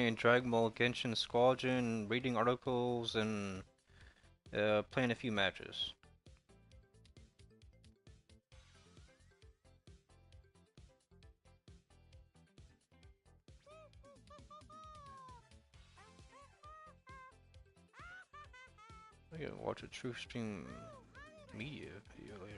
playing Dragon Ball Genshin Squadron, reading articles, and playing a few matches. I gotta watch a True Stream Media video later.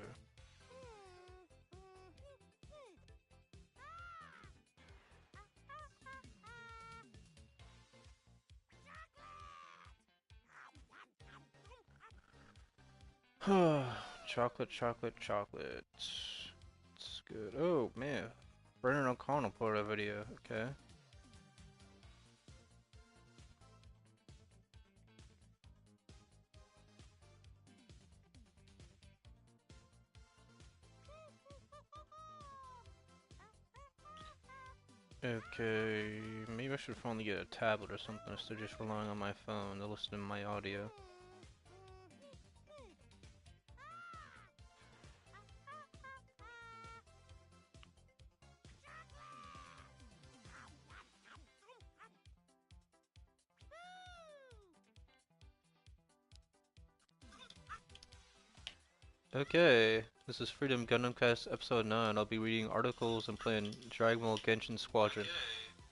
Chocolate, chocolate, chocolate. It's good. Oh man, Brennan O'Connell put a video. Okay. Okay, maybe I should finally get a tablet or something instead of just relying on my phone to listen to my audio. Okay, this is Freedom Gundam Cast episode 9. I'll be reading articles and playing Dragon Ball Genshin Squadron. Okay,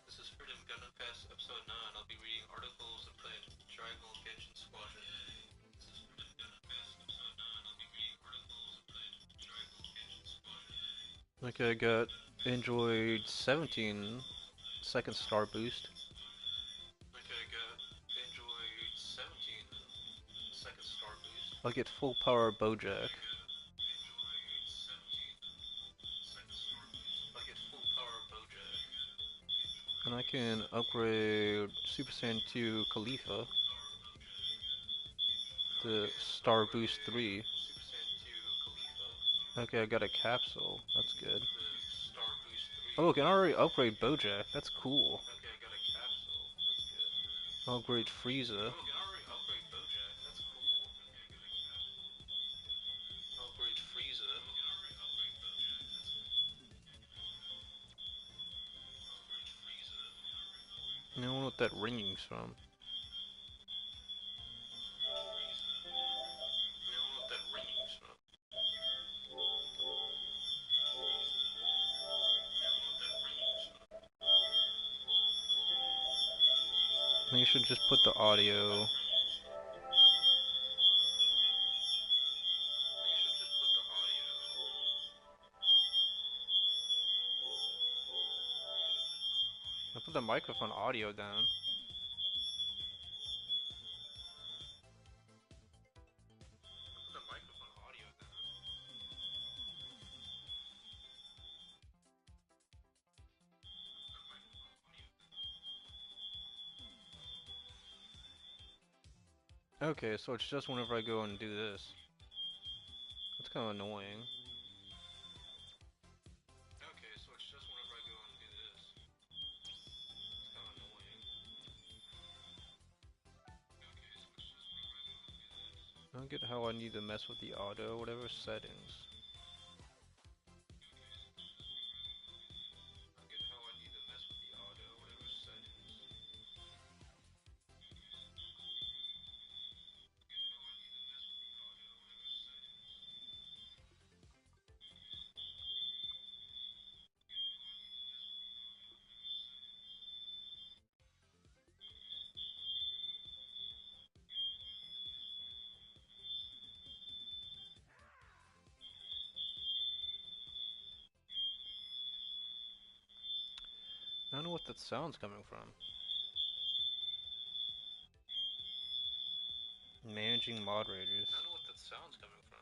this is Freedom Gundam Cast episode 9. I'll be reading articles and playing Dragon Ball Genshin Squadron. This is Freedom Gundam Cast episode 9. I'll be reading articles and playing Dragon Ball Genshin Squadron. Okay, I got Android 17 second star boost. Okay, I got Android 17 second star boost. I'll get full power Bojack. And I can upgrade Super Saiyan 2 Khalifa to Star Boost 3. Okay, I got a capsule. That's good. Oh, I can already upgrade Bojack. That's cool. Upgrade Frieza. I don't know what that ringing's from. I think you should just put the audio. I put the microphone audio down. Okay, so it's just whenever I go and do this. That's kind of annoying. Okay, so it's just whenever I go and do this. It's kind of annoying. I don't get how I need to mess with the auto, whatever settings. I don't know what that sound's coming from. Managing moderators. I don't know what that sound's coming from.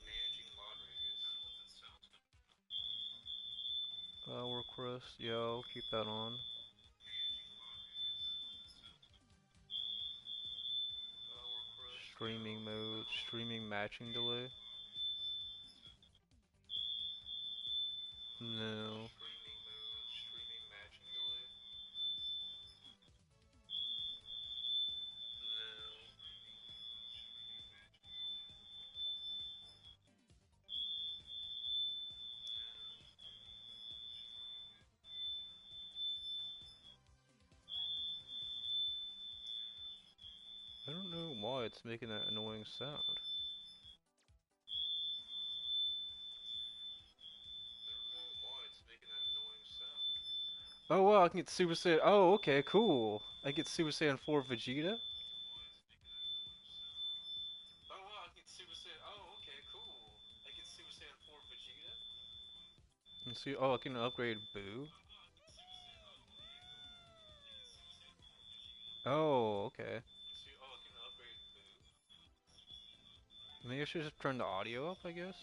Managing moderators. I don't know what that sound's coming from. Work request. Yeah, I'll keep that on. Streaming mode. Streaming matching delay. No. why it's making that annoying sound. Oh wow, I can get Super Saiyan. Oh, okay, cool. I get Super Saiyan 4 Vegeta. And see, oh, I can upgrade Boo. Oh, okay. Maybe I should just turn the audio up, I guess.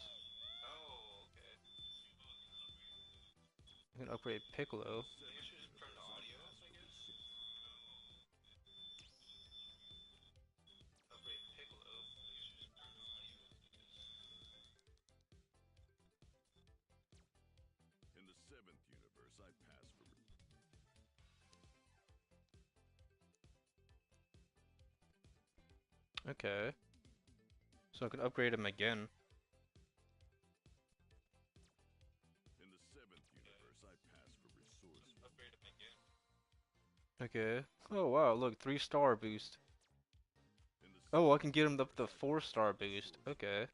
I can upgrade Piccolo. Okay. So I can upgrade him again. Okay. Oh wow, look, 3-star boost. Oh, I can get him up the 4-star boost. Okay.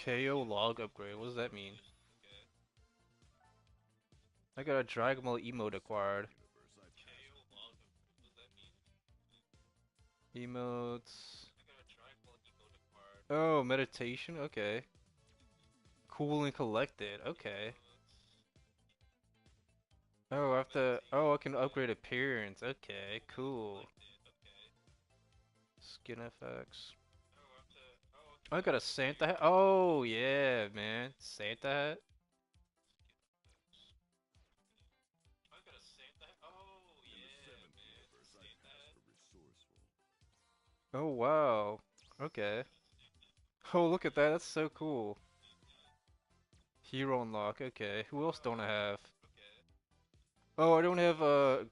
KO log upgrade. What does that mean? I got a Dragon Ball emote acquired. Emotes. Oh, meditation. Okay. Cool and collected. Okay. Oh, I have to. Oh, I can upgrade appearance. Okay, cool. Skin FX. I got a Santa hat. Oh, yeah, man. Santa hat. Oh, wow. Okay. Oh, look at that. That's so cool. Hero unlock. Okay. Who else don't I have? Oh, I don't have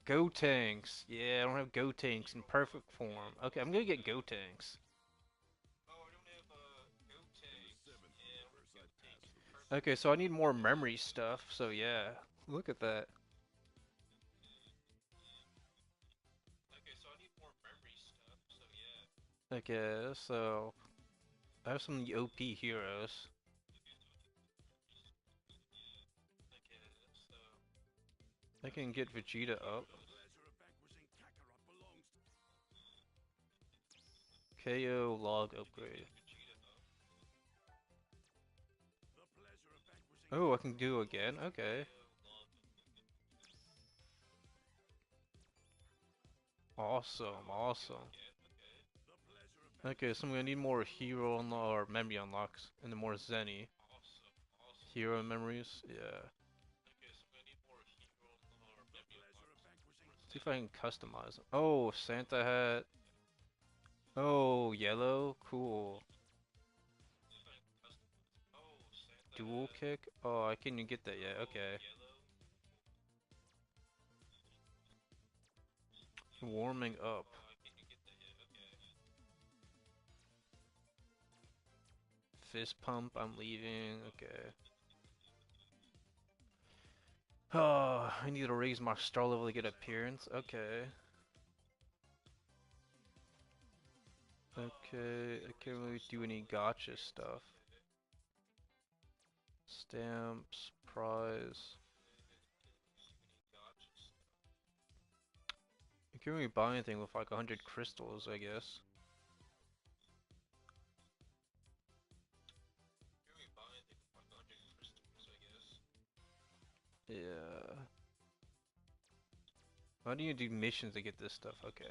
Go Tanks. Yeah, I don't have Go Tanks in perfect form. Okay, I'm gonna get Go Tanks. Okay, so I need more memory stuff. So yeah, look at that. Okay, so I have some OP heroes. I can get Vegeta up. KO log upgrade. Oh, I can do again? Okay. Awesome, awesome. Okay, so I'm gonna need more hero or memory unlocks and then more Zenny. Hero memories, yeah. See if I can customize them. Oh, Santa hat. Oh, yellow, cool. Dual kick? Oh, I can't even get that yet, okay. Warming up. Fist pump, I'm leaving, okay. Oh, I need to raise my star level to get appearance, okay. Okay, I can't really do any gotcha stuff. Stamps, prize. You can't really buy anything with like 100 crystals, I guess. Yeah. Why do you do missions to get this stuff? Okay.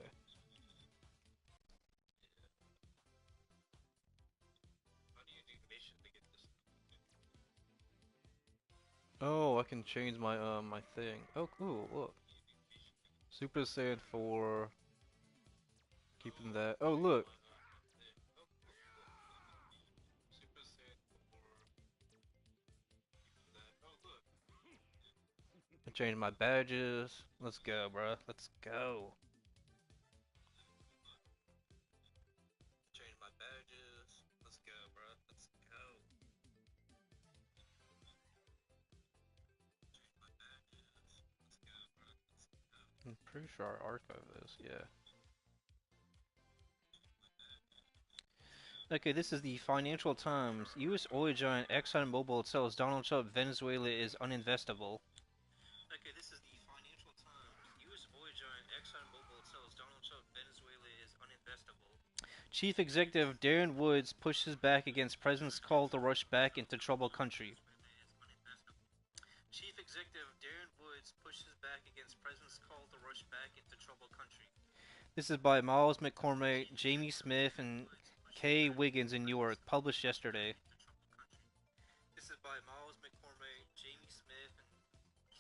Oh, I can change my thing. Oh, cool. Look. Super Saiyan 4. Keeping that. Oh, look. I changed my badges. Let's go, bruh. Let's go. I'm pretty sure I archived this, yeah. Okay, this is the Financial Times. U.S. oil giant ExxonMobil tells Donald Trump Venezuela is uninvestable. Okay, this is the Financial Times. U.S. oil giant ExxonMobil tells Donald Trump Venezuela is uninvestable. Chief Executive Darren Woods pushes back against President's call to rush back into troubled country. Chief Executive Darren Woods pushes back against President's call to rush back into troubled country. This is by Miles McCormick, Jamie Smith, and Kay Wiggins in New York, published yesterday. This is by Miles McCormick, Jamie Smith, and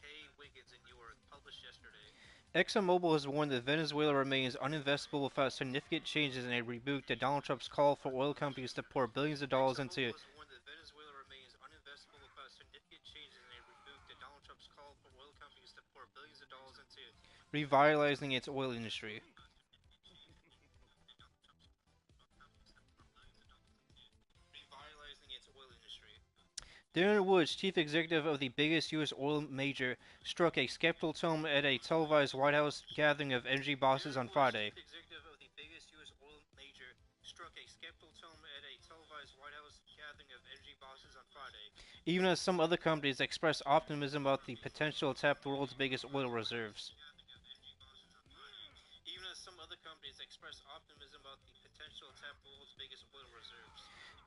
Kay Wiggins in New York, published yesterday. ExxonMobil has warned that Venezuela remains uninvestable without significant changes in a rebuke to Donald Trump's call for oil companies to pour billions of dollars into revitalizing its oil industry. Darren Woods, chief executive of the biggest U.S. oil major, struck a skeptical tone at a televised White House gathering of energy bosses on Friday. Even as some other companies expressed optimism about the potential to tap the world's biggest oil reserves.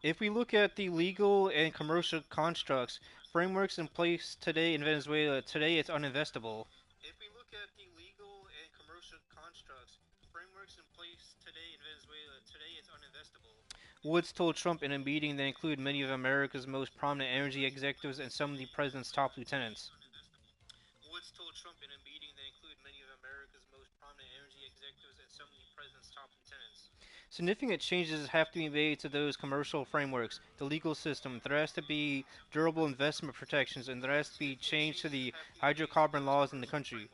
If we look at the legal and commercial constructs, frameworks in place today in Venezuela, today it's uninvestable. If we look at the legal and commercial constructs, frameworks in place today in Venezuela, today it's uninvestable. Woods told Trump in a meeting that included many of America's most prominent energy executives and some of the president's top lieutenants. Woods told Trump in a meeting that included many of America's most prominent energy executives and some of the president's top lieutenants. Significant changes have to be made to those commercial frameworks, the legal system. There has to be durable investment protections, and there has to be change to the hydrocarbon laws in the country.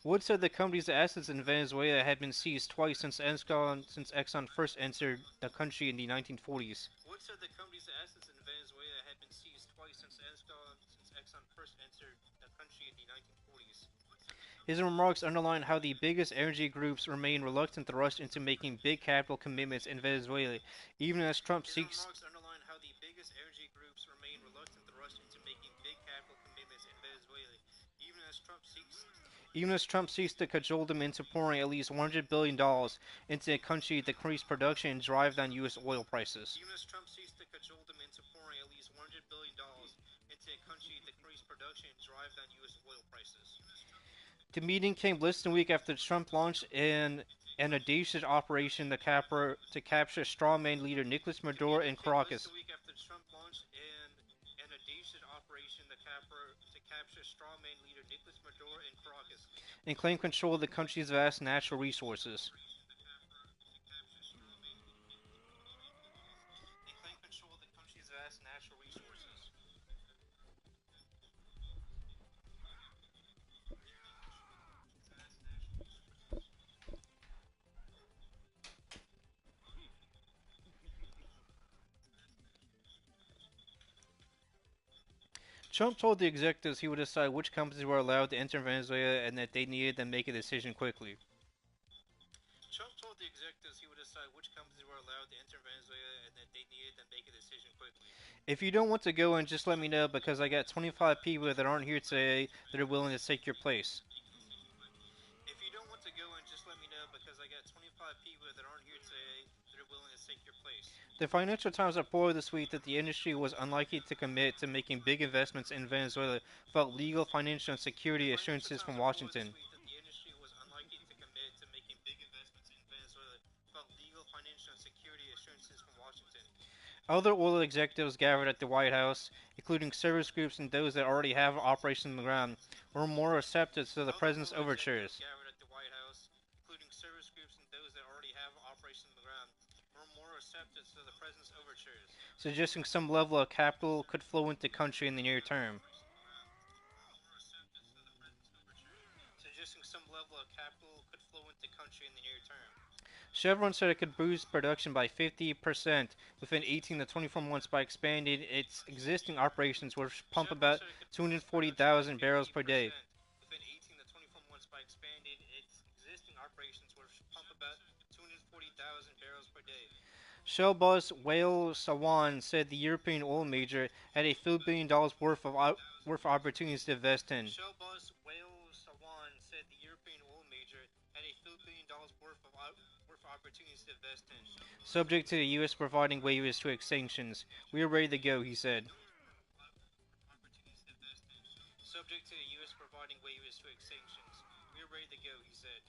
Wood said the company's assets in Venezuela had been seized twice since Exxon first entered the country in the 1940s. Wood said the company's assets in Venezuela had been seized twice since Exxon first entered the country in the 1940s. His remarks underline how the biggest energy groups remain reluctant to rush into making big capital commitments in Venezuela, even as Trump seeks. Even as Trump seeks to cajole them into pouring at least $100 billion into a country to increase production and drive down U.S. oil prices. Even as Trump seeks to cajole them into pouring at least $100 billion into a country to increase production and drive down U.S. oil prices. The meeting came less than a week after Trump launched an audacious operation to capture strawman leader Nicolas Maduro in Caracas. And claim control of the country's vast natural resources. Trump told the executives he would decide which companies were allowed to enter Venezuela and that they needed to make a decision quickly. Trump told the executives he would decide which companies were allowed to enter Venezuela and that they needed to make a decision quickly. If you don't want to go in, just let me know because I got 25 people that aren't here today that are willing to take your place. If you don't want to go in, just let me know because I got 25 people that aren't here today that are willing to take your place. The Financial Times reported this week that the industry was unlikely to commit to making big investments in Venezuela without legal, financial, and security assurances from Washington. Other oil executives gathered at the White House, including service groups and those that already have operations on the ground, were more receptive to the president's overtures. Suggesting some level of capital could flow into the country in the near term. Chevron said it could boost production by 50% within 18 to 24 months by expanding its existing operations, which pump about 240,000 barrels per day. Within 18 to 24 months by expanding its existing operations, which pump about 240,000 barrels per day. Shell boss Wael Sawan said the European oil major had a few $1 billion worth of opportunities to invest in. Shell boss Wael Sawan said the European oil major had a few $1 billion worth of opportunities to invest in. Subject to the U.S. providing waivers to sanctions. We are ready to go, he said. Subject to the U.S. providing waivers to sanctions. We are ready to go, he said.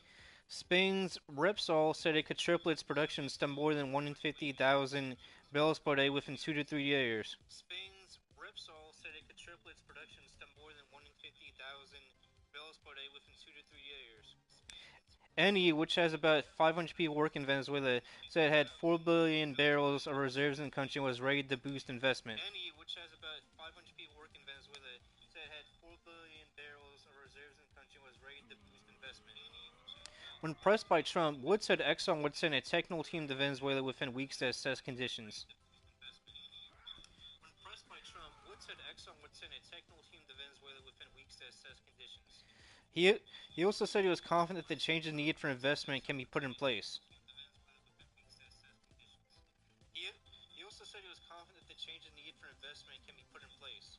Spain's Repsol said it could triple its production to more than 150,000 barrels per day within 2 to 3 years. Spain's Repsol said it could triple its production to more than 150,000 barrels per day within 2 to 3 years. Eni, which has about 500 people working in Venezuela, said it had 4 billion barrels of reserves in the country and was ready to boost investment. Eni, which has about 500 people working in Venezuela, said it had 4 billion barrels of reserves in the country and was ready to boost investment. When pressed by Trump, Wood said Exxon would send a technical team to Venezuela within weeks to assess conditions. When pressed by Trump, Wood said Exxon would send a technical team to Venezuela within weeks to assess conditions. He also said he was confident that the changes needed for investment can be put in place. He also said he was confident that changes needed for investment can be put in place.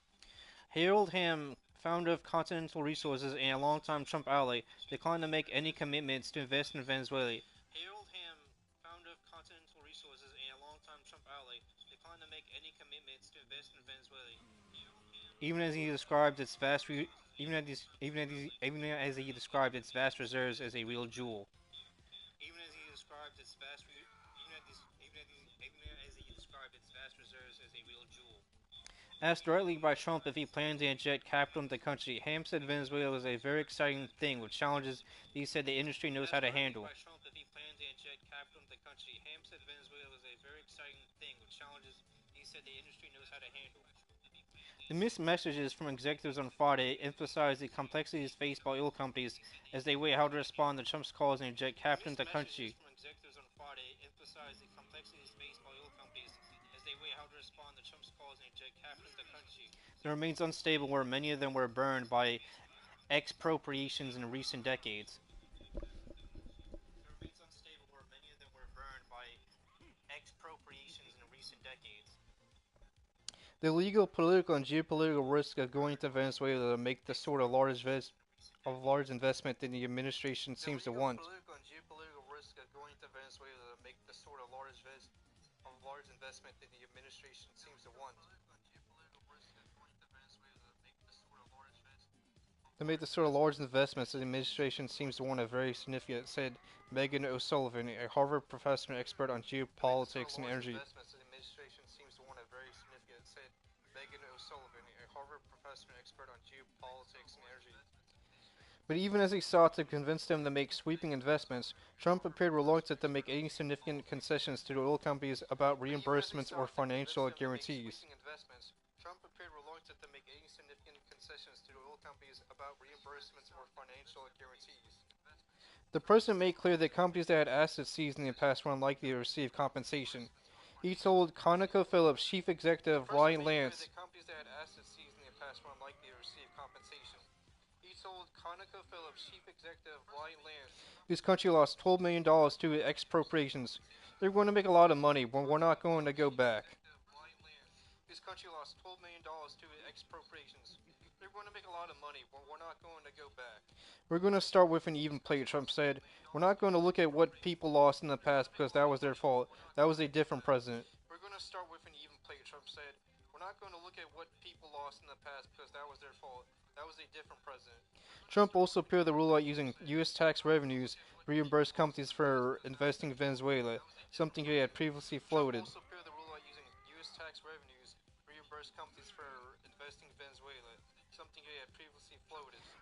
Harold Hamm, founder of Continental Resources and a longtime Trump ally, declined to make any commitments to invest in Venezuela. Harold Hamm, founder of Continental Resources and a longtime Trump ally, declined to make any commitments to invest in Venezuela. Even as he described its vast reserves as a real jewel. Even as he described its vast reserves as a real jewel. Asked directly by Trump if he planned to inject capital into the country, Ham said Venezuela was a very exciting thing with challenges he said the industry knows how to handle. The mixed messages from executives on Friday emphasized the complexities faced by oil companies as they weigh how to respond to Trump's calls and inject capital into the country. It remains unstable where many of them were burned by expropriations in recent decades. The legal, political, and geopolitical risk of going to Venezuela to make the sort of large investment that the administration seems to want. To make the sort of large investments that the administration seems to want are very significant, said Megan O'Sullivan, a Harvard professor and expert on geopolitics and energy. But even as he sought to convince them to make sweeping investments, Trump appeared reluctant to make any significant concessions to the oil companies about reimbursements or financial guarantees. The president made clear that companies that had assets seized in the past were unlikely to receive compensation. He told ConocoPhillips chief executive Ryan Lance this country lost $12 million to expropriations. They're going to make a lot of money, but we're not going to go back. This country lost $12 million to expropriations. They're going to make a lot of money, but we're not going to go back. We're going to start with an even play, Trump said. We're not going to look at what people lost in the past because that was their fault. That was a different president. We're going to start with an even play, Trump said. We're not going to look at what people lost in the past because that was their fault. That was a different president. Trump also appeared to rule out using U.S. tax revenues to reimburse companies for investing in Venezuela, something he had previously floated.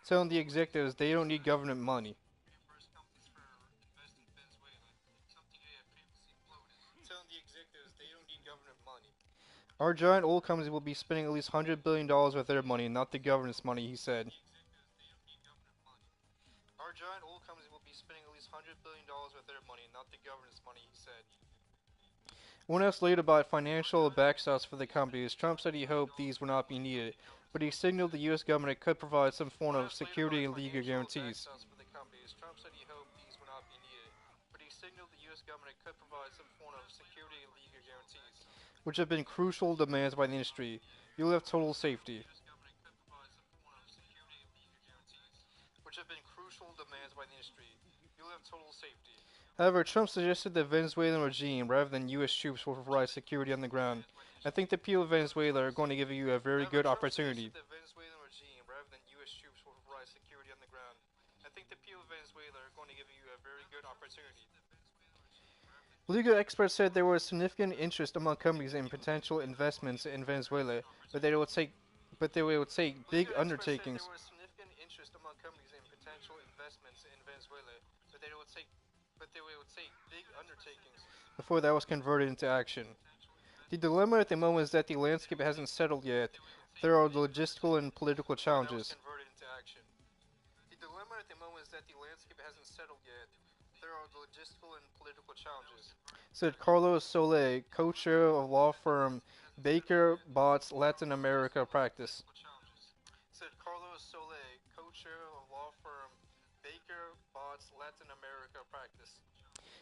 Telling the executives they don't need government money. Our giant oil companies will be spending at least $100 billion with their money, not the government's money, he said. Our giant oil companies will be spending at least $100 billion with their money, not the government's When asked later about financial backstops for the companies, Trump said he hoped these would not be needed, but he signaled the U.S. government could provide some form of security and legal guarantees. Which have been crucial demands by the industry. You'll have total safety. However, Trump suggested the Venezuelan regime, rather than U.S. troops, will provide security on the ground. I think the people of Venezuela are going to give you a very good opportunity. Legal experts said there was significant interest among companies in potential investments in Venezuela, but they would take big undertakings before that was converted into action. The dilemma at the moment is that the landscape hasn't settled yet. There are logistical and political challenges. Said Carlos Soler, co-chair of law firm Baker Botts Latin America Practice.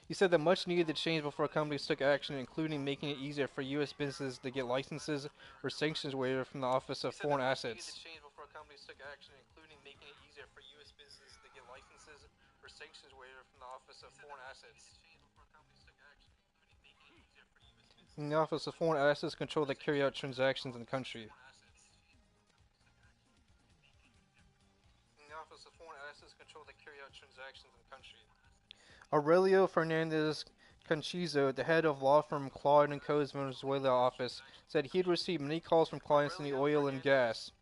He said that much needed to change before companies took action, including making it easier for U.S. businesses to get licenses or sanctions waiver from the Office of Foreign Assets. And the Office of Foreign Assets control that carry out transactions in the country. Aurelio Fernandez Conchizo, the head of law firm Claude & Co.'s Venezuela office, said he'd received many calls from clients in the oil and gas.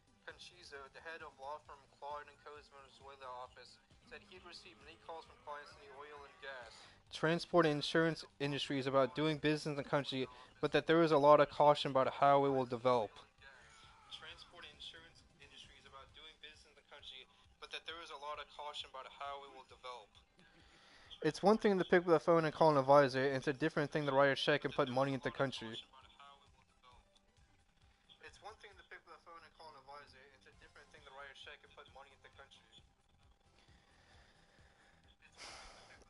Transport and insurance industries about doing business in the country, but that there is a lot of caution about how it will develop. It's one thing to pick up the phone and call an advisor, and it's a different thing to write a check and put money into the country.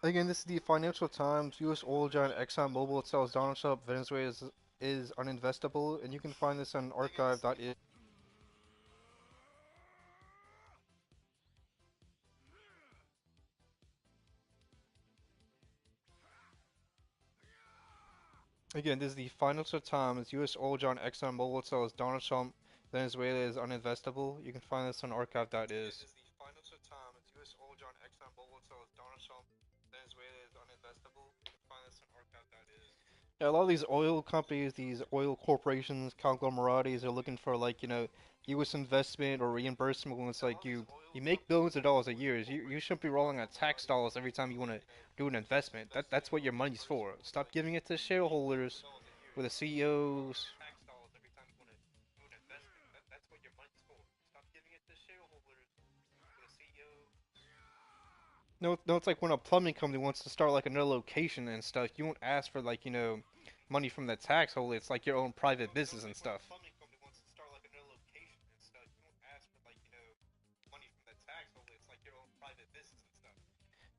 Again, this is the Financial Times. U.S. oil giant ExxonMobil tells Donald Trump Venezuela is uninvestable, and you can find this on archive.is. Again, this is the Financial Times. U.S. oil giant ExxonMobil tells Donald Trump Venezuela is uninvestable. You can find this on archive.is. Yeah, a lot of these oil companies, these oil corporations, conglomerates are looking for U.S. investment or reimbursement when it's like you make billions of dollars a year. You shouldn't be rolling on tax dollars every time you want to do an investment. That's what your money's for. Stop giving it to shareholders or the CEOs. No, no, it's like when a plumbing company wants to start like another location and stuff. You won't ask for money from the tax holder. It's like your own private business and stuff.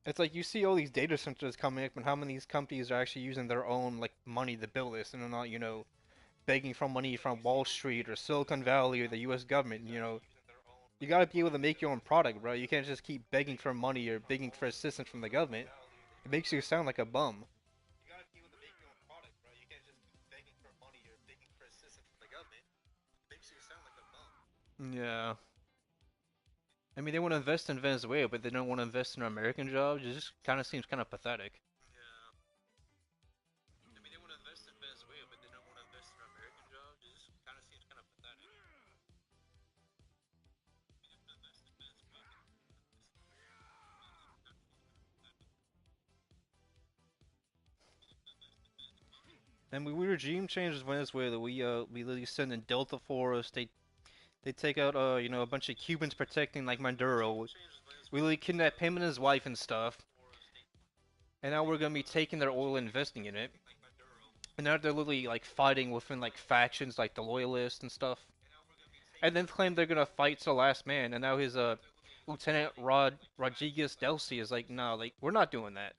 It's like you see all these data centers coming up, and how many of these companies are actually using their own money to build this, and they're not begging for money from Wall Street or Silicon Valley or the U.S. government. You gotta be able to make your own product, bro. You can't just keep begging for money or begging for assistance from the government. It makes you sound like a bum. Yeah. I mean, they want to invest in Venezuela, but they don't want to invest in American jobs. It just kind of seems kind of pathetic. And we regime changes Venezuela. We literally send in Delta Force. They take out a bunch of Cubans protecting like Maduro. We literally kidnap him and his wife and stuff. And now we're gonna be taking their oil and investing in it. And now they're literally like fighting within like factions like the Loyalists and stuff. And then claim they're gonna fight to the last man. And now his Lieutenant Rodriguez Delcy is like, no, like we're not doing that.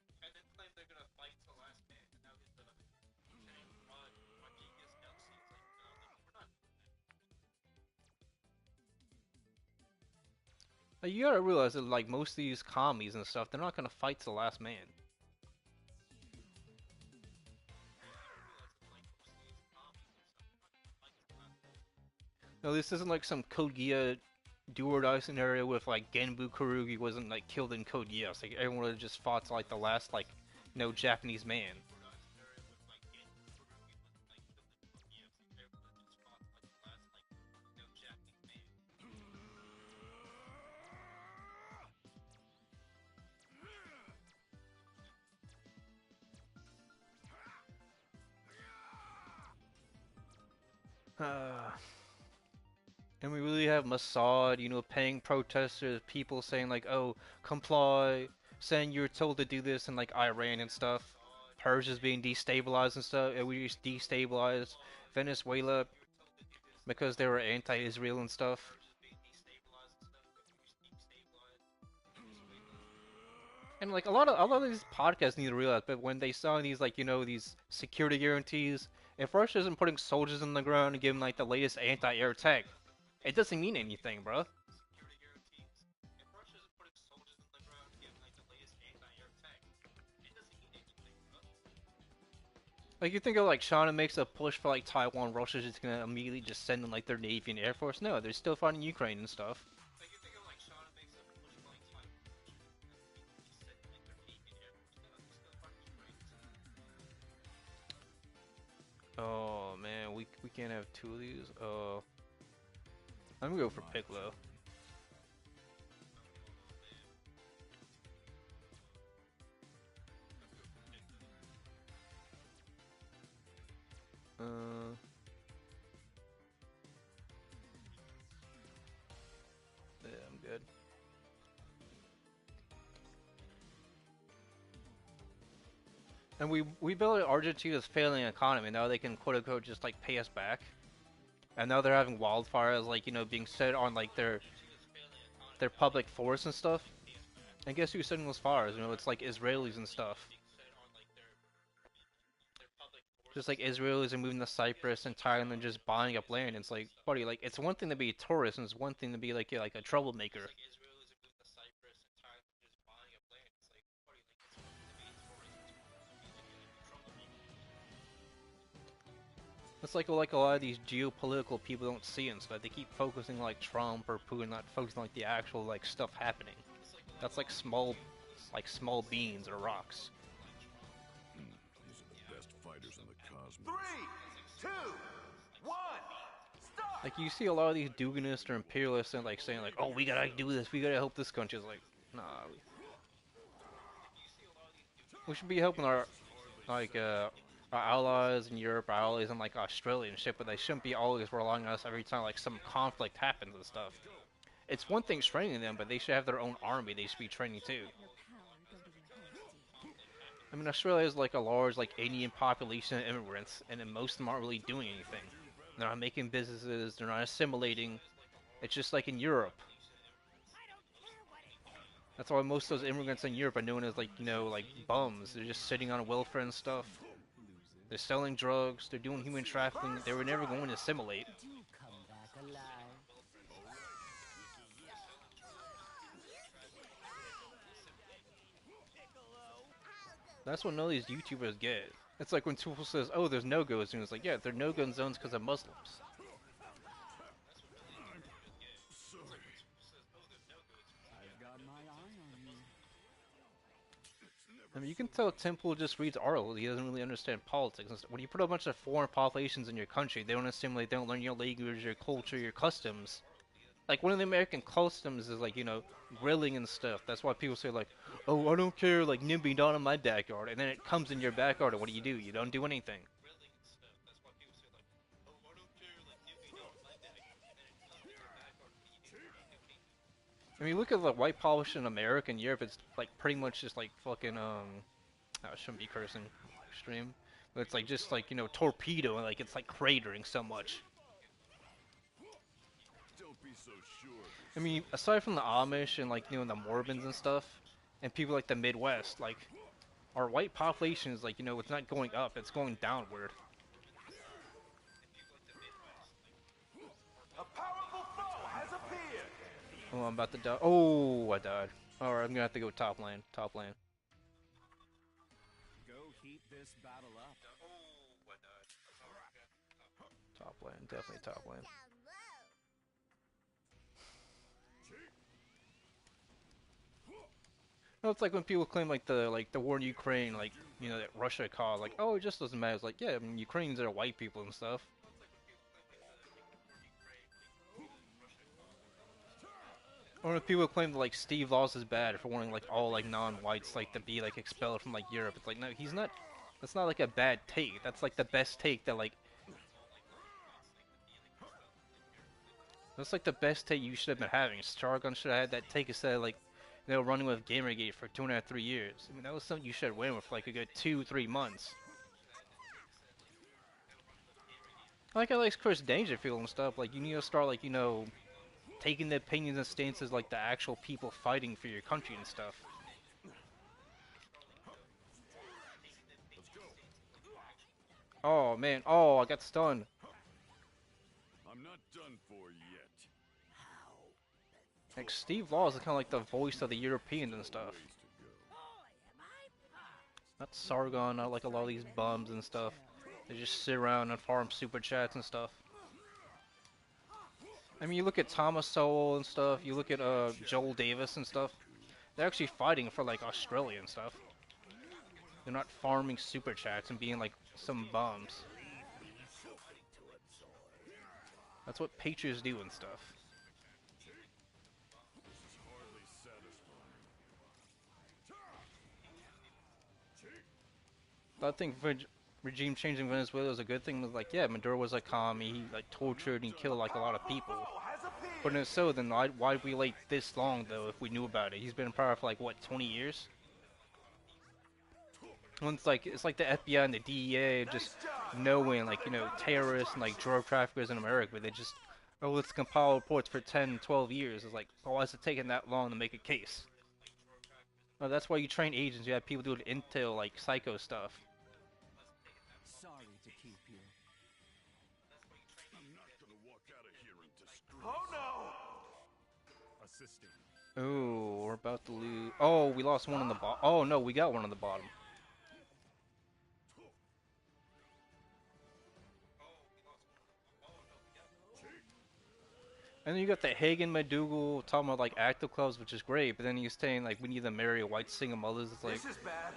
Like, you gotta realize that like most of these commies and stuff, they're not gonna fight to the last man. No, this isn't like some Code Geass do or die scenario with like Genbu Kurugi wasn't like killed in Code Geass. Like everyone would have just fought to like the last like no Japanese man. And we really have Mossad, you know, paying protesters, people saying like, "Oh, comply," saying you're told to do this in like Iran and stuff. Persia's being destabilized and stuff, and we just destabilized Venezuela because they were anti-Israel and stuff. And like a lot of these podcasts need to realize, but when they saw these like these security guarantees, if Russia isn't putting soldiers in the ground and giving like the latest anti-air tech, it doesn't mean anything, bro. Like you think of like China makes a push for like Taiwan, Russia's just gonna immediately just send in like their navy and air force. No, they're still fighting Ukraine and stuff. Oh man, we can't have two of these. I'm gonna go for Piccolo. Uh, yeah, I'm good. And we built Argentina's failing economy. Now they can quote unquote just like pay us back. And now they're having wildfires like being set on like their public forests and stuff. And guess who's setting those fires? It's like Israelis and stuff. Just like Israelis are moving to Cyprus and Thailand and just buying up land. It's like, buddy, like it's one thing to be a tourist and it's one thing to be like like a troublemaker. It's like a lot of these geopolitical people don't see and stuff. They keep focusing like Trump or Putin, not focusing like the actual like stuff happening. That's like small beans or rocks. These are the best fighters in the cosmos. Three, two, one, start! Like you see a lot of these Dugonists or imperialists and like saying like, oh, we gotta do this, we gotta help this country. It's like, nah, we should be helping like our allies in Europe, our allies in like Australia and shit, but they shouldn't be always relying on us every time like some conflict happens and stuff. It's one thing training them, but they should have their own army they should be training too. I mean, Australia is like a large like Indian population of immigrants, and then most of them aren't really doing anything. They're not making businesses, they're not assimilating. It's just like in Europe. That's why most of those immigrants in Europe are known as like, like bums. They're just sitting on welfare and stuff. They're selling drugs, they're doing human trafficking, they were never going to assimilate. That's what none of these YouTubers get. It's like when Tufel says, oh, there's no-go zones. It's like, yeah, there are no-gun zones because of Muslims. I mean, you can tell Temple just reads articles. He doesn't really understand politics. When you put a bunch of foreign populations in your country, they don't assimilate, they don't learn your language, your culture, your customs. Like, one of the American customs is, like, grilling and stuff. That's why people say, like, oh, I don't care, like, NIMBY not in my backyard. And then it comes in your backyard, and what do? You don't do anything. I mean, look at the white polish in America and Europe. It's, like, pretty much just, like, fucking, I shouldn't be cursing. Extreme. It's like just like, you know, torpedo and like it's like cratering so much. Don't be so sure of I mean, yourself. aside from the Amish and like, you know, the Morbans and stuff, and people like the Midwest, like our white population is like, you know, it's not going up, it's going downward. A powerful foe has appeared. Oh, I'm about to die. Oh, I died. Alright, I'm gonna have to go top lane. Top lane. Go heat this battle up. Top lane. Definitely top lane. No, it's like when people claim like the war in Ukraine, like, you know, that Russia caused, like, oh, it just doesn't matter. It's like, yeah, I mean, Ukrainians are white people and stuff. Or when people claim that like Steve Laws is bad for wanting like all like non-whites like to be like expelled from like Europe. It's like, no, he's not. That's not like a bad take. That's like the best take that like. That's like the best take you should have been having. Stargun should have had that take instead of like, you know, running with Gamergate for 2.5, 3 years. I mean, that was something you should have went with for like a good 2, 3 months. Like I like Chris Dangerfield and stuff. Like you need to start like, you know, taking the opinions and stances like the actual people fighting for your country and stuff. Oh man, oh, I got stunned. I'm not done for yet. Like Steve Laws is kind of like the voice of the Europeans and stuff. Ways to go. Not Sargon, not like a lot of these bums and stuff. They just sit around and farm super chats and stuff. I mean, you look at Thomas Sowell and stuff. You look at Joel Davis and stuff. They're actually fighting for like Australia and stuff. They're not farming super chats and being like some bums. That's what patriots do and stuff. Hardly satisfying. I think regime change in Venezuela is a good thing. Like, yeah, Maduro was a commie. He like tortured and killed like a lot of people. Foe has appeared. But if so, then why'd we wait this long though if we knew about it? He's been in power for like what, 20 years? When it's like the FBI and the DEA just knowing like, you know, terrorists and like drug traffickers in America. They just, oh, let's compile reports for 10, 12 years. It's like, oh, why is it taking that long to make a case? Oh, that's why you train agents. You have people do intel like psycho stuff. Sorry to keep you. I'm not gonna walk out of here in disgrace. Oh no! Assisting. Oh, we're about to lose. Oh, we lost one on the bottom. Oh no, we got one on the bottom. And then you got the Hagen McDougal talking about like active clubs, which is great, but then he's saying like we need to marry white single mothers. It's like This is bad.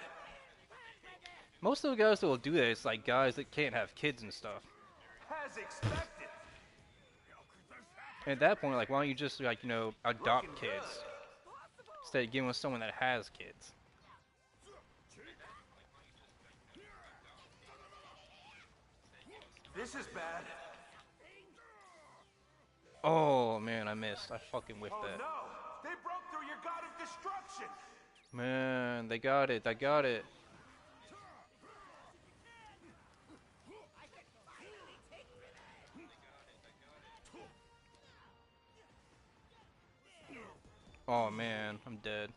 most of the guys that will do that, it's like guys that can't have kids and stuff. As expected. And at that point, like, why don't you just like, you know, adopt kids instead of giving with someone that has kids? This is bad. Oh man, I missed. I fucking whiffed Oh that. no! They broke through your god of destruction. Man, they got it. I got it. Oh man, I'm dead.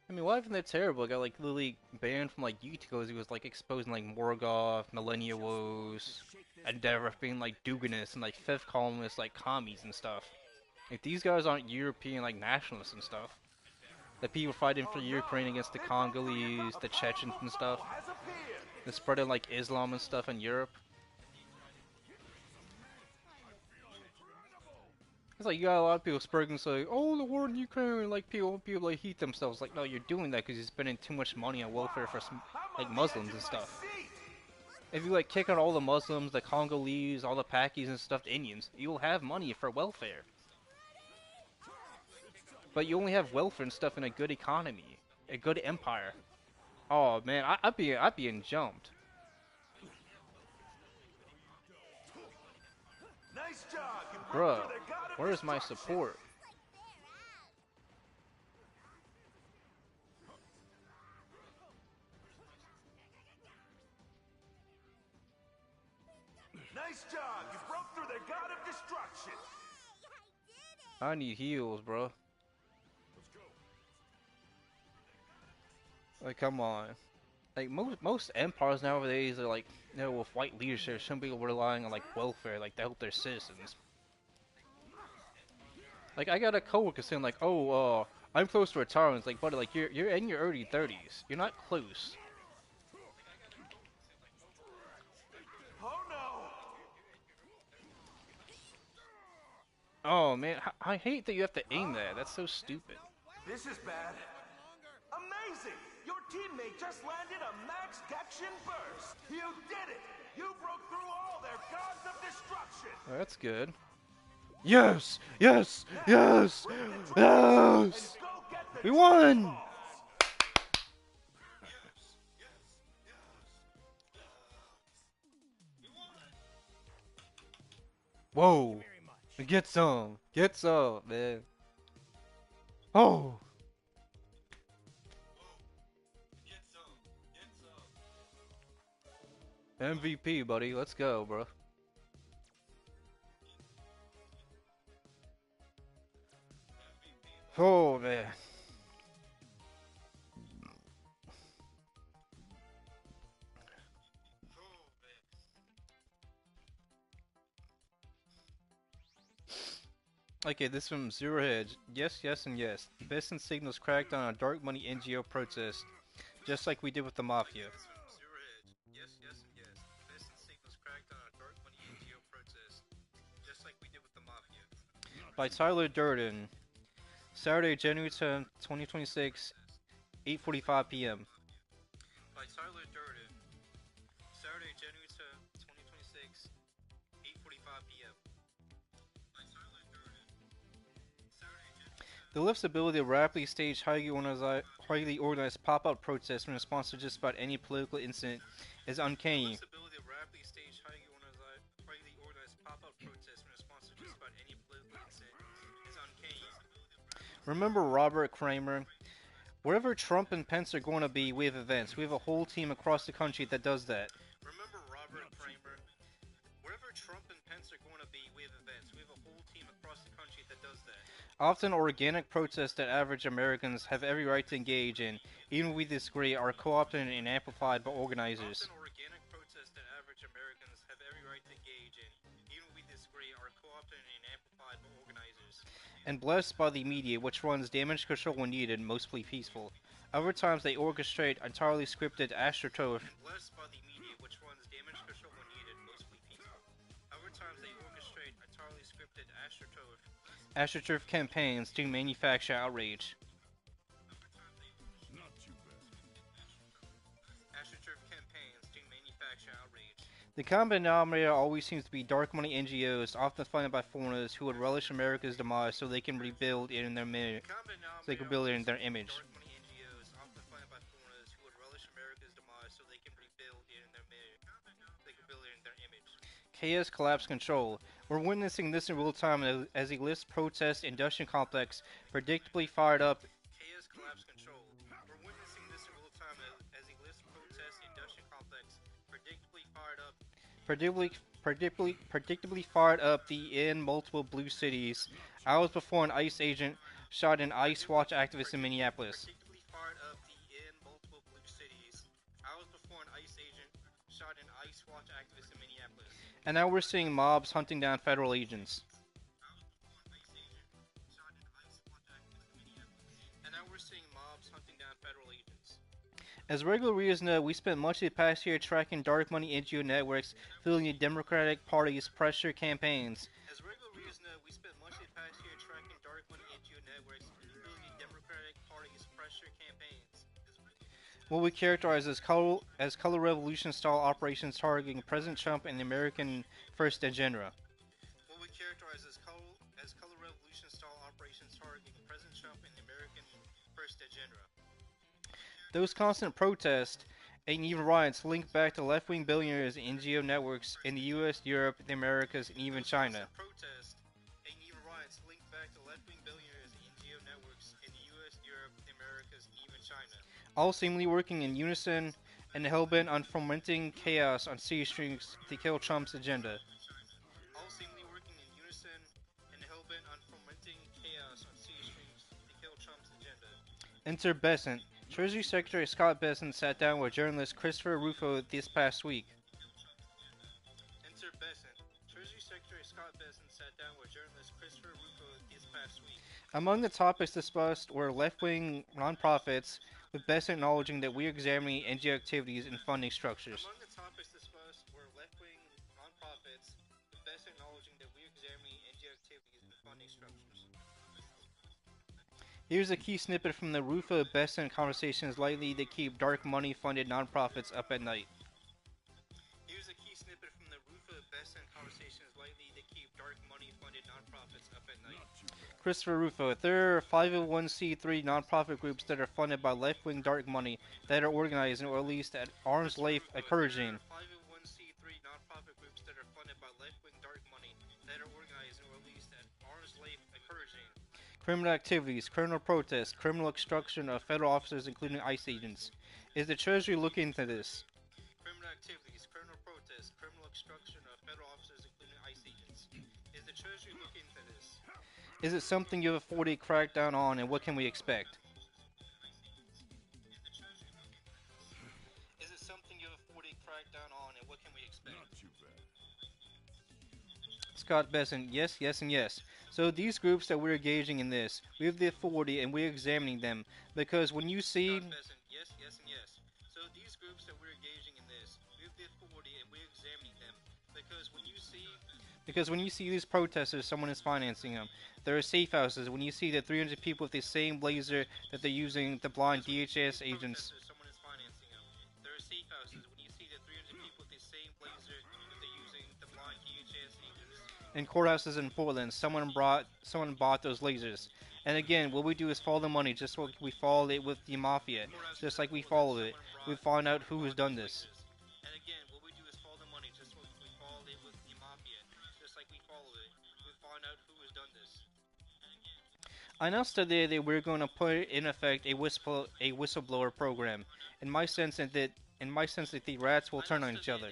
I mean, why isn't that terrible? I got like literally banned from like YouTube because he was like exposing like Morgoth, Millennia Woes, Endeavor being like Duganist and like fifth columnists like commies and stuff. If these guys aren't European like nationalists and stuff, the people fighting for Ukraine against the Congolese, the Chechens and stuff, Has appeared. the spreading like Islam and stuff in Europe. It's like you got a lot of people spreading like, oh, the war in Ukraine, like people like heat themselves. Like, no, you're doing that because you're spending too much money on welfare for some, like Muslims and stuff. If you like kick out all the Muslims, the Congolese, all the Pakis and stuff, the Indians, you'll have money for welfare. But you only have welfare and stuff in a good economy, a good empire. Oh man, I'd be jumped. Nice job. You Bruh. broke through the god Where is my support? Nice job! You broke through their god of destruction! I need heals, bro. Like, come on. Like, most empires nowadays are like, you know, with white leadership, some people relying on like welfare, like to help their citizens. Like, I got a coworker saying like, "Oh, I'm close to retirement." It's like, buddy, like you're in your early 30s. You're not close. Oh no! Oh man, I hate that you have to aim that. That's so stupid. This is bad. Amazing! Your teammate just landed a max Gakshin burst! You did it! You broke through all their gods of destruction! Oh, that's good. Yes, yes, yes, yes. Go get the We won. Whoa. Get some, man. Oh. MVP, buddy. Let's go, bro. Oh, man. Okay, this from Zero Hedge. Yes, yes, and yes. Bison signals cracked on a dark money NGO protest, just like we did with the Mafia. By Tyler Durden. Saturday, January 10th, 2026, 8:45 p.m. By Tyler Durden. Saturday, January 10th, 2026, 8:45 p.m. The left's ability to rapidly stage highly organized pop-up protests in response to just about any political incident is uncanny. Remember Robert Kramer? Wherever Trump and Pence are going to be, we have events. We have a whole team across the country that does that. Remember Robert Kramer? Wherever Trump and Pence are going to be, we have events. We have a whole team across the country that does that. Often organic protests that average Americans have every right to engage in, even if we disagree, are co-opted and amplified by organizers. Often organic protests that average Americans have every right to engage in, even if we disagree, are co-opted and amplified by organizers. And blessed by the media, which runs damage control when needed, mostly peaceful. Other times they orchestrate entirely scripted astroturf. Blessed by the media, which runs damage control when needed, mostly peaceful. Other times they orchestrate entirely scripted astroturf campaigns to manufacture outrage. Astroturf campaigns to manufacture outrage. The common denominator always seems to be dark money NGOs, often funded by foreigners who would relish America's demise so they can rebuild it in their image. Chaos collapse control. We're witnessing this in real time as the list protest industrial complex predictably fired up. Chaos collapse control. We're witnessing this in real time as the list protest industrial complex predictably fired up in multiple blue cities. Hours before an ICE agent shot an ICE Watch activist in Minneapolis. And now we're seeing mobs hunting down federal agents. As regular readers know, we spent much of the past year tracking dark money NGO networks fueling the Democratic Party's pressure campaigns. What we characterize as color revolution style operations targeting President Trump and the American First agenda. Those constant protests and even riots link back to left-wing billionaires and NGO networks in the US, Europe, the Americas, and even China. all seemingly working in unison and hellbent on fomenting chaos on city streets to kill Trump's agenda. Enter Besant. Treasury Secretary Scott Besant sat down with journalist Christopher Rufo this past week. Among the topics discussed were left-wing nonprofits, with Besant acknowledging that we're examining NGO activities and funding structures. Here's a key snippet from the Rufo-Besant conversations likely to keep dark money-funded nonprofits up at night. Christopher Rufo, there are 501c3 nonprofit groups that are funded by left-wing dark money that are organized or at least at arm's length encouraging. Criminal activities, criminal protests, criminal obstruction of federal officers including ICE agents. Is the Treasury looking into this? Is it something you have afforded crackdown on, and what can we expect? Scott Besant, yes, yes, and yes. So these groups that we're engaging in this, we have the authority and we're examining them because when you see these protesters, someone is financing them. There are safe houses. When you see the 300 people with the same blazer that they're using to blind DHS agents. In courthouses in Portland, someone bought those lasers. And again, what we do is follow the money, just like we followed it with the mafia. Just like we followed it, we find out who has done this. I announced today that we're going to put in effect a whistleblower program. In my sense that the rats will turn on each other.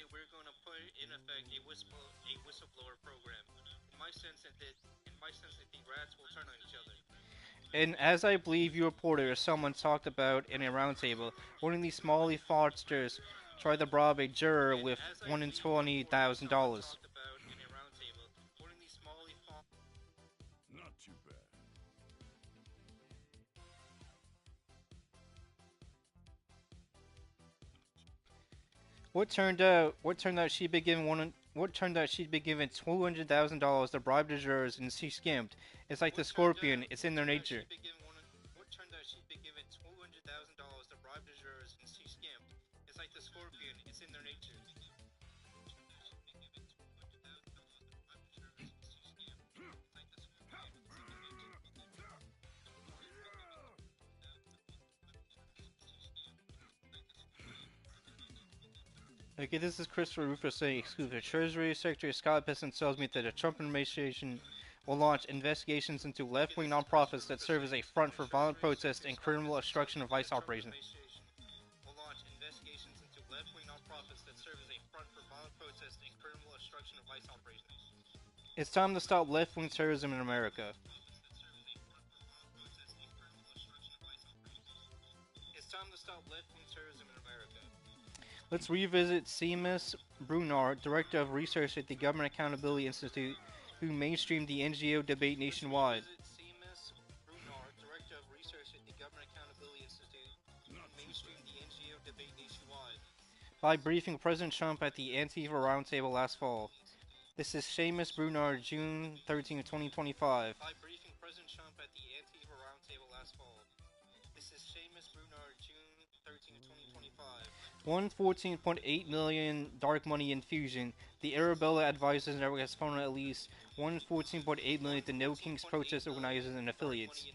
And as I believe you reported or someone talked about in a roundtable, one of these smally fraudsters tried to rob a juror with $120,000. Not too bad. What turned out she'd been given $200,000 to bribe the jurors, and she skimmed. It's like the scorpion; it's in their nature. Okay, this is Christopher Rufo saying, excuse me, Treasury Secretary Scott Besant tells me that the Trump administration will launch investigations into left-wing nonprofits that serve as a front for violent protests and criminal obstruction of ICE operations. It's time to stop left-wing terrorism in America. Let's revisit Seamus Brunard, Director of Research at the Government Accountability Institute, who mainstreamed the NGO debate nationwide. By briefing President Trump at the Antifa Roundtable last fall. This is Seamus Brunard, June 13, 2025. 114.8 million dark money infusion. The Arabella Advisors Network has funded at least 114.8 million to No Kings protest organizers and affiliates.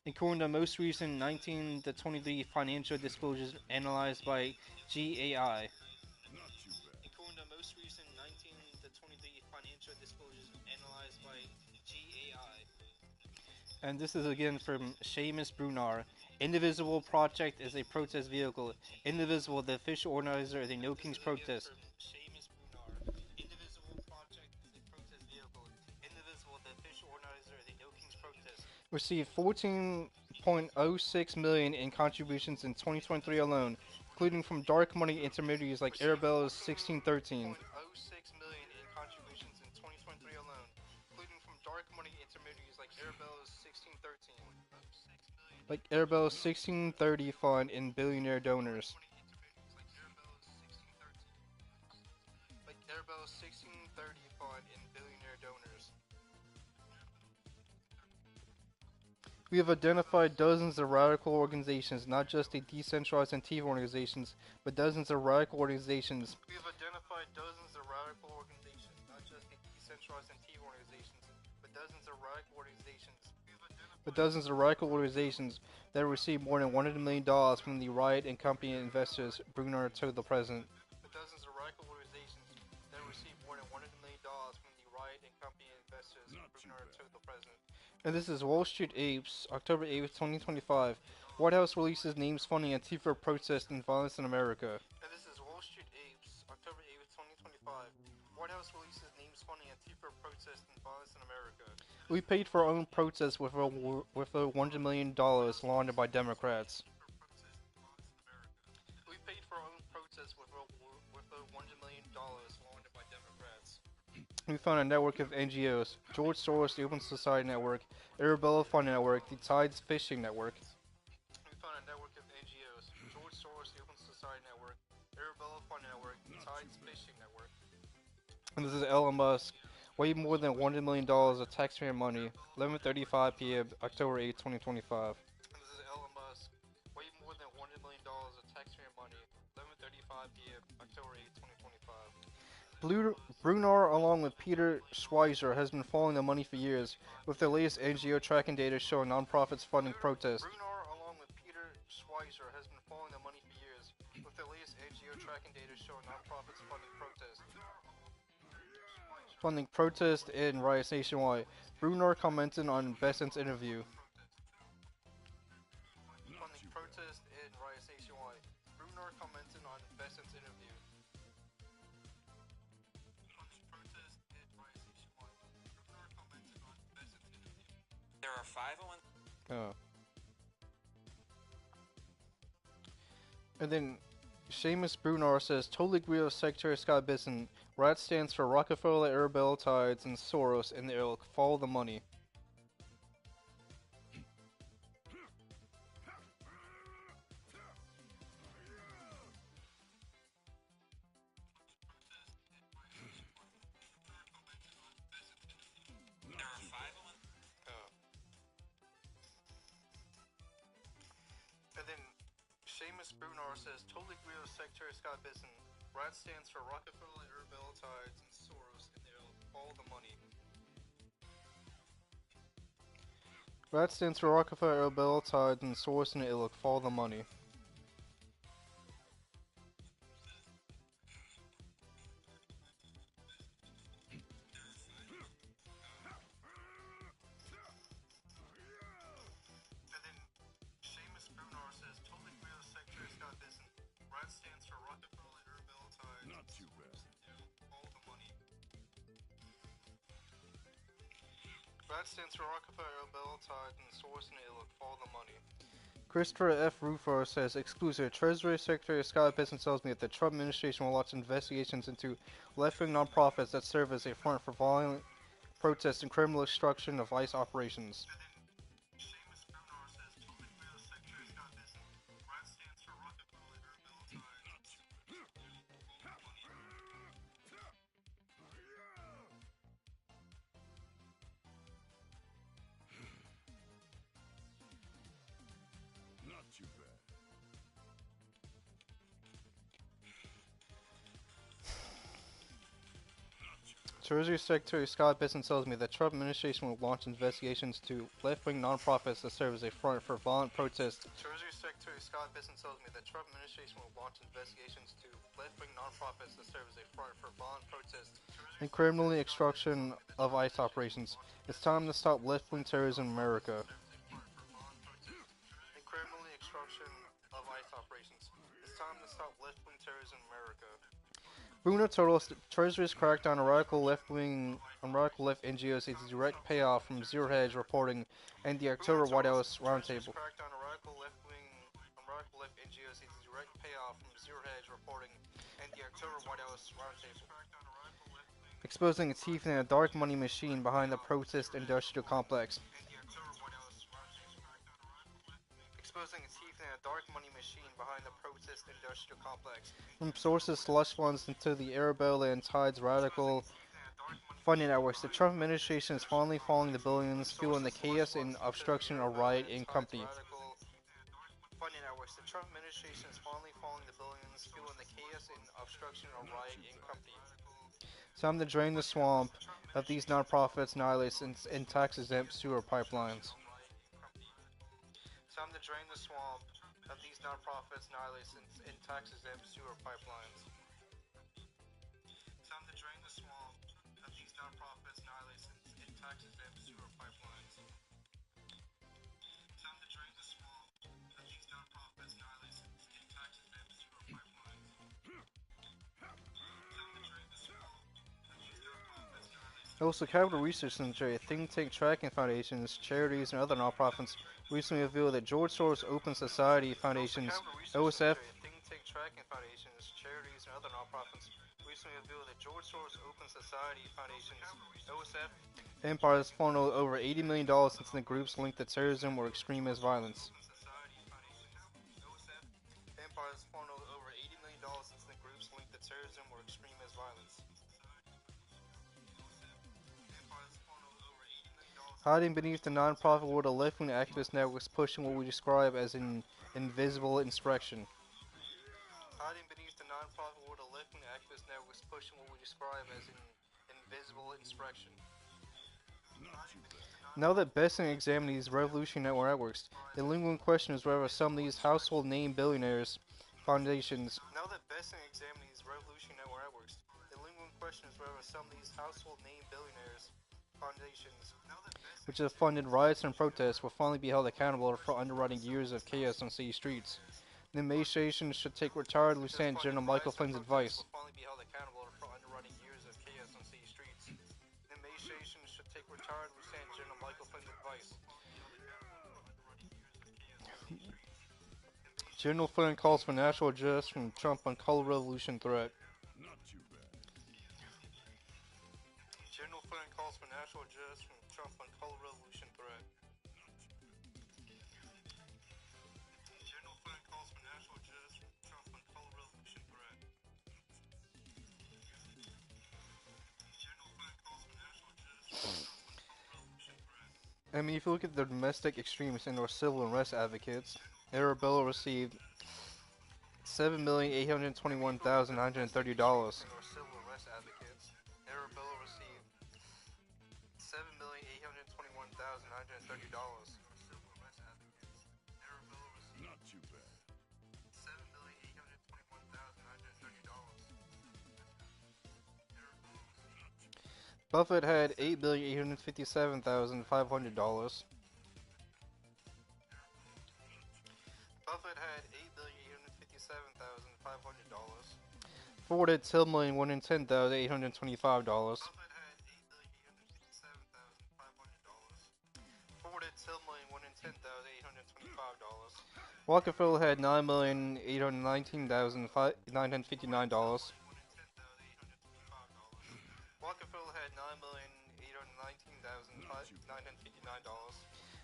According to the most recent 19 to 23 financial disclosures analyzed by GAI. most recent 19 to 23 financial disclosures analyzed by GAI. And this is again from Seamus Brunar. Indivisible Project is a protest vehicle. Indivisible, the official organizer of the No Kings protest. Seamus Brunar. Indivisible Project is a protest vehicle. Indivisible, the official organizer of the No Kings protest. Received 14.06 million in contributions in 2023 alone, including from dark money intermediaries like Arabella's 1613. 0.06 million in contributions in 2023 alone, including from dark money intermediaries like Arabella's 1613. Like Arabella's 1630 fund and billionaire donors. Like Arabella's 1630 fund and billionaire donors. We have identified dozens of radical organizations, not just the decentralized Antifa organizations, but dozens of radical organizations. We have identified dozens of radical organizations, not just the decentralized Antifa organizations, but dozens of radical organizations. That received more than $100 million from the riot and company investors, Bruner told the president. But dozens of radical organizations that received more than $100 million from the riot and company investors, Bruner told the president. And this is Wall Street Apes, October 8th, 2025. White House releases names funding Antifa protests and violence in America. And this is Wall Street Apes, October 8th, 2025. White House releases names funding Antifa protests and violence in America. We paid for our own protests with a $100 million laundered by Democrats. We paid for our own protests with a $100 million laundered by Democrats. We found a network of NGOs: George Soros, the Open Society Network, Arabella Fund Network, the Tides Fishing Network. We found a network of NGOs: George Soros, the Open Society Network, Arabella Fund Network, the Tides Fishing Network. And this is Elon Musk. Way more than $100 million of taxpayer money. 11:35 p.m. October 8, 2025. And this is Elon Musk. Way more than $100 million of taxpayer money. 11:35 p.m. October 8, 2025. Brunar, along with Peter Schweizer, has been following the money for years, with the latest NGO tracking data showing nonprofits funding protests. Brunar, along with Peter Schweizer, has been following the money for years, with the latest NGO tracking data showing nonprofits funding protests. Funding protests and riots nationwide. Brunar commented on Besant's interview. Funding protests and riots nationwide. Brunar commented on Besant's interview. There are 501. Oh. And then Seamus Brunar says, totally agree with Secretary Scott Bessent. RAT stands for Rockefeller, Arabella Tides, and Soros, and the ilk. Follow the money. There are 501. Oh. And then Seamus Brunar says, totally agree with Secretary Scott Bessent. RAT stands for Rockefeller, Arabella Tides, and Soros, and they'll follow the money. RAT stands for Rockefeller, Arabella Tides, and Soros, and it'll follow the money. And then Seamus Brunar says, totally agree with Secretary Scott Bessent. RAT stands for Rockefeller, Arabella Tides. Not too bad. All the money. RAT stands for Rockefeller, Arabella Tides, and Source, and it'll follow the money. Christopher F. Rufo says, exclusive, Treasury Secretary Scott Bessent tells me that the Trump administration will launch investigations into left-wing nonprofits that serve as a front for violent protests and criminal obstruction of ICE operations. Not too bad. Treasury Secretary Scott Bessent tells me that Trump administration will launch investigations to left-wing nonprofits that serve as a front for violent protests. Treasury Secretary Scott Bisson tells me that Trump administration will launch investigations to left-wing nonprofits that serve as a front for violent protests and criminally extraction of ICE operations. It's time to stop left-wing terrorism in America. And criminally extraction of ICE operations. It's time to stop left-wing terrorism in America. Bruno Turtle's Treasury's crackdown on radical left NGOs is a direct payoff from Zero Hedge reporting and the October White House Roundtable. Exposing its teeth in a dark money machine behind the protest industrial complex. From sources slush funds into the Arabella and Tides radical funding networks, the Trump administration is finally falling the billions, fueling the chaos and obstruction of riot in company. Time to drain the swamp of these nonprofits, nihilists, and tax-exempt sewer pipelines. Time to drain the swamp of these nonprofits, nihilists, and tax-exempt sewer pipelines. Time to drain the swamp of these nonprofits, nihilists, and tax-exempt sewer pipelines. Time to drain the swamp of these nonprofits, nihilists, and tax-exempt sewer pipelines. Also, Capital Research Center, a think tank tracking foundations, charities, and other nonprofits recently revealed that George Soros Open Society Foundation's OSF empire has funneled over $80 million into the groups linked to terrorism or extremist violence. Hiding beneath the non-profit world of left-wing activist networks pushing what we describe as an invisible insurrection. Hiding beneath the non-profit world of left-wing activist networks pushing what we describe as an invisible insurrection. Now that Besson examined these revolutionary networks, the lingering question is whether some of these household name billionaires foundations which have funded riots and protests will finally be held accountable for underwriting years of chaos on city streets. The administration should take retired Lieutenant General Michael Flynn's advice. General Flynn calls for national justice from Trump on color revolution threat. Not too bad. General Flynn calls for national justice from Trump on color revolution threat. General Flynn calls for national justice from Trump on color revolution threat. General Flynn calls for national justice from Trump on color revolution threat. I mean, if you look at the domestic extremists and or civil unrest advocates, Arabella received $7,821,930. Not too bad. Buffett had $8,857,500. Ford had $10,110,825. Rockefeller had $9,819,959.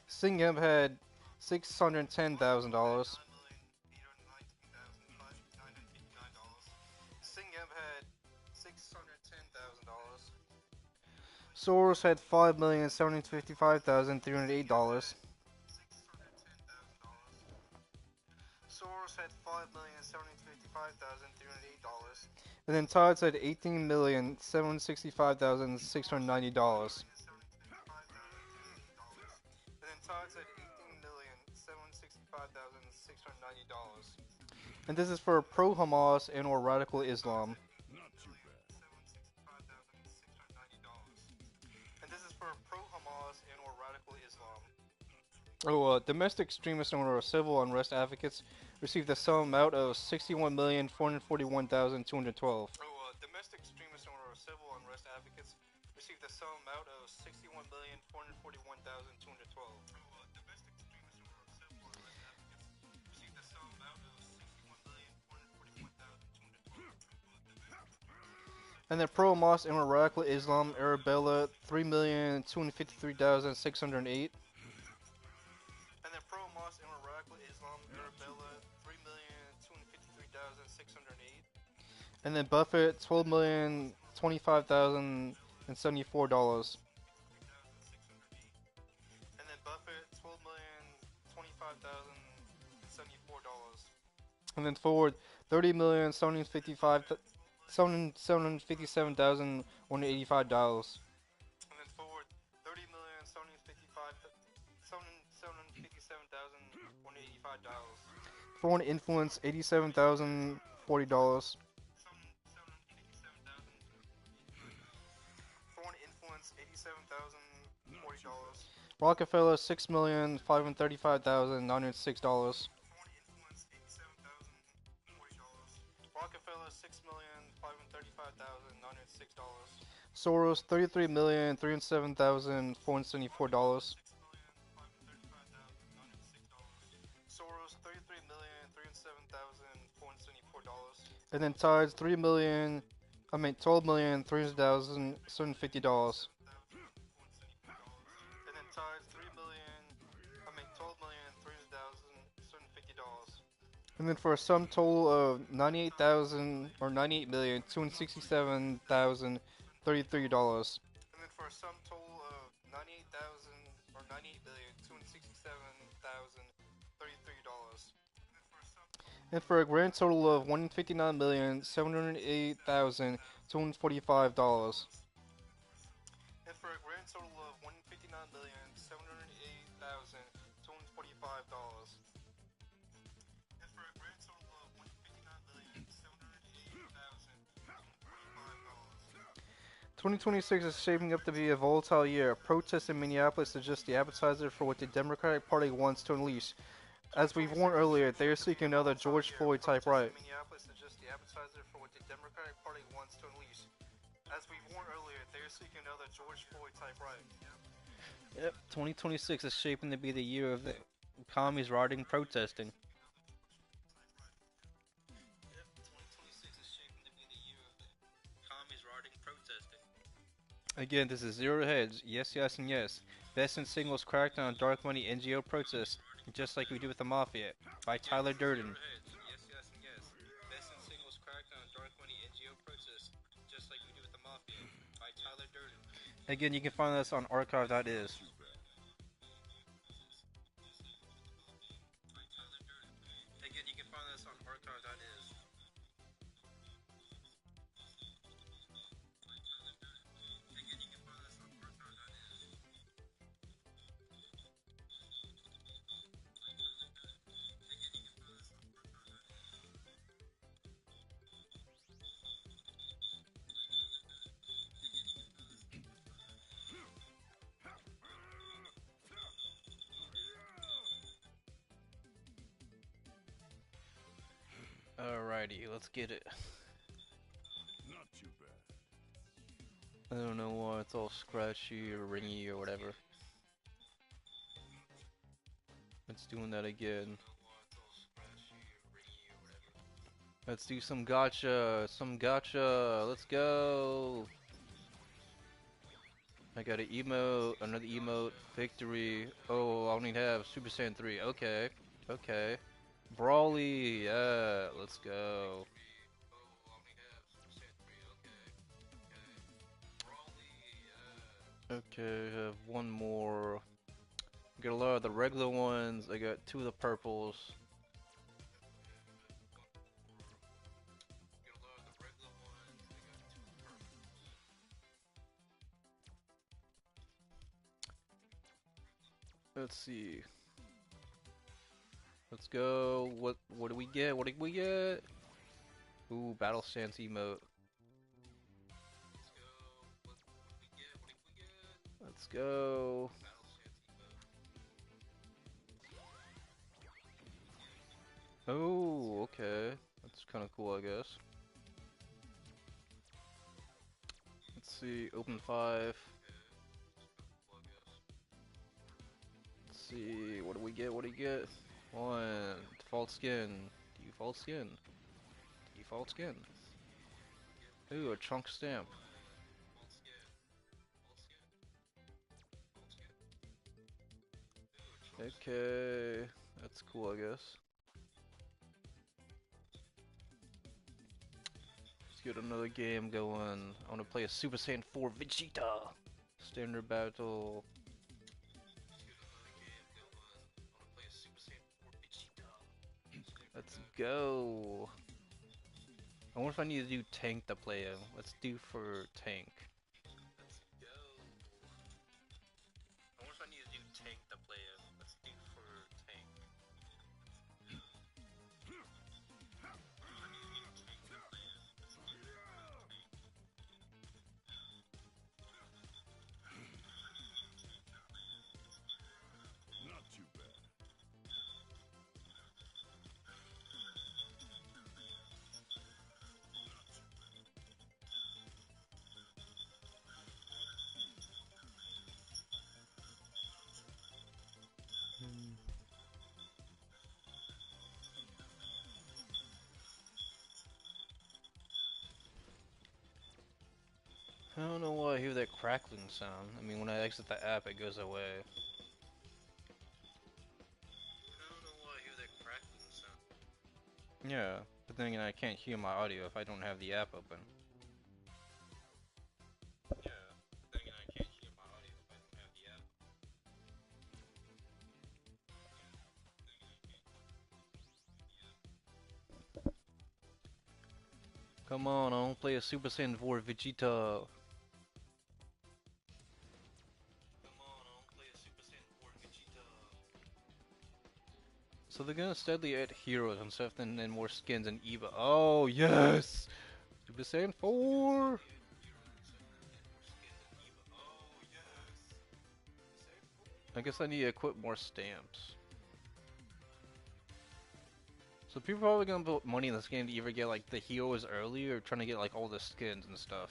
Singham had $610,000. Soros had $5,755,308. And then Tides had $18,765,690. And this is for pro-Hamas and or radical Islam. Not too bad. And this is for pro-Hamas and or radical Islam. Domestic extremists and or civil unrest advocates received the sum amount of 61,441,212. Domestic extremists and or civil unrest advocates received the sum amount of 61,441,212. Domestic extremists and or civil unrest advocates received the sum amount of 61,441,212. And then pro-Hamas and radical Islam Arabella 3,253,608. And then pro-Hamas and radical Islam Arabella 3,253,608. And then Buffett $12,025,074. And then Buffett $12,025,074. And then Ford $30,757,185. And then Ford $30,757,185. Foreign influence $87,040. Foreign influence $87,040. Rockefeller $6,535,906. Rockefeller $6,535,906. Soros $33,307,474. Soros $33,307,474. And then Tides $12,300,750. And then Tides $12,300,750. And then for a sum total of $98,267,033. And then for a sum total of $98,267,033. And for a grand total of $159,708,245. And for a grand total of $159,708,245. 2026 is shaping up to be a volatile year. Protests in Minneapolis are just the appetizer for what the Democratic Party wants to unleash. As we've warned earlier, they are seeking another George Floyd type riot. Minneapolis is just the appetizer for what the Democratic Party wants to unleash. As we've warned earlier, they are seeking another George Floyd type riot. Yep, 2026 is shaping to be the year of the commies rioting, protesting. Again, this is Zero Heads, yes, yes, and yes. Best in Singles crackdown on dark money NGO protests, just like we do with the Mafia, by Tyler Durden. Again, you can find us on archive.is. Again, you can find us on archive.is. Alrighty, let's get it. Not too bad. I don't know why it's all scratchy or ringy or whatever. It's doing that again. Let's do some gotcha, let's go! I got an emote, another emote, victory. Oh, I only have Super Saiyan 3, okay, okay. Brawly, yeah, let's go. Okay, I have one more. I got a lot of the regular ones, I got two of the purples. Let's see. Let's go. What do we get? What do we get? Ooh, battle stance emote. Let's go. Oh, okay. That's kind of cool, I guess. Let's see, open 5. Let's see, what do we get? What do you get? 1, default skin, default skin, default skin. Ooh, a trunk stamp. Okay, that's cool, I guess. Let's get another game going. I want to play a Super Saiyan 4 Vegeta. Standard battle. Let's go. I wonder if I need to do tank to play him. Let's do for tank. Let's go. I wonder if I need to do tank to play him. Let's do for tank. Not too bad. I don't know why I hear that crackling sound. I mean, when I exit the app, it goes away. I don't know why I hear that crackling sound. Yeah, but then again, I can't hear my audio if I don't have the app open. Yeah, but then again, I can't hear my audio if I don't have the app. Come on, I don't play a Super Saiyan 4 Vegeta. So they're gonna steadily add heroes and stuff, and then more skins and Eva. Oh yes, Super Saiyan 4. I guess I need to equip more stamps. So people are probably gonna put money in this game to either get like the heroes early or trying to get like all the skins and stuff.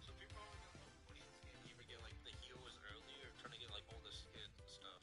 So people are probably gonna put money in this game to either get like the heroes early or trying to get like all the skins and stuff.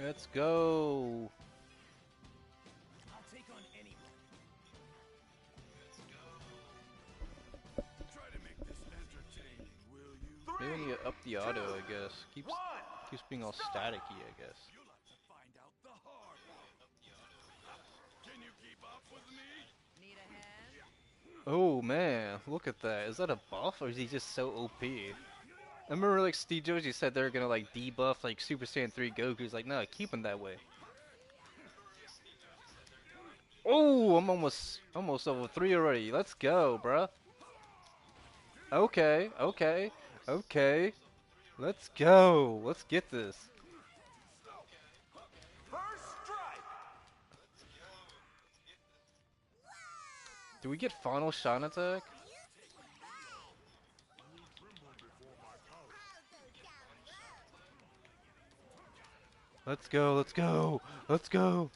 Let's go. I'll take on anyone. Try to make this entertaining, will you? Maybe we need to up the auto, I guess. Keeps being all staticky, I guess. You'll have to find out the hard way. Can you keep up with me? Need a hand? Oh man, look at that. Is that a buff or is he just so OP? I remember like Steve Joji said they were gonna like debuff like Super Saiyan 3 Goku's like, no, keep him that way. Oh, I'm almost level 3 already. Let's go, bruh. Okay, okay, okay. Let's go. Let's get this. First strike. Do we get final shot attack? Let's go, let's go, let's go.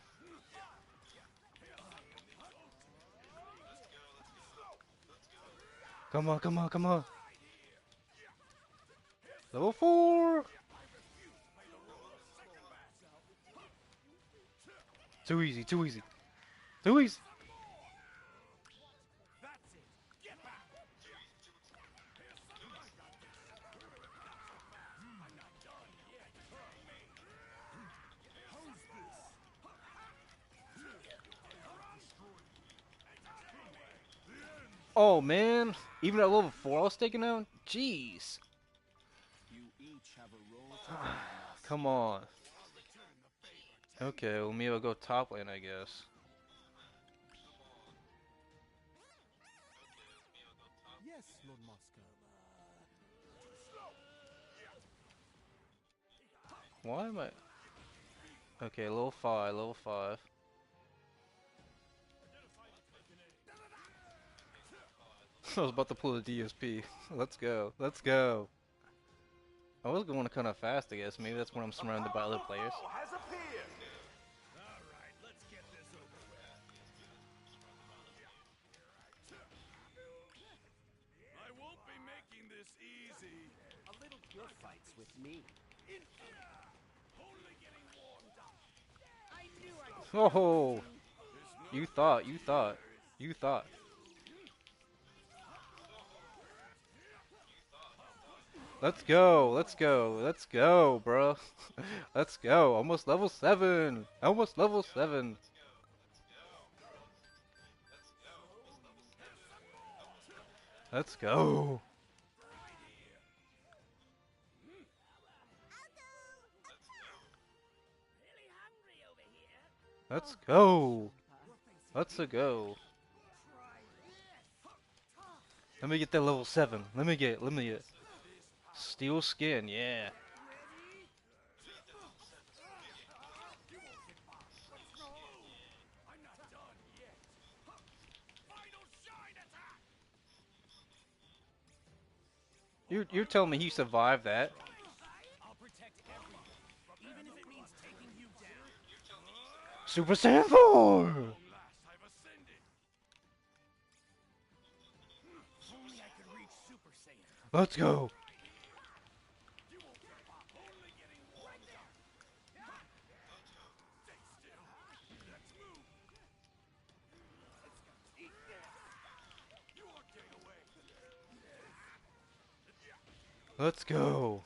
Come on, come on, come on. Level 4. Too easy, too easy. Too easy. That's it. Get back. I'm not done yet. How's this? Oh man, even at level 4 I was taken out? Jeez. You each have a role to play. Come on. Okay, well maybe I'll go top lane I guess. Yes, Lord Moscow. Why am I... Okay, level 5, level 5. I was about to pull a DSP. Let's go, let's go. I was going kind of fast I guess, maybe that's when I'm surrounded by other players. Foe has appeared. All right, let's get this over with. I won't be making this easy. A little your fights with me. Only getting warmed up. I knew I'd Oh, you thought, you thought, you thought. Let's go, let's go, let's go, bro. Let's go. Almost level 7. Almost level 7. Let's go. really hungry over here. Let's go. Let's go. Let me get that level 7. Let me get steel skin, yeah. I'm not done yet. Final shine attack. You're telling me he survived that? I'll protect everyone, even if it means taking you down. Super Saiyan 4! Last I've ascended. If only I could reach Super Saiyan. Let's go. Only getting warmed up. Stay still. Let's move. You won't get away. Let's go.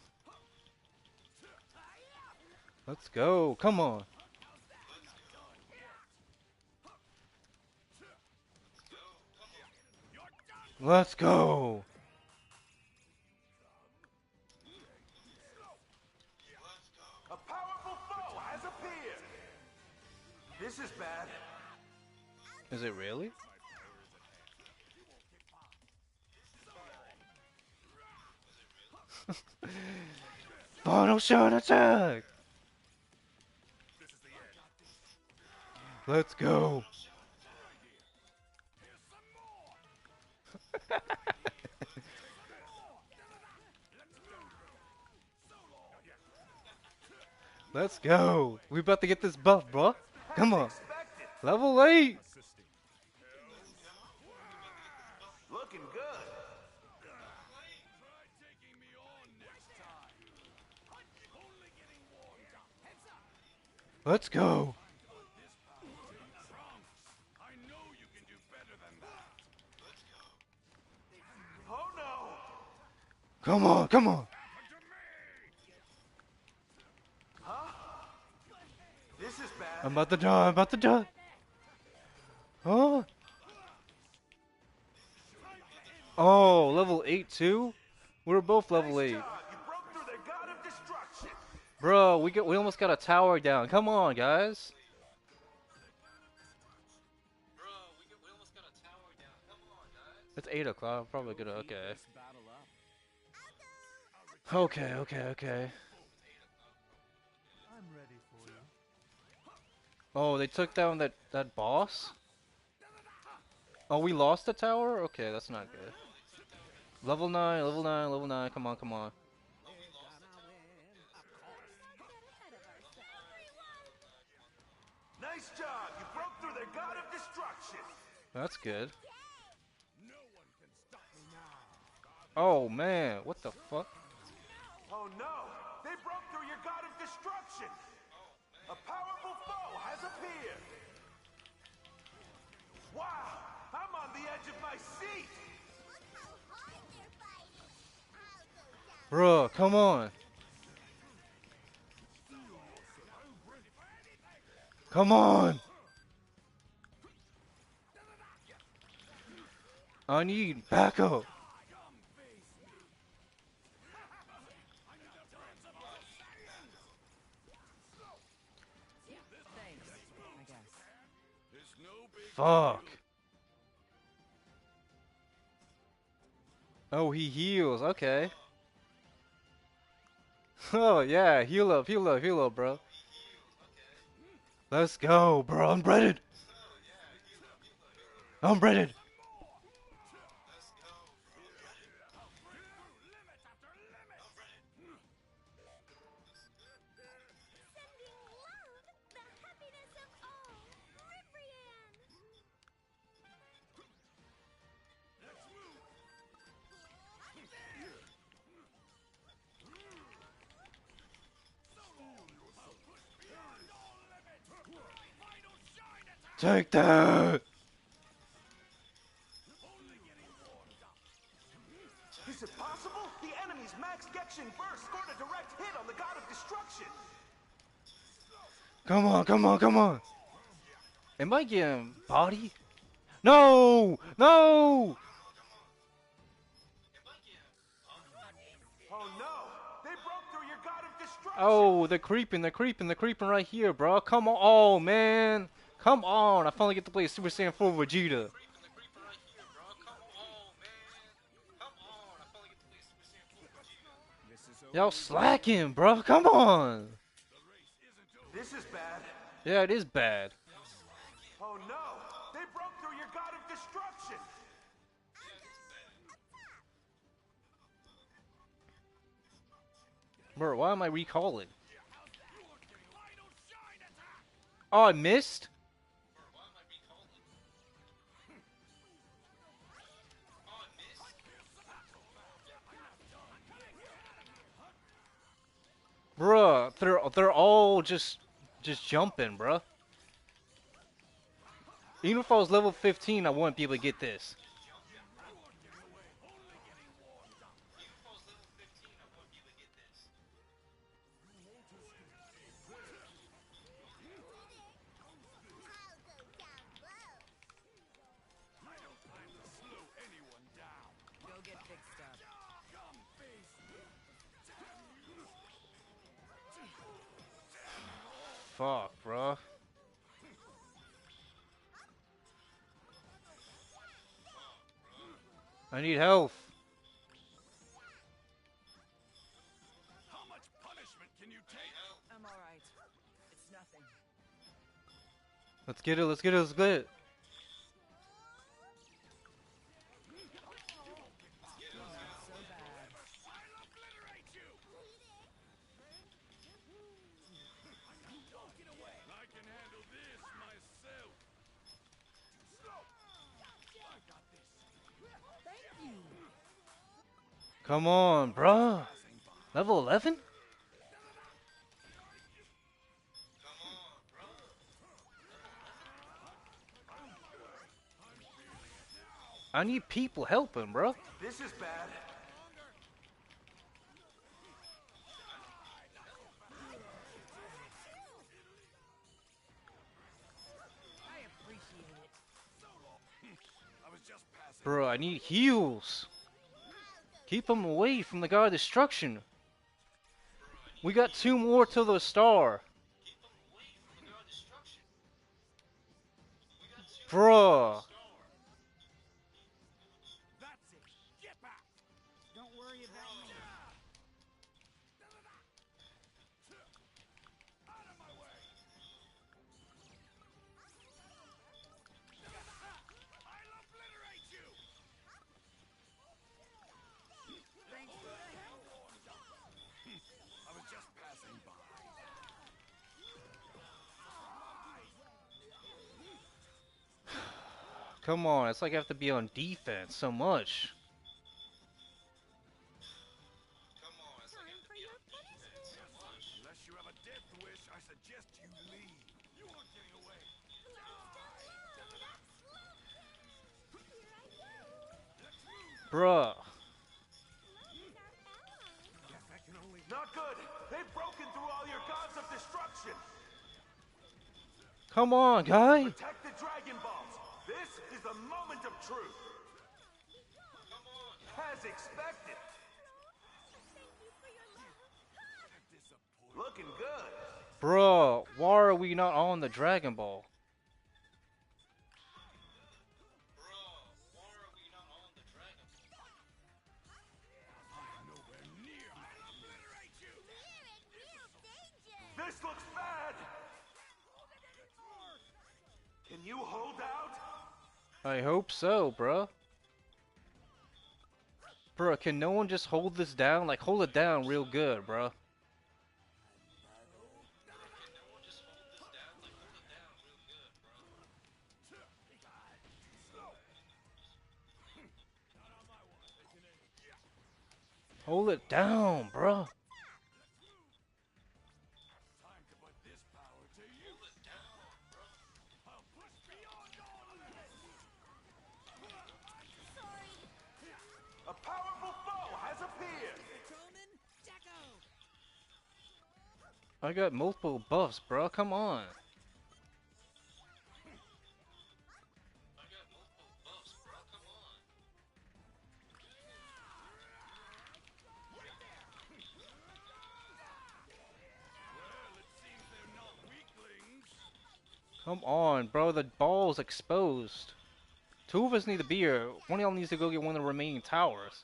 Let's go. Come on. Let's go. A powerful foe has appeared. This is bad. Is it really? Final shot attack! Let's go. Let's go. We about to get this buff, bro. Come on. Expected. Level 8. Looking good. Try taking me on next time. Only getting warmed up. Heads up. Let's go. I know you can do better than that. Oh no. Come on, come on. This is bad. I'm about to die. I'm about to die. Oh. Oh, level 8 too? We're both level 8. Nice job. You broke through their god of destruction. Bro, we almost got a tower down. Come on, guys. It's 8 o'clock. I'm probably gonna. Okay. This battle up. Okay, okay, okay. I'm ready for you. Oh, they took down that boss? Oh, we lost the tower? Okay, that's not good. Level 9, level 9, level 9. Come on, come on. Nice job. You broke through their god of destruction. That's good. No one can stop me now. Oh, man. What the fuck? Oh no. They broke through your god of destruction. A powerful foe has appeared! Wow! I'm on the edge of my seat! Bruh, come on. Come on. I need backup. Thanks, I guess. It's no big Fuck. Oh, he heals. Okay. Oh, yeah. Heal up, heal up, heal up, bro. Let's go, bro. I'm breaded. I'm breaded. Sending love, the happiness of all. Ribrianne! Take that. Is it possible? The enemy's Max Gection Burst scored a direct hit on the God of Destruction! Come on, come on, come on. Am I getting body? No! No! Oh no! They broke through your God of Destruction! Oh, they're creeping right here, bro. Come on, oh man. Come on, I finally get to play Super Saiyan 4 Vegeta. Y'all slacking, bro. Come on. This is bad. Yeah, it is bad. Oh no! They broke through your God of Destruction! Bro, why am I recalling? Oh, I missed? Bruh, they're all just jumping, bruh. Even if I was level 15, I wouldn't be able to get this. Go get fixed up. Fuck, bruh. I need health. How much punishment can you take? I'm alright. It's nothing. Let's get it, let's get it, let's get it. So bad. I'll obliterate you! Don't get away! I can handle this myself! I got this! Thank you. Come on, bruh. Level 11? I need people helping, bruh. This is bad. I appreciate it. I was just passing. Bro, I need heals. Keep them away from the God of Destruction. We got 2 more to the star. Bruh. That's it! Get back! Don't worry about me. Out of my way! I'll obliterate you! Thanks for the help. I was just passing by. Come on, it's like I have to be on defense so much. Time for your punishment. Unless you have a death wish, I suggest you leave. You aren't getting away. Bruh. Guess I can only... Not good. They've broken through all your gods of destruction. Come on, guy. Protect the Dragon Balls. This is the moment of truth. As expected. Looking good. Bruh, why are we not on the Dragon Ball? This looks bad. Can you hold out? I hope so, bruh. Bruh, can no one just hold this down? Like, hold it down real good, bruh. Hold it down, bruh. Time to put this power to use. I'll push beyond all limits. A powerful foe has appeared. I got multiple buffs, bruh. Come on. Well, it seems they're not weaklings. Come on, bro. The ball's exposed. Two of us need to be here. One of y'all needs to go get one of the remaining towers.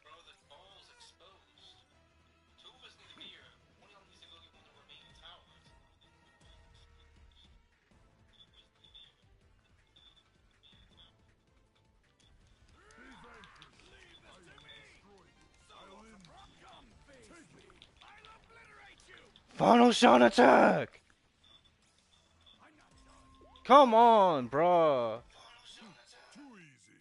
Final shot attack! Come on, bruh. Too easy.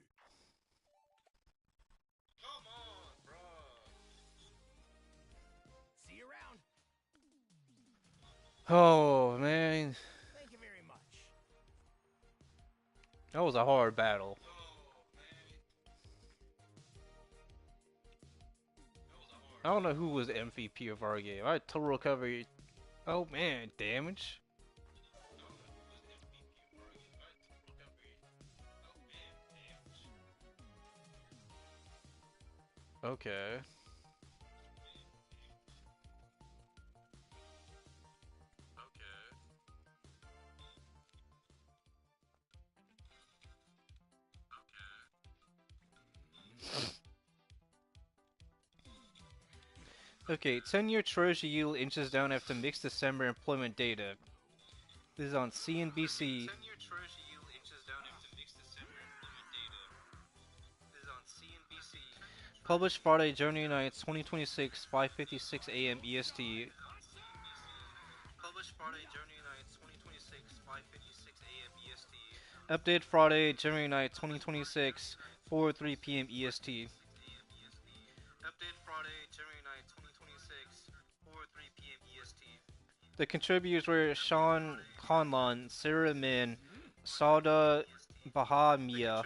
See you around. Oh, man. Thank you very much. That was a hard battle. I don't know who was the MVP of our game. I had total recovery. Oh, man. Damage? Okay. Okay, 10-year treasury yield inches down after mixed December employment data. This is on CNBC. Published Friday, January 9th, 2026, 5:56 a.m. EST. Update Friday, January 9th, 2026, 4:03 p.m. EST. The contributors were Sean Conlon, Sarah Min, Sauda Bahamia.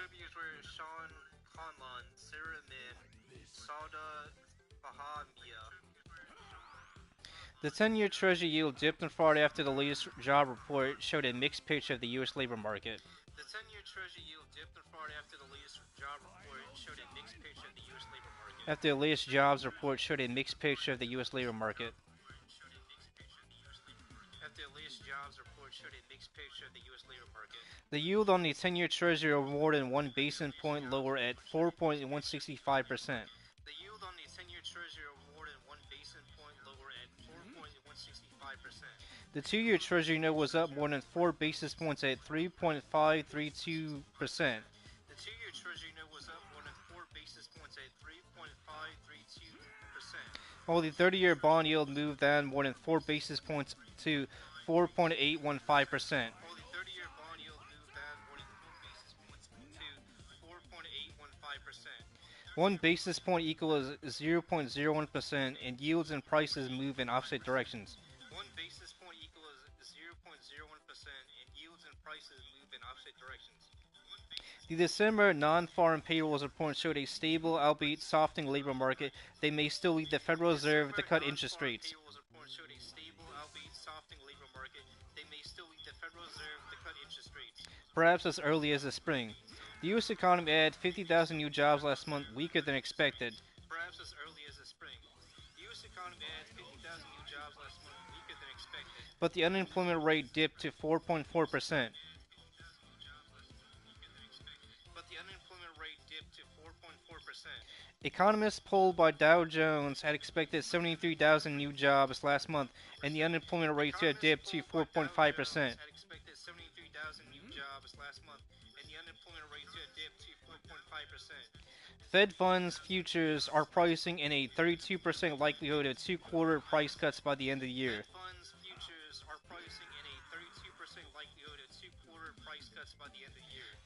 The 10-year treasury yield dipped on Friday after the latest job report showed a mixed picture of the U.S. labor market. After the latest jobs report showed a mixed picture of the U.S. labor market. The yield on the 10-year treasury are more than 1 basis point lower at 4.165%. The 2-year treasury note was up more than 4 basis points at 3.532%. While the 30-year bond yield moved down more than 4 basis points to 4.815%. 1 basis point equals 0.01%, and yields and prices move in opposite directions. The December non-farm payrolls report showed a stable, albeit softening labor market. They may still lead the Federal Reserve to cut interest rates. Perhaps as early as the spring. The U.S. economy added 50,000 new jobs last month, weaker than expected. But the unemployment rate dipped to 4.4%. Economists polled by Dow Jones had expected 73,000 new jobs last month, and the unemployment rate to have dipped to 4.5%. Fed funds futures are pricing in a 32% likelihood of two-quarter price cuts by the end of the year.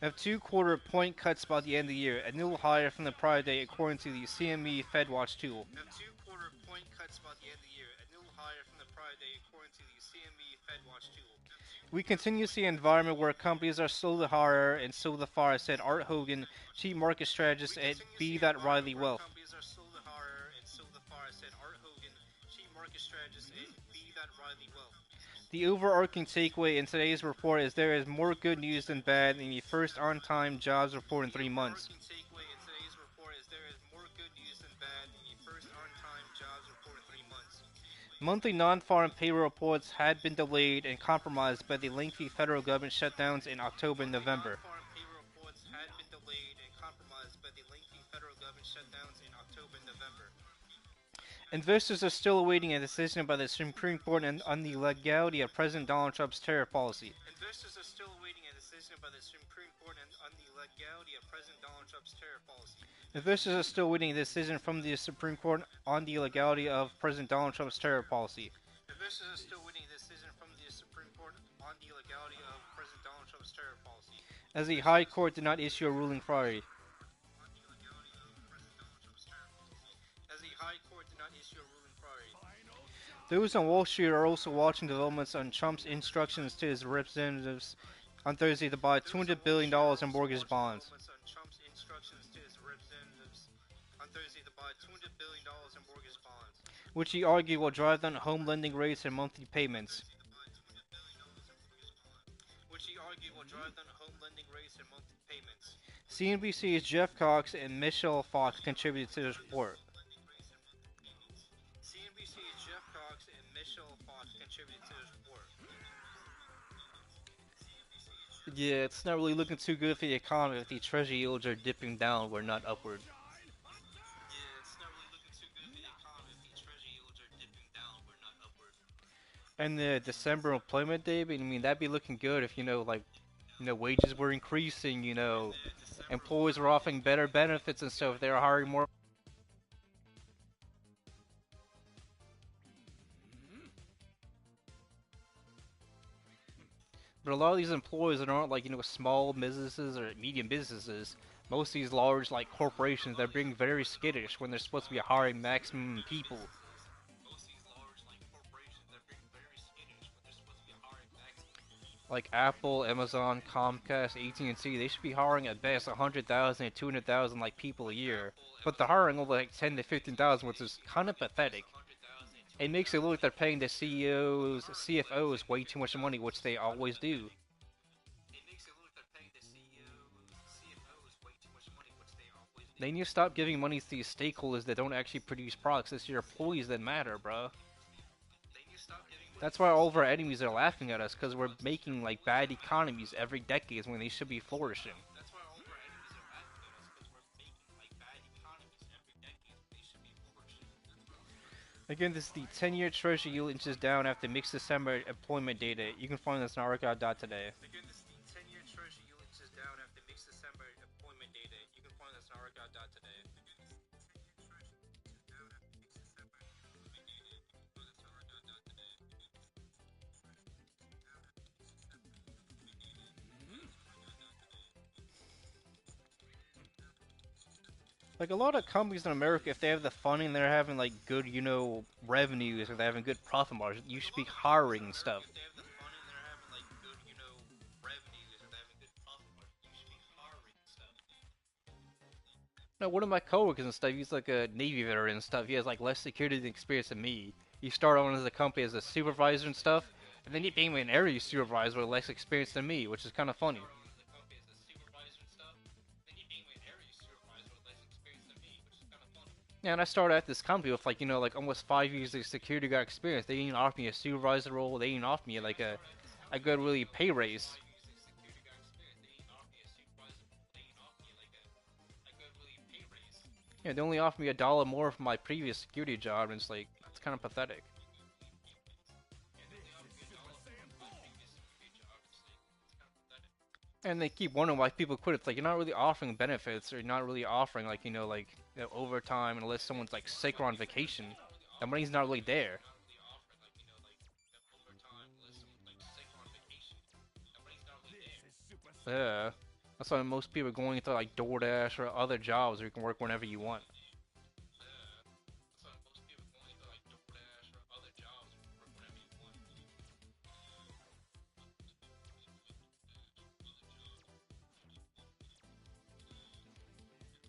Of two-quarter point cuts by the end of the year, a new higher from the prior day according to the CME FedWatch tool. We continue to see an environment where companies are slow to hire and slow to fire, said Art Hogan, chief market strategist at B. Riley Wealth. The overarching takeaway in today's report is there is more good news than bad in the first on-time jobs report in 3 months. Monthly non-farm payroll reports had been delayed and compromised by the lengthy federal government shutdowns in October and November. Investors are still awaiting a decision by the Supreme Court on the legality of President Donald Trump's tariff policy. Investors are still waiting a decision from the Supreme Court on the legality of President Donald Trump's tariff policy. As the High Court did not issue a ruling Friday. Those on Wall Street are also watching developments on Trump's instructions to his representatives on Thursday to buy $200 billion in mortgage bonds, which he argued will drive down home lending rates and monthly payments. CNBC's Jeff Cox and Michelle Fox contributed to this report. Yeah, it's not really looking too good for the economy if the treasury yields are dipping downward, not upward. And the December employment data, I mean, that'd be looking good if, wages were increasing, employees were offering better benefits and stuff, they were hiring more. But a lot of these employees that aren't small businesses or medium businesses. Most of these large corporations, they're being very skittish when they're supposed to be hiring maximum people. Like Apple, Amazon, Comcast, AT&T, they should be hiring at best 100,000 to 200,000 people a year. But they're hiring only 10 to 15,000, which is kind of pathetic. It makes it look like they're paying the CEOs, CFOs way too much money, which they always do. They need to stop giving money to these stakeholders that don't actually produce products. It's your employees that matter, bro. That's why all of our enemies are laughing at us, because we're making bad economies every decade when they should be flourishing. Again, this is the 10-year Treasury yield inches down after mixed December employment data. You can find this on archive.today. A lot of companies in America, if they have the funding, they're having good, revenues, or they're having good profit margins, you should be hiring and stuff. No, one of my coworkers and stuff, he's like a Navy veteran and stuff. He has like less security experience than me. He started on as a company as a supervisor and stuff, and then he became an area supervisor with less experience than me, which is kind of funny. Yeah, and I started at this company with like like almost 5 years of security guard experience. They didn't offer me a supervisor role. They didn't offer me like a good really pay raise. Yeah, they only offered me $1 more for my previous security job, and it's like it's kind of pathetic. And they keep wondering why people quit. It's like you're not really offering benefits, or you're not really offering like overtime unless someone's like sick or on vacation. The money's not really there. Yeah, that's why most people are going into like DoorDash or other jobs where you can work whenever you want.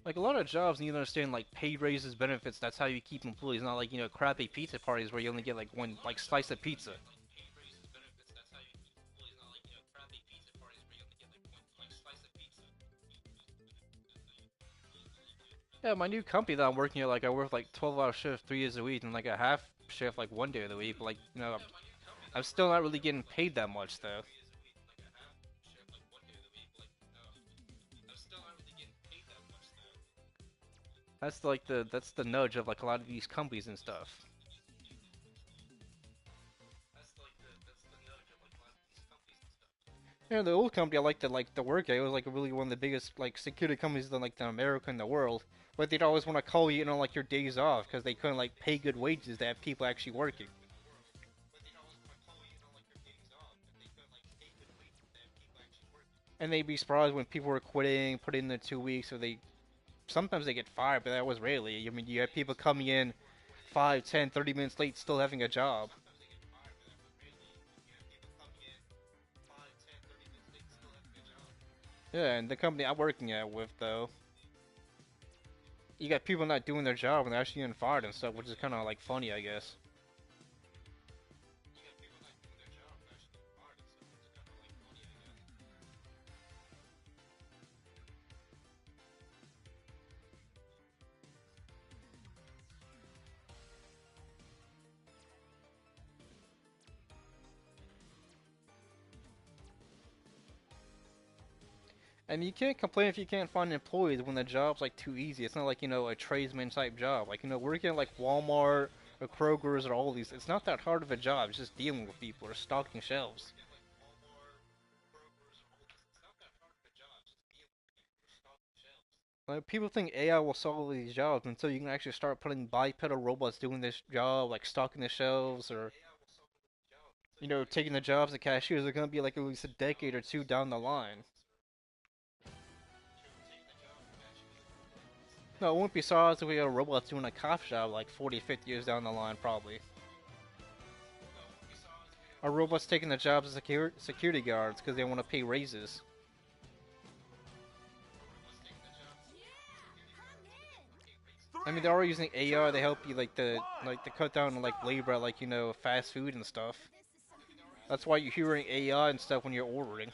Like a lot of jobs need to understand like pay raises, benefits. That's how you keep employees. Not like crappy pizza parties where you only get like one like slice of pizza. Yeah, my new company that I'm working at, like I work like 12-hour shift 3 days a week and like a half shift like one day of the week. But like I'm still not really getting paid that much though. That's like the nudge of like a lot of these companies and stuff. Yeah, the old company I liked the work at. It was like really one of the biggest like security companies in like the America in the world. But they'd always want to call you in on like your days off because they couldn't like pay good wages to have people actually working. And they'd be surprised when people were quitting, put in their 2 weeks, or they sometimes they get fired, but that was rarely. I mean, you had people coming in 5, 10, 30 minutes late, still having a job. Yeah, and the company I'm working at with though, you got people not doing their job and they're actually getting fired and stuff, which is kind of like funny, I guess. And you can't complain if you can't find employees when the job's like too easy. It's not like, a tradesman type job. Like, working at like Walmart or Kroger's or all these, it's not that hard of a job. It's just dealing with people or stocking shelves. Like, people think AI will solve these jobs until you can actually start putting bipedal robots doing this job, like stocking the shelves or, taking the jobs of cashiers. Are going to be like at least a decade or two down the line. No, it wouldn't be surprised if we got robots doing a coffee shop like 40, 50 years down the line, probably. Are robots taking the jobs of security guards because they want to pay raises? I mean, they're already using AR. They help you like to cut down on like labor, at, like fast food and stuff. That's why you're hearing AI and stuff when you're ordering.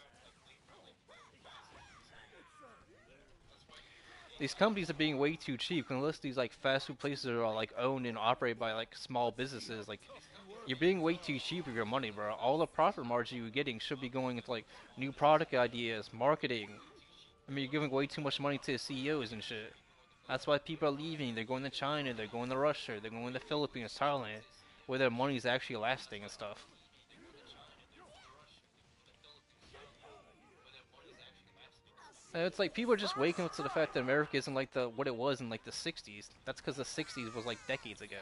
These companies are being way too cheap. Unless these like fast food places are like owned and operated by like small businesses, like you're being way too cheap with your money, bro. All the profit margin you're getting should be going into like new product ideas, marketing. I mean, you're giving way too much money to the CEOs and shit. That's why people are leaving. They're going to China, they're going to Russia, they're going to the Philippines, Thailand, where their money's actually lasting and stuff. And it's like people are just waking up to the fact that America isn't like the what it was in like the 60s. That's because the 60s was like decades ago.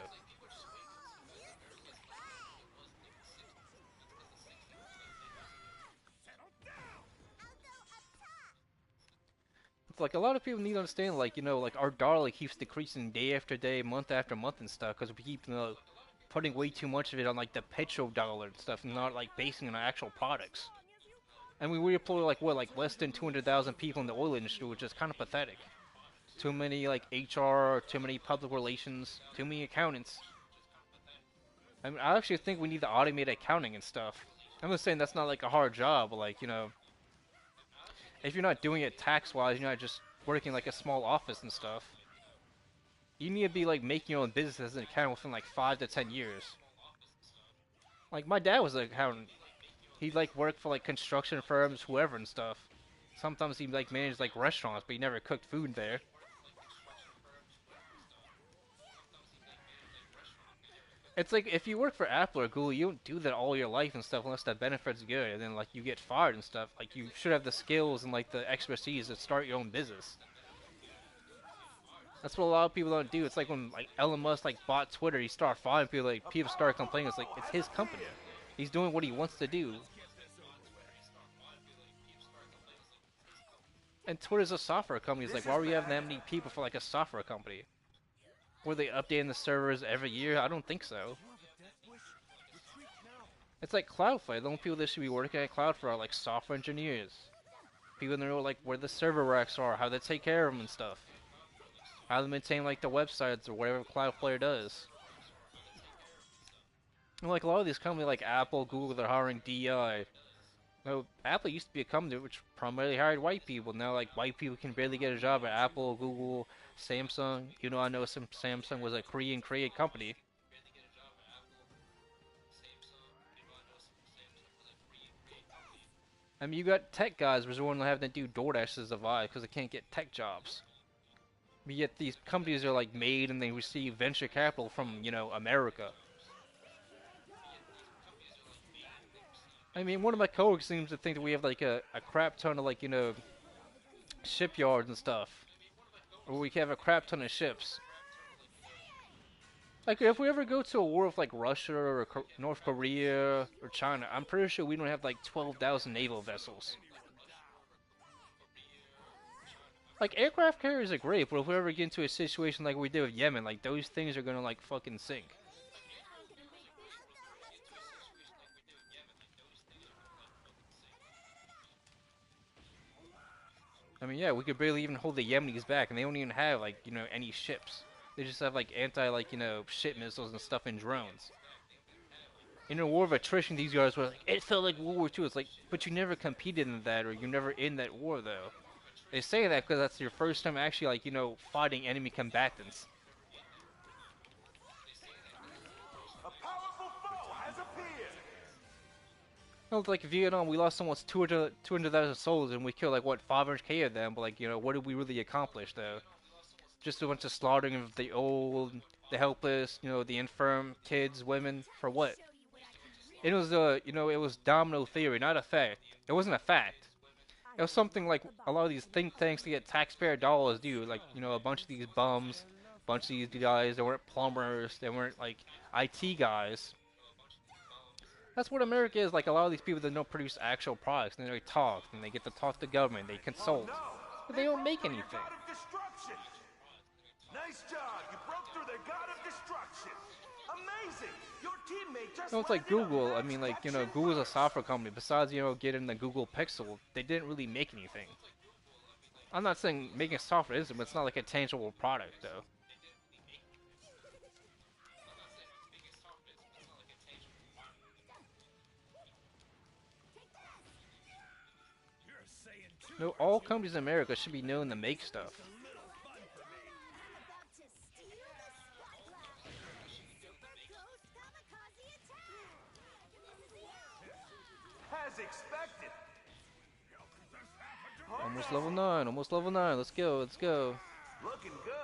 It's like a lot of people need to understand, like like our dollar like, keeps decreasing day after day, month after month and stuff, because we keep putting way too much of it on like the petrodollar and stuff, and not like basing it on actual products. I mean, we employ like what, like less than 200,000 people in the oil industry, which is kind of pathetic. too many like HR, too many public relations, too many accountants. I mean, I actually think we need to automate accounting and stuff. I'm just saying that's not like a hard job, but like, if you're not doing it tax-wise, you're not just working like a small office and stuff. You need to be like making your own business as an accountant within like 5 to 10 years. Like my dad was an accountant. He like worked for like construction firms, whoever and stuff. Sometimes he like managed like restaurants, but he never cooked food there. It's like if you work for Apple or Google, you don't do that all your life and stuff unless that benefit's good, and then like you get fired and stuff. Like you should have the skills and like the expertise to start your own business. That's what a lot of people don't do. It's like when like Elon Musk like bought Twitter, he started firing people. Like people start complaining. It's like it's his company. He's doing what he wants to do. And Twitter's a software company. It's like why would you have that many people for like a software company? Were they updating the servers every year? I don't think so. It's like Cloudflare. The only people that should be working at Cloudflare are like software engineers. People that know like where the server racks are, how they take care of them and stuff. How to maintain like the websites or whatever Cloudflare does. And, like a lot of these companies like Apple, Google, they're hiring DI. No, Apple used to be a company which primarily hired white people. Now like white people can barely get a job at Apple, Google, Samsung. I know some Samsung was a Korean created company. I mean, you got tech guys resorting to having to do DoorDash as a vibe because they can't get tech jobs. But yet these companies are like made and they receive venture capital from, America. I mean, one of my coworkers seems to think that we have like a crap ton of like, shipyards and stuff. Or we have a crap ton of ships. Like, if we ever go to a war with like Russia or North Korea or China, I'm pretty sure we don't have like 12,000 naval vessels. Like, aircraft carriers are great, but if we ever get into a situation like we did with Yemen, like, those things are gonna like fucking sink. I mean, yeah, we could barely even hold the Yemenis back, and they don't even have, like, any ships. They just have, like, like, ship missiles and stuff and drones. In a war of attrition, these guys were like, it felt like World War II. It's like, but you never competed in that, or you're never in that war, though. They say that because that's your first time actually, like, fighting enemy combatants. A powerful foe has appeared. No, it's like Vietnam, we lost almost 200,000 souls, and we killed, like, what, 500k of them, but, like, what did we really accomplish, though? Just a bunch of slaughtering of the old, the helpless, the infirm, kids, women, for what? It was, it was domino theory, not a fact. It wasn't a fact. It was something like a lot of these think tanks to get taxpayer dollars do, like, a bunch of these bums, a bunch of these guys, they weren't plumbers, they weren't, like, IT guys. That's what America is, like a lot of these people that don't produce actual products, and they talk, and they get to talk to government, they consult, but they don't make anything. Nice job, you broke through their god of destruction. Amazing! Your teammate just It's like Google. I mean, like, Google's a software company. Besides, getting the Google Pixel, they didn't really make anything. I'm not saying making software isn't, but it's not like a tangible product, though. No, all companies in America should be known to make stuff. As expected. Almost level 9, almost level 9. Let's go, let's go. Looking good.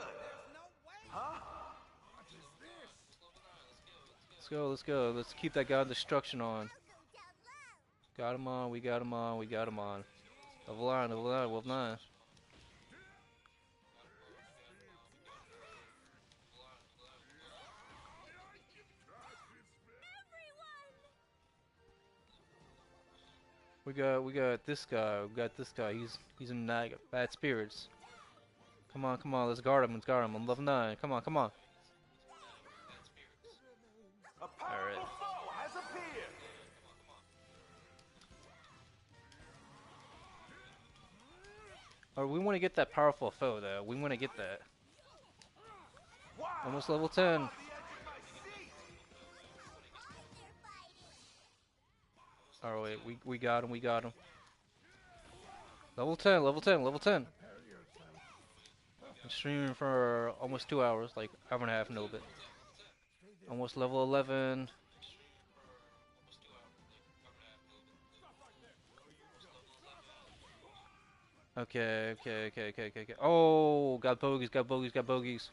Huh? Let's go, let's go. Let's keep that god of destruction on. Got him on, we got him on, we got him on. Level 9, level 9, level 9. We got this guy. We got this guy. He's in bad spirits. Come on, come on. Let's guard him. Let's guard him. I'm level 9. Come on, come on. A powerful foe has appeared. Or we want to get that powerful foe though. We want to get that. Wow! Almost level I'm 10. on the edge of my seat! Oh wait, we got him. We got him. Level 10. Level 10. Level 10. I'm streaming for almost 2 hours, like hour and a half, and a little bit. Almost level 11. Okay, okay, okay, okay, okay, okay. Oh, got bogeys, got bogeys, got bogeys.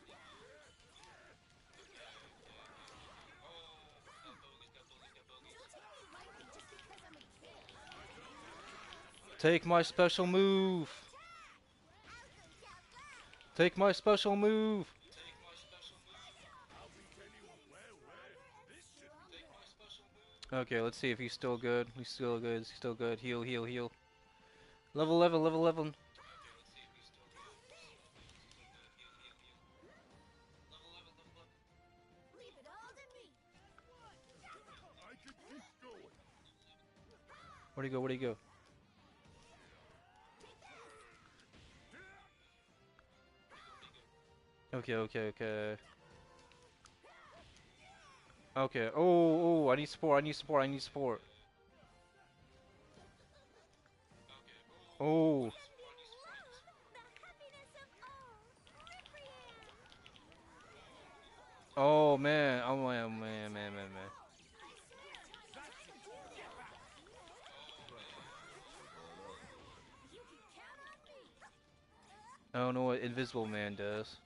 Take my special move. Take my special move. Okay, let's see if he's still good. He's still good. He's still good. Heal, heal, heal. Level 11, level 11. Leave it all to me. Where'd he go? Where'd he go? Okay, okay, okay. Okay. Oh, oh, I need support. I need support. I need support. Oh. Oh man. Oh man. Oh, man. Man. Man. Man. I don't know what Invisible Man does.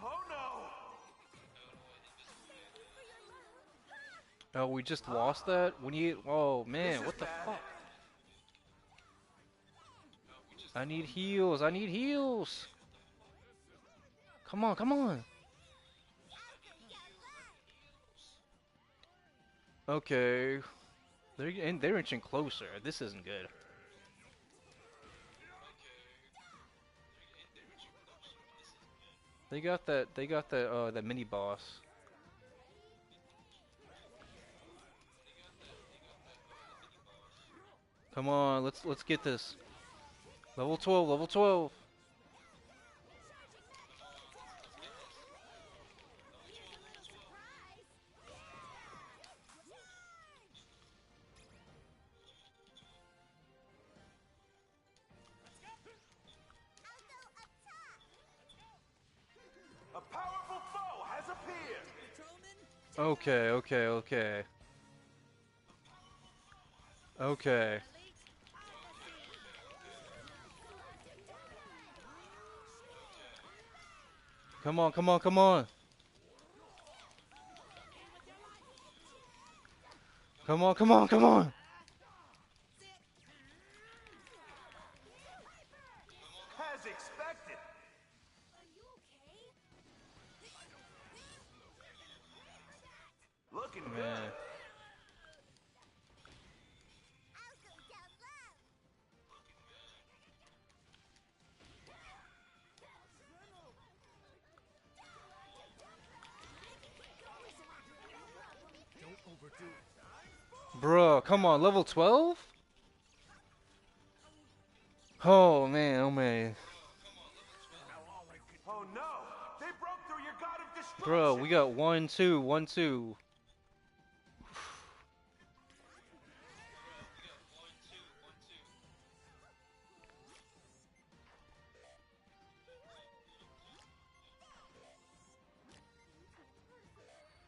Oh no! Oh, we just lost that. We need. Oh man. This What is the bad. fuck? I need heals. I need heals. Come on. Come on. Okay. They're inching closer. This isn't good. They got that. They got that mini boss. Come on. Let's get this. Level 12. Level 12. A powerful foe has appeared! Okay. Okay. Okay. Okay. Come on. Come on. Come on. Come on. Come on. Come on. As expected! Looking Man. good! Bruh, come on, level 12? Oh man, oh man. Oh no! They broke through your god of destruction! Bro, we got 1, 2, 1, 2.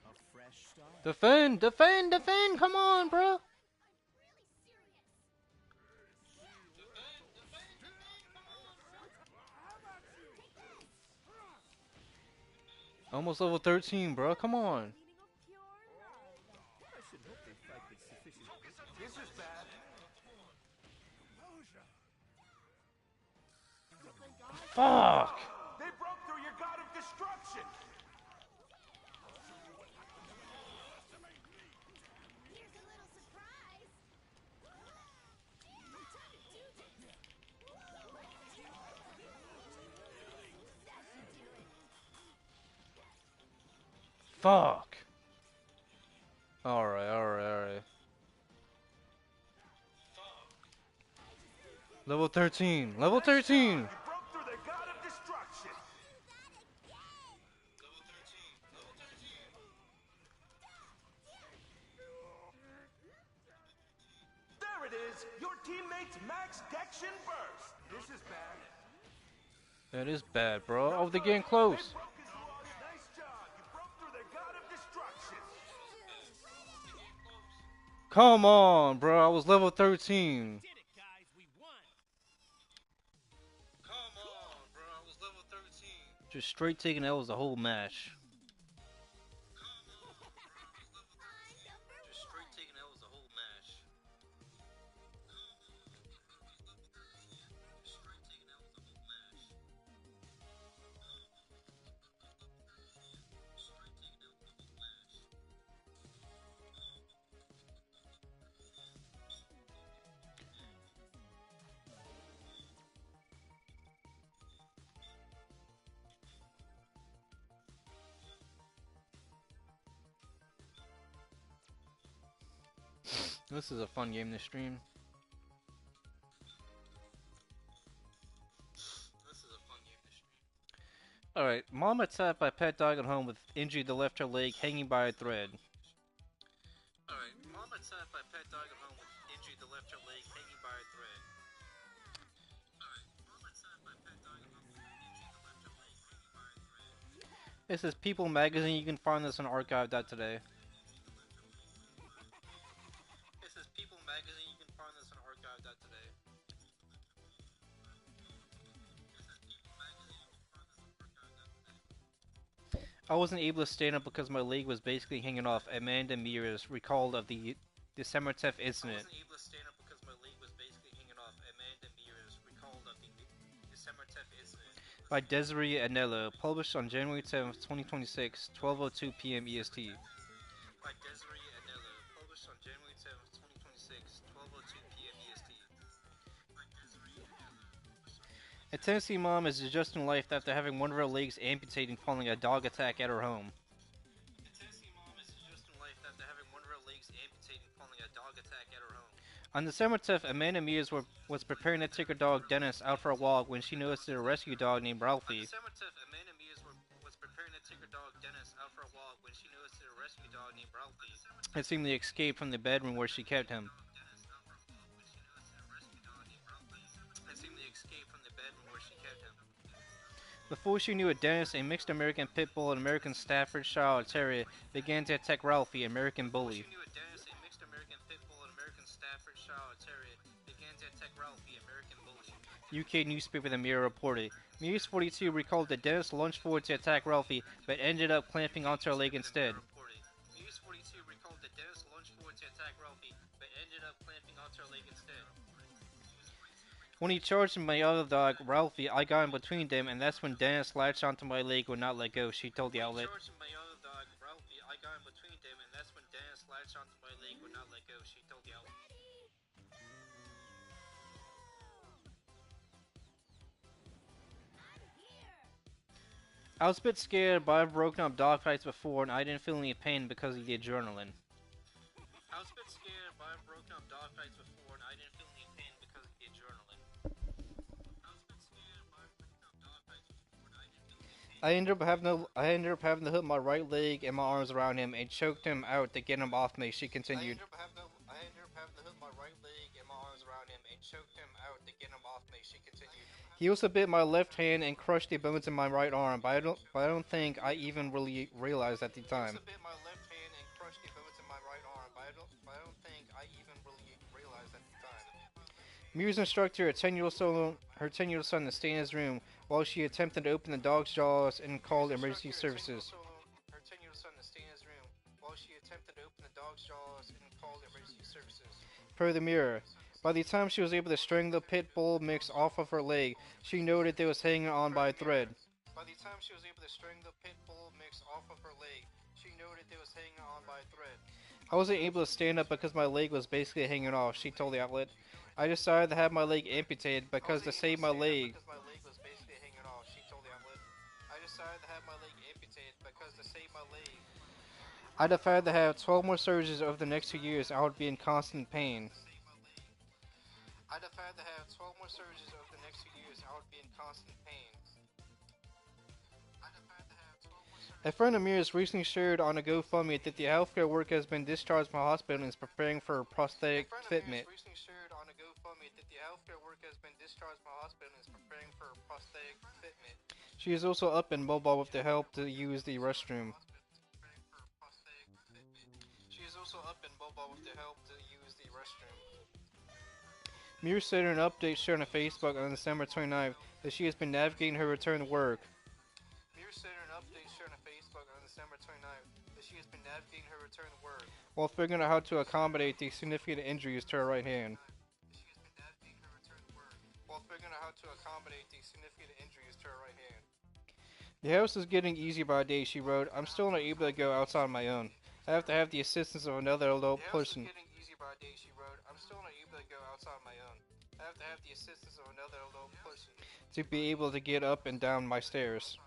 A fresh start. Defend, defend, defend, come on, bro. Almost level 13, bro, come on. This is bad! Fuck. They broke through your god of destruction! Here's a little surprise. Fuck. Alright, alright, alright. Level 13. Level 13. You broke through the god of destruction. There it is. Your teammate's max Dection burst. This is bad. That is bad, bro. Oh, they're getting close. Nice job. You broke through the god of destruction. Come on, bro. I was level 13. Did it, guys. We won. Come on, bro. I was level 13. Just straight taking L's the whole match. Just straight taking L's the whole match. Straight taking L's the whole match. Straight taking L's the whole match. This is a fun game to stream. Alright, mom attacked by pet dog at home with injury to left her leg hanging by a thread. Alright, mom attacked by pet dog at home with injury to left her leg hanging by a thread. Alright, mom attacked by pet dog at home with injury to left her leg hanging by a thread. This is People Magazine. You can find this on archive.today. This is People Magazine. You can find this on archive.today. I wasn't able to stand up because my leg was basically hanging off. Amanda Mears recalled of the December 10th incident. I wasn't able to stand up because my leg was basically hanging off. Amanda Mears recalled of the December 10th incident. By Desiree Anello, published on January 7th, 2026, 12:02 p.m. EST. By Desiree Anello, published on January 7th, 2026, 12:02 p.m. EST. A Tennessee mom is adjusting life after having one of her legs amputated following a dog attack at her home. A Tennessee mom is adjusting life after having one of her legs amputated following a dog attack at her home. On December 10th, Amanda Mears was preparing to take her dog Dennis out for a walk when she noticed a rescue dog named Ralphie. On December 10th, Amanda Mears was preparing to take her dog Dennis out for a walk when she noticed a rescue dog named Ralphie had seemingly escaped from the bedroom where she kept him. Before she knew it, Dennis, a mixed American pit bull and American Staffordshire Terrier, began to attack Ralphie, American bully. UK newspaper The Mirror reported. Mears 42 recalled that Dennis lunged forward to attack Ralphie, but ended up clamping onto her leg instead. When he charged my other dog, Ralphie, I got in between them, and that's when Dennis latched onto my leg and would not let go, she told the outlet. I was a bit scared, but I've broken up dog fights before, and I didn't feel any pain because of the adrenaline. I was a bit scared, but I've broken up dog fights before, and I didn't feel any pain because of the adrenaline. I ended up having to hook my right leg and my arms around him and choked him out to get him off me, she continued. He also bit my left hand and crushed the bones in my right arm, but I don't think I even really realized at the time. Mears instructed her 10-year-old son to stay in his room while she attempted to open the dog's jaws and called emergency services. Per the Mirror, by the time she was able to strangle the pit bull mix off of her leg, she noted that it was hanging on by a thread. I wasn't able to stand up because my leg was basically hanging off, she told the outlet. I decided to have my leg amputated because to save my leg. I decided to have 12 more surgeries over the next 2 years. I would be in constant pain. I decided to have 12 more surges over the next few years, I would be in constant pain. A friend of Mir's recently shared on a GoFundMe that the healthcare worker has been discharged from the hospital and is preparing for prosthetic fitment. She is also up and mobile with the help to use the restroom. Mir said in an update shared on Facebook on December 29th that she has been navigating her return to work. While figuring out how to accommodate the significant injuries to her right hand. The house is getting easier by the day, she wrote. I'm still not able to go outside on my own. I have to have the assistance of another adult person. To be able to get up and down my stairs.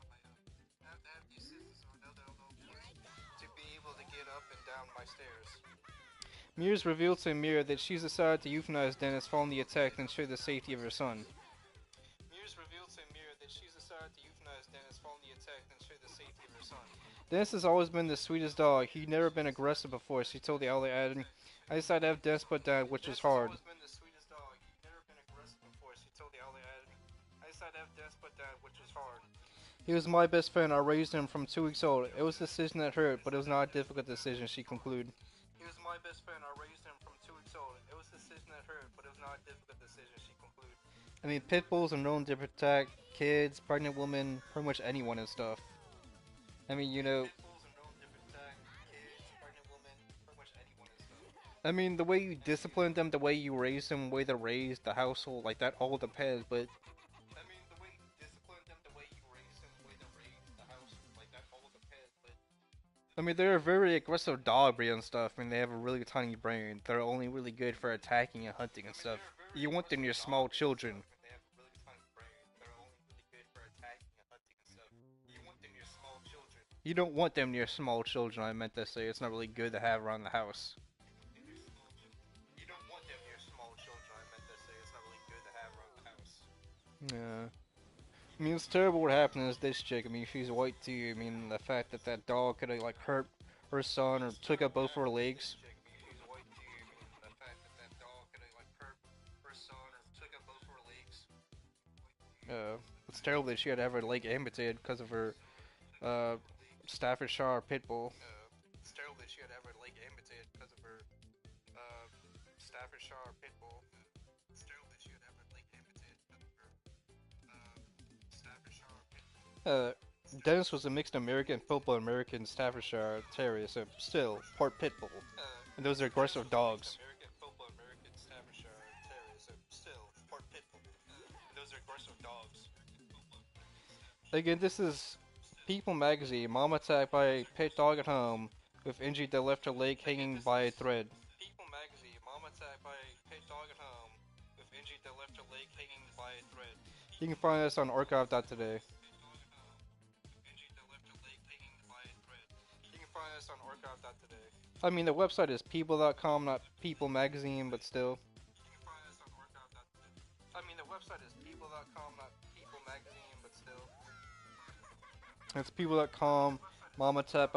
Mears revealed to Amir that she's decided to euthanize Dennis following the attack to ensure the safety of her son. Dennis has always been the sweetest dog. He'd never been aggressive before, she told the outlet, adding, I decided to have Dennis put down, which was hard. He was my best friend. I raised him from 2 weeks old. It was a decision that hurt, but it was not a difficult decision, she concluded. I mean, pit bulls are known to protect kids, pregnant women, pretty much anyone and stuff. I mean, you know... I mean, the way you discipline them, the way you raise them, the way they're raised, the household, like that all depends, but... I mean, they're a very aggressive dog breed and stuff. I mean, they have a really tiny brain. They're only really good for attacking and hunting and stuff. You want them near small children. You don't want them near small children, I meant to say. It's not really good to have around the house. Yeah. I mean, it's terrible what happened to this chick. I mean, she's white too. I mean, the fact that that dog could have, like, hurt her son or took out both her legs. It's terrible that she had to have her leg amputated because of her, Staffordshire pit bull. Dennis was a mixed American pit bull and American Staffordshire Terrier, so still, part pit bull. And those are aggressive dogs. Again, this is People magazine. Mom attacked by a pet dog at home with injury that left her leg hanging by a thread. You can find us on archive.today. I mean, the website is people.com, not People magazine, but still. It's people.com. Mom attacked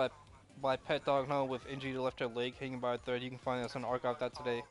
by pet dog home with injury to left her leg hanging by a thread. You can find us on archive.today.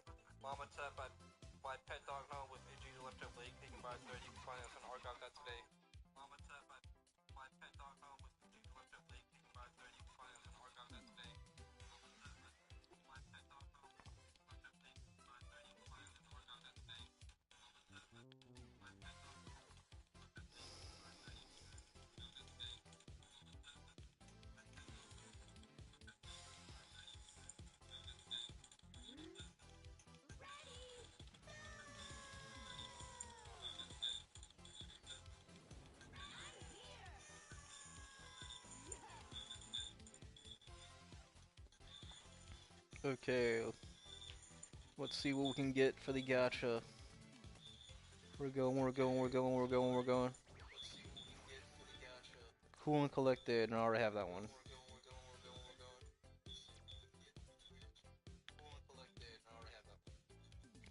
Okay, let's see what we can get for the gacha. We're going. Cool and collected, and I already have that one.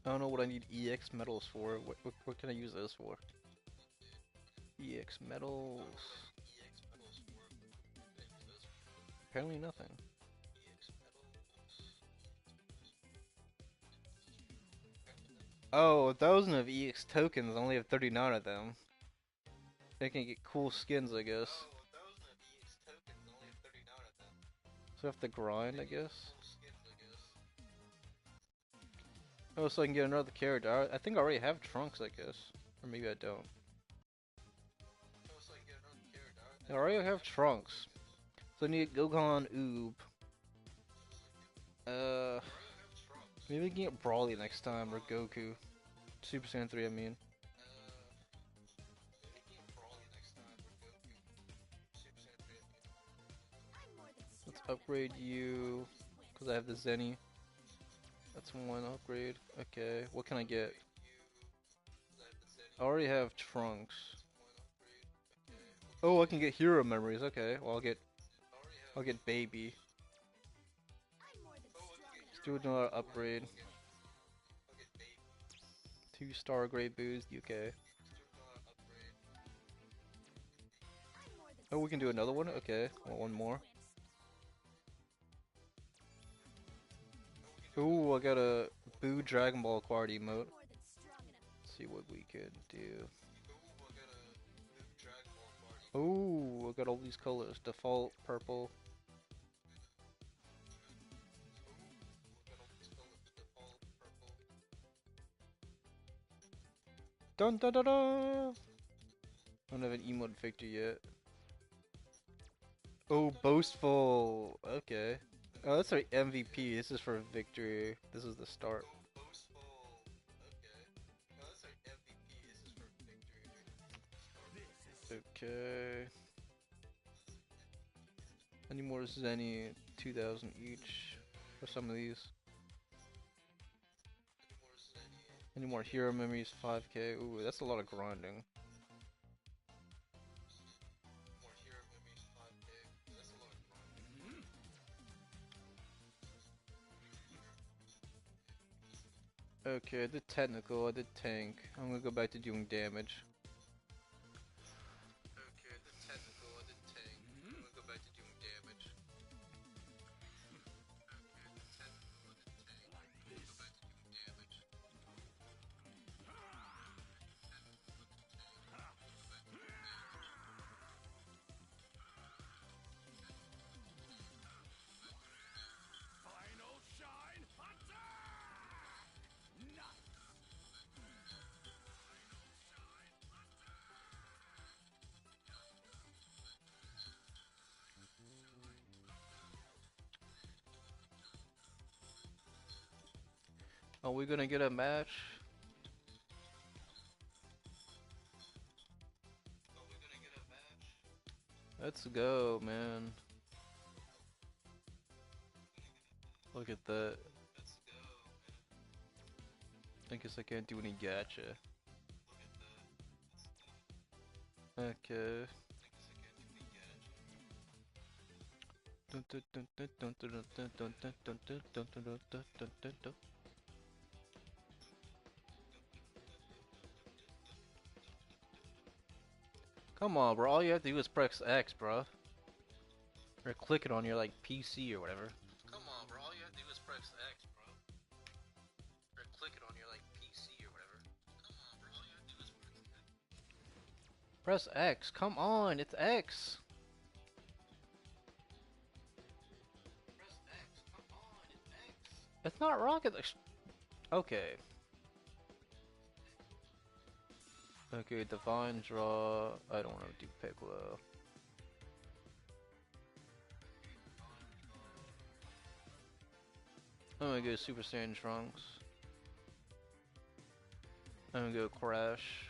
I don't know what I need EX metals for. What can I use those for? EX metals. Apparently nothing. Oh, 1,000 of EX tokens. I only have 39 of them. I can get cool skins, I guess. So I have to grind, I guess. Oh, so I can get another character. I think I already have Trunks, I guess. Or maybe I don't. I already have Trunks. So I need Gohan Oob. Maybe we can get Brawly next time, or Goku. Super Saiyan 3, I mean. Let's upgrade you, because I have the Zenny. That's one upgrade. Okay, what can I get? I already have Trunks. Oh, I can get hero memories. Okay, well I'll get Baby. Let's do another upgrade. 2-star grade boost. Okay. Oh, we can do another one. Okay, well, one more. Ooh, I got a Boo Dragon Ball card emote. Let's see what we can do. Ooh, I got all these colors. Default, purple. Dun dun dun dun! I don't have an emote victor yet. Oh, boastful. Okay. Oh, that's our MVP. This is for victory. This is the start. Okay. Any more Zenny? 2,000 each for some of these. Any more hero memories? 5k. Ooh, that's a lot of grinding. Okay, I did technical, I did tank. I'm gonna go back to doing damage. Okay, I did technical, I did tank. I'm gonna go back to doing damage. Final shine attack! Nice. Are we gonna get a match? Let's go, man. Look at that. I guess I can't do any gacha. Okay. Come on, bro. All you have to do is press X, bro. Or click it on your like PC or whatever. Come on, bro. All you have to do is press X, bro. Or click it on your like PC or whatever. Come on, bro. All you have to do is press X. Come on, it's X. Press X. Come on, it's X. It's not rocket. Okay. Okay, divine draw. I don't want to do Piccolo. I'm gonna go Super Saiyan Trunks. I'm gonna go Crash.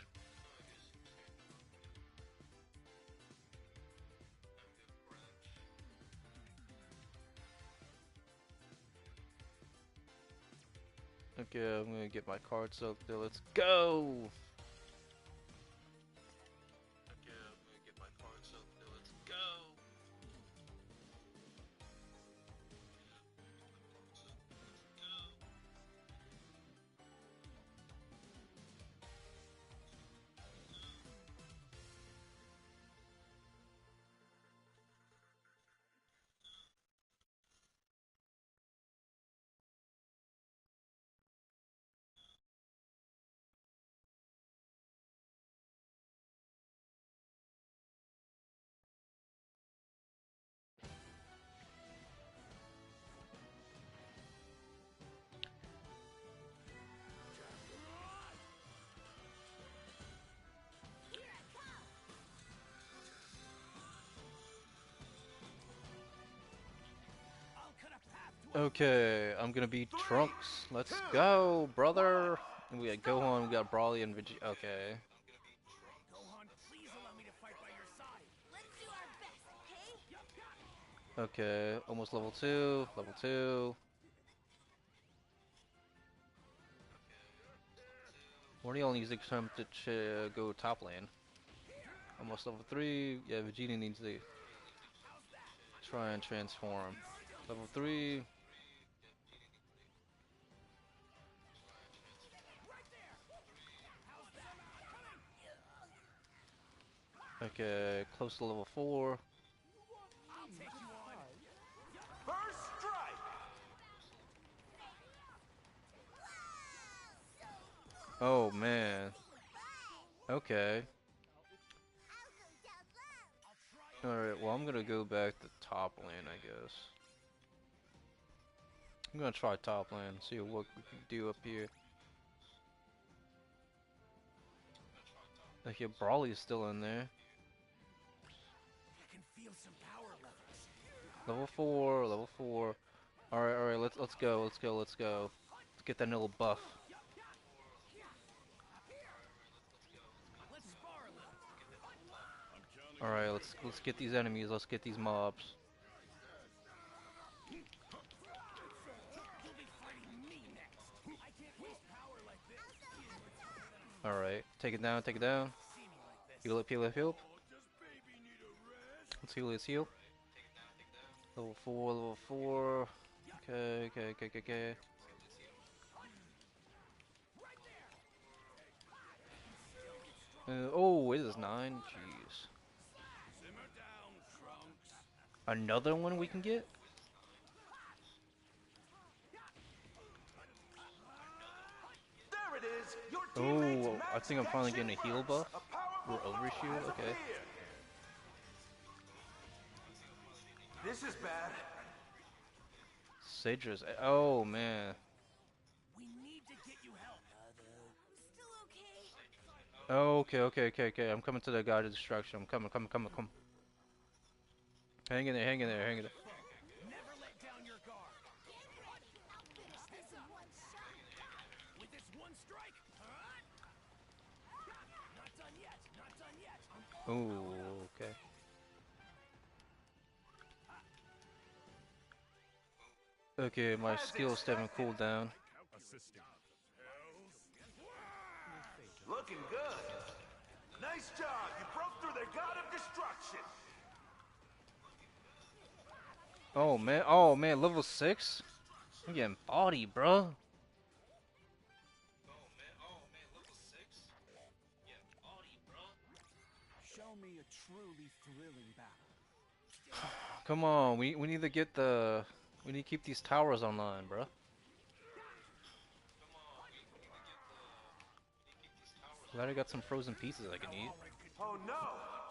Okay, I'm gonna get my cards up there. Let's go! Okay, I'm gonna get my cards up there. Let's go! Okay, I'm gonna be Trunks. Let's go, brother. And we got Gohan, we got Brawly, and Vegeta. Okay. Gohan, please allow me to fight by your side. Let's do our best, okay? Okay, almost level 2, level 2. We're the only using time to go top lane. Almost level 3. Yeah, Vegeta needs to try and transform. Level 3. Okay, close to level 4. I'll take you on. First strike. Oh man. Okay. Alright, well I'm gonna go back to top lane, I guess. I'm gonna try top lane, see what we can do up here. Like, yeah, Brawly's still in there. I can feel some power levels. Level 4, level 4. Alright, let's go, let's go, let's go. Let's get that little buff. Let's spar a little. Alright, let's get these enemies, let's get these mobs. You'll be fighting me next. I can't waste power like this. Alright, take it down, take it down. See me like this. Heal up, heal up, heal up. Does baby need a rest? Let's heal, let's heal. Level 4, level 4. Okay, okay, okay, okay, okay. Oh, it is 9. Jeez. Simmer down, Trunks. Another one we can get? There it is. Your teammate's Oh, I max think I'm finally action getting a heal burst. buff. A powerful Or overshield, foe has okay. appeared. This is bad. Sage's. Oh man. We need to get you help. Still okay? Okay, okay, okay, okay. I'm coming to the guide of destruction. I'm coming, coming, coming, coming. Hang in there, hang in there, hang in there. Never let down your guard. Get ready. I'll finish this in one shot. With this one strike. Not done yet. Not done yet. Oh, okay. Okay, my skills haven't cooled down. Assisting. Looking good. Nice job. You broke through their god of destruction. Oh man, level 6? I'm getting body, bro. Show me a truly thrilling battle. Come on, we need to get the. We need to keep these towers online, bro. Glad I got some frozen pieces I can eat. Oh no.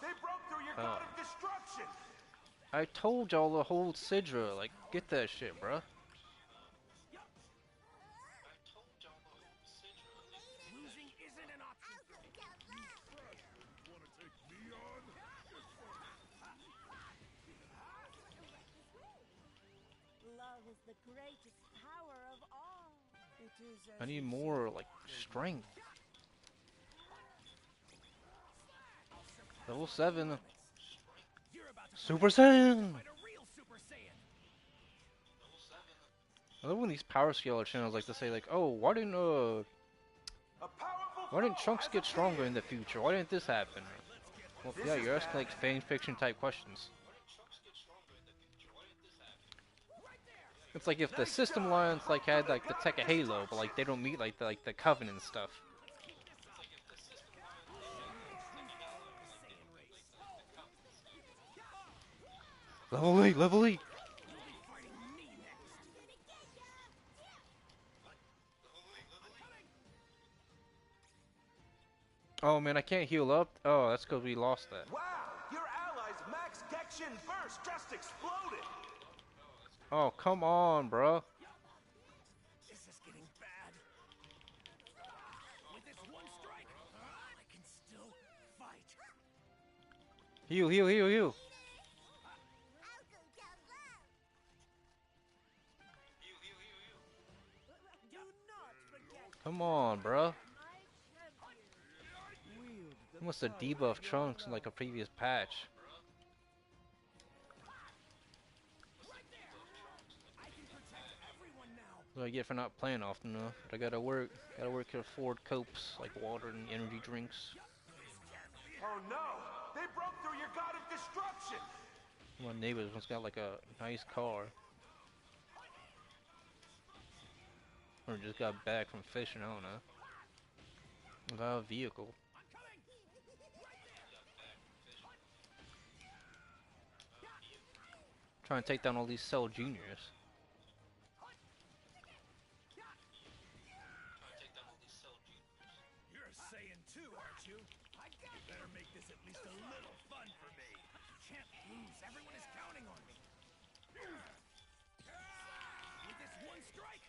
They broke through your god of destruction. I told y'all to hold Sidra, like, get that shit, bruh. Losing isn't an option. Want to take me on? Love is the greatest power of all. It is I need more, like, strength. Level 7. You're about to Super Saiyan! fight a real Super Saiyan. I love when these power scaler channels like to say, like, oh, A powerful why didn't foe Trunks has get stronger appeared. in the future? Why didn't this happen? Well, This yeah, is you're asking, bad. like, fan fiction type questions. It's like if the system lines like had like the tech of Halo, but like they don't meet like the Covenant stuff. Level 8, level 8. Oh man, I can't heal up. Oh, that's because we lost that. Wow, your allies' max Dection burst just exploded. Oh, come on, bro. This is getting bad. With this one strike, I can still fight. Heal, heal, heal, heal. I'll go down low. Come on, bro. My champion. Wield the He must have power debuffed of your Trunks in love. like a previous patch. Right there. I can protect everyone now. What do I get for not playing often enough? But I gotta work. Gotta work to afford copes like water and energy drinks. Oh no! They broke through your god of destruction! My neighbor's one's got like a nice car. Or just got back from fishing, I don't know. Without a vehicle. I'm coming. Trying to take down all these Cell Juniors. You're a Saiyan too, aren't you? You better make this at least a little fun for me. Can't lose. Everyone is counting on me. With this one strike.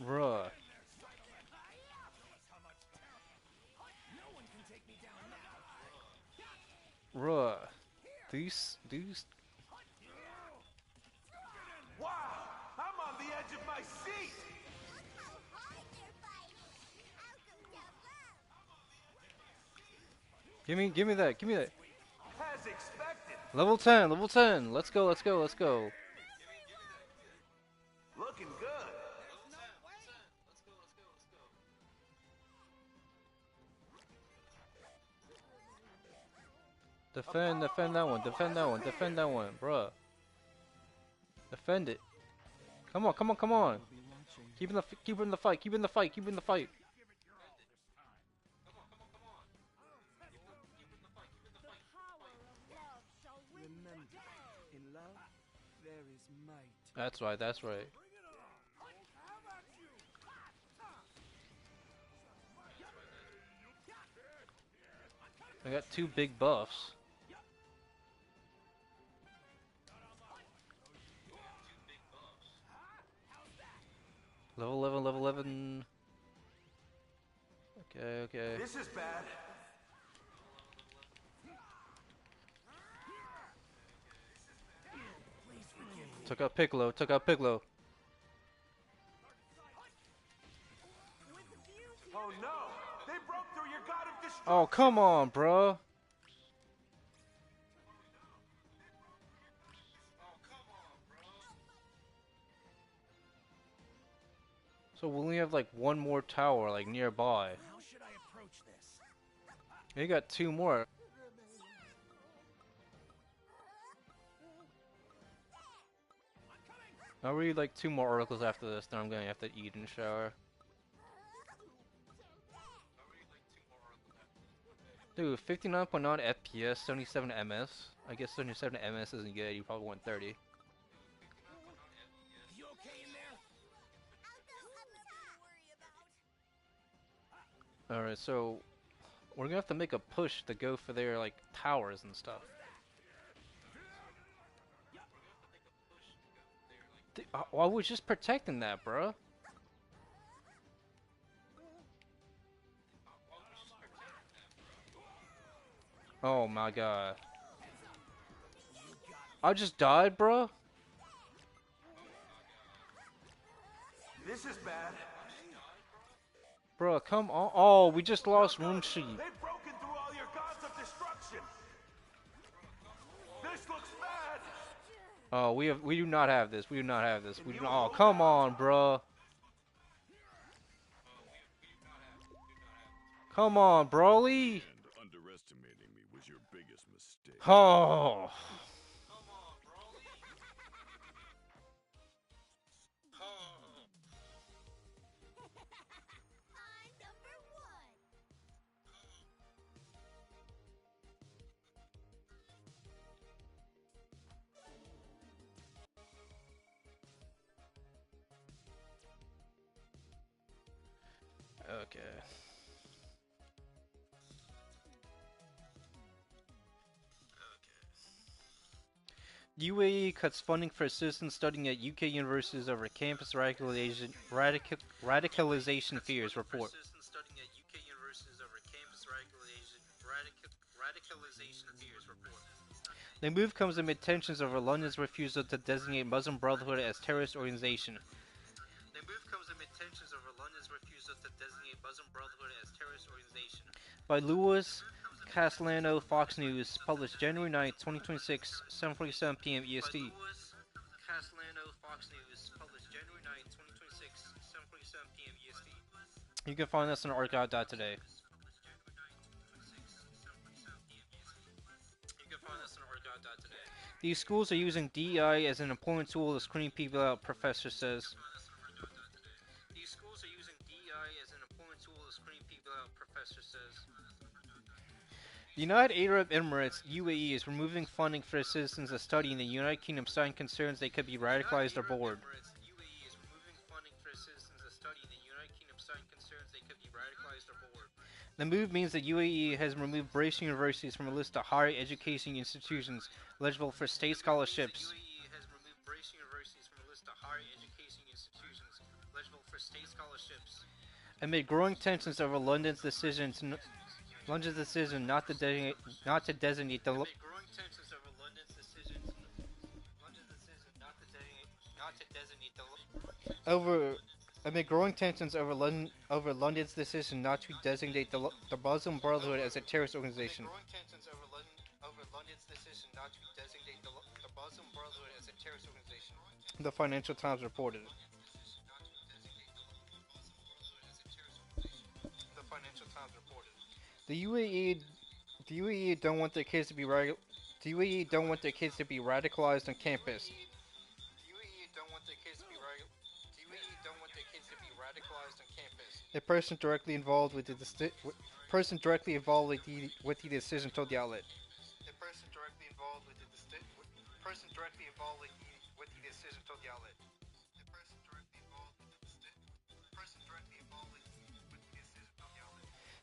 Bruh. No one can take me down now. Bruh. These. Wow! I'm on the edge of my seat! Give me that, give me that. As expected! Level 10, level 10. Let's go, let's go, let's go. Looking good! Defend that one, defend that one, defend that one, bruh. Defend it. Come on, come on, come on. Keep in the fight, keep in the fight, keep in the fight. The power of love shall win the Remember, day. in love, there is might. That's right, that's right. I got 2 big buffs. Level 11, level 11. Okay, okay. This is bad. Took out Piccolo, took out Piccolo. Oh no! They broke through your god of destruction! Oh, come on, bro. So we only have like 1 more tower like nearby. How should I approach this? You got 2 more. I'll read like 2 more articles after this, then I'm gonna have to eat and shower. Dude, 59.9 FPS, 77 MS. I guess 77 MS isn't good, you probably want 30. You okay in there? Alright, so we're gonna have to make a push to go for their like towers and stuff. I was just protecting that, bruh. Oh my god. I just died, bruh. This is bad. Bruh, come on. Oh, we just lost Runshi. They've broken through all your gods of destruction! This looks bad! Oh, we do not have this. We do not have this. We do not. Oh, come on, bruh. Come on, Broly. And underestimating me was your biggest mistake. Oh. I'm number one. Okay. UAE cuts funding for citizens studying at UK universities over campus radicalization fears report. The move comes amid tensions over London's refusal to designate Muslim Brotherhood as terrorist organization. By Louis Castellano, Fox News, published January 9th, 2026, 7:47 p.m. EST. You can find us on archive.today. These schools are using DEI as an employment tool to screen people out, professor says. The United Arab Emirates, UAE, is removing funding for its citizens to study in the United Kingdom, citing concerns they could be radicalized or bored. The move means that UAE has removed British universities from a list of higher education institutions eligible for state scholarships. Amid growing tensions over London's decision not to designate the over amid growing tensions over London's decision not to designate the Muslim Brotherhood as a terrorist organization. The Financial Times reported. The UAE the UAE don't want their kids to be the UAE don't want their kids to be radicalized on campus. A person directly involved with the decision told the outlet.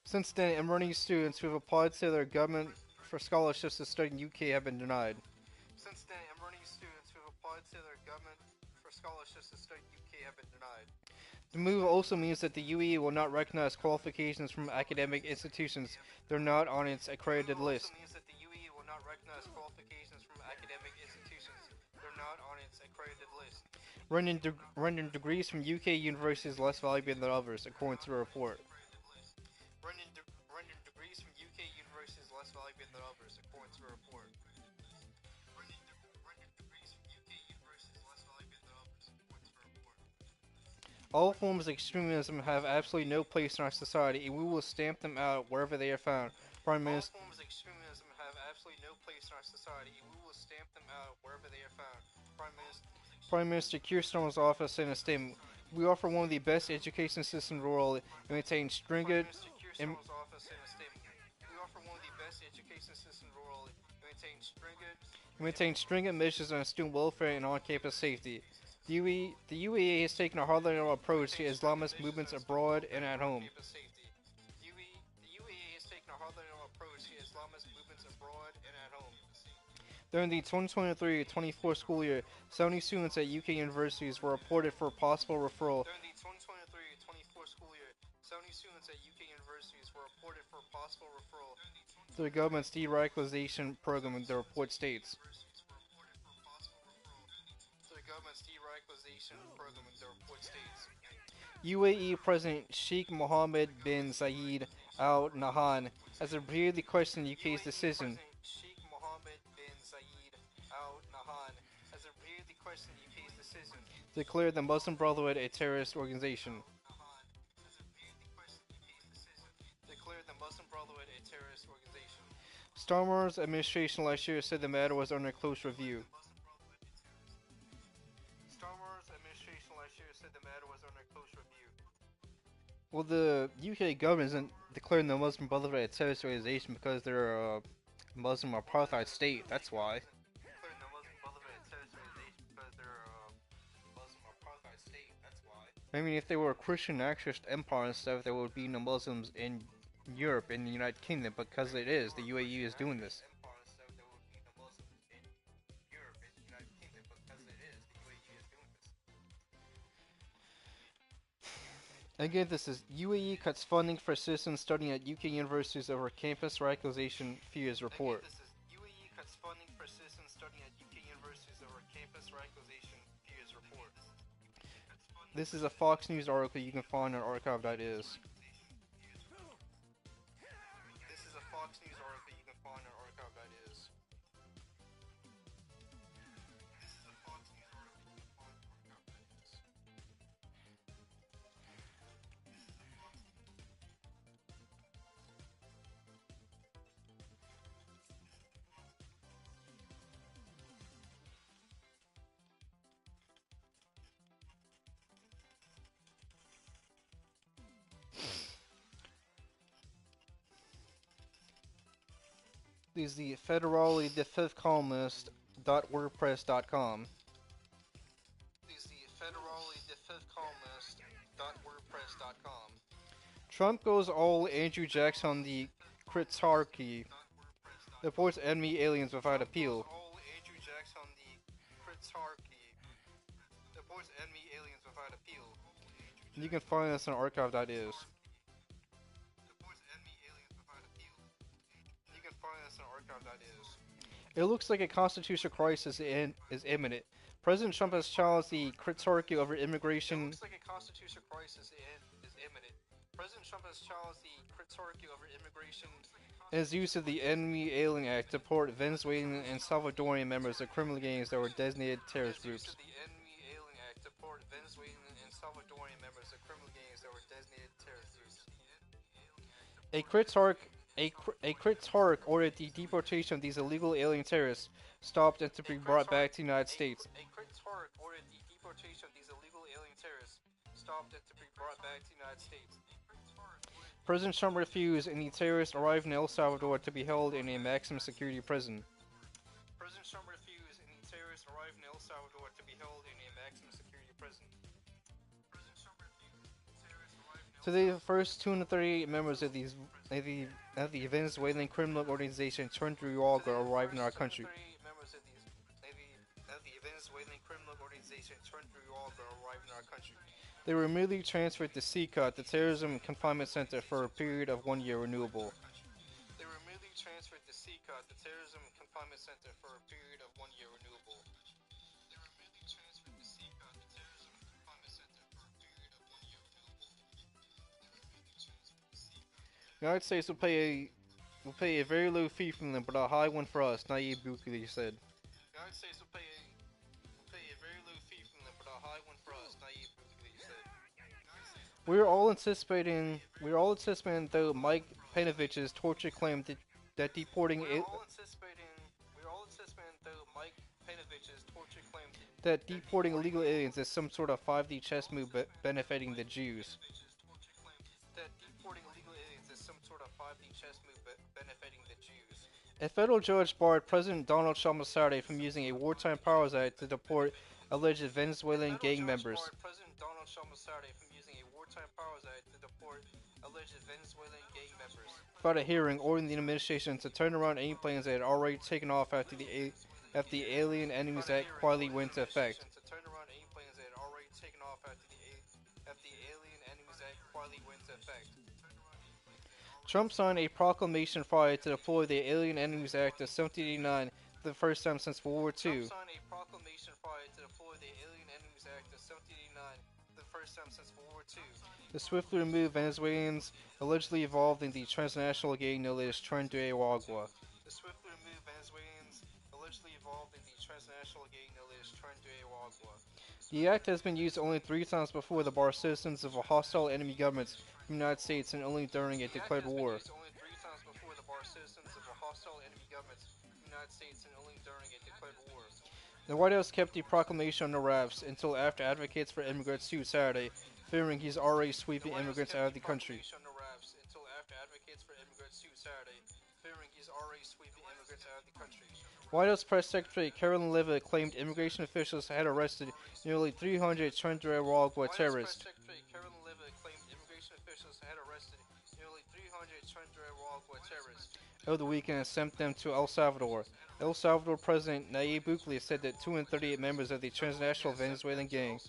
Since then, Emirati students who have applied to their government for scholarships to study in UK have been denied. The move also means that the UAE will not recognize qualifications from academic institutions that are not on its accredited list. Rendering degrees from UK universities less valuable than others, according to the report. All forms of extremism have absolutely no place in our society, and we will stamp them out wherever they are found. Prime Minister. Prime Minister Keir Starmer's office said in a statement, "We offer one of the best education systems in the world and maintain stringent measures on student welfare and on-campus safety. The UAE has taken a hardline approach to Islamist movements abroad and at home. During the 2023-24 school year, 70 students at UK universities were reported for possible referral. To the government's de-radicalization program, the report states. UAE President Sheikh Mohammed bin Zayed Al Nahyan has repeatedly questioned the UK's decision. Declared the Muslim Brotherhood a terrorist organization. Starmer's administration last year said the matter was under close review. Well, the UK government isn't declaring the Muslim Brotherhood a terrorist organization because they're a Muslim apartheid state, that's why. I mean, if they were a Christian nationalist empire and stuff, there would be no Muslims in Europe and the United Kingdom, because it is. The UAE is doing this. Again, this is UAE cuts funding for citizens studying at UK universities over campus radicalization fears report. This is a Fox News article you can find on archive.is. Fox News article you can find on archive.is. This is a Fox News article you can find on archive.is. This is the federally the fifth columnist.wordpress.com. This is the federally the fifth columnist.wordpress.com. Trump goes all Andrew Jackson on the Kritarchy. Reports enemy aliens without appeal. All Andrew Jackson on the Kritarchy. Reports enemy aliens without appeal. You can find us on archive.is. It looks like a constitutional crisis is imminent. President Trump has challenged the Kritarchy over immigration. It looks like a constitutional crisis is imminent. President Trump has challenged the Kritarchy over immigration and his use of the Enemy Alien Act to deport Venezuelan and Salvadorian members of criminal gangs that were designated terrorist groups. A Kritarch ordered the deportation of these illegal alien terrorists stopped and to be brought back to the United States. A Kritarch ordered the deportation of these illegal alien terrorists stopped and to be brought back to the United States. President Trump refused and the terrorists arrived in El Salvador to be held in a maximum security prison. President Trump refused and the terrorists arrived in El Salvador to be held in a maximum security prison. Today, the first 238 members of the Venezuelan criminal organization turned to Uruguay arrived in our country. They were immediately transferred to CCOT, the Terrorism Confinement Center, for a period of 1 year renewable. They were immediately transferred to CCOT, the Terrorism Confinement Center, for a period of 1 year renewable. They were immediately transferred to CCOT, the Terrorism Confinement Center, for a period of 1 year renewable. The United States will pay a very low fee from them, but a high one for us, Nayib Bukele said. The United States will pay a very low fee from them, but a high one for us, Nayib Bukele said. We are all anticipating though Mike Penovich's torture claim that deporting illegal aliens is some sort of 5D chess move benefiting the Jews. A federal judge barred President Donald Trump on Saturday from using a Wartime Powers Act to deport alleged Venezuelan gang members. Without a hearing, ordering the administration to turn around any plans that had already taken off after the Alien Enemies Act quietly went into effect. Trump signed a proclamation Friday to deploy the Alien Enemies Act of 1789 for the first time since World War II. To swiftly remove Venezuelans allegedly involved in the transnational gang known as Tren de Agua. The act has been used only 3 times before to bar citizens of hostile enemy governments from the United States and only during a declared war. The White House kept the proclamation on the wraps until after advocates for immigrants sued Saturday, fearing he's already sweeping immigrants out of the country. White House Press Secretary Carolyn Leavitt claimed immigration officials had arrested nearly 300 Tren de Agua terrorists. Over the weekend and sent them to El Salvador. El Salvador President Nayib Bukele said that 238 members of the transnational Venezuelan gang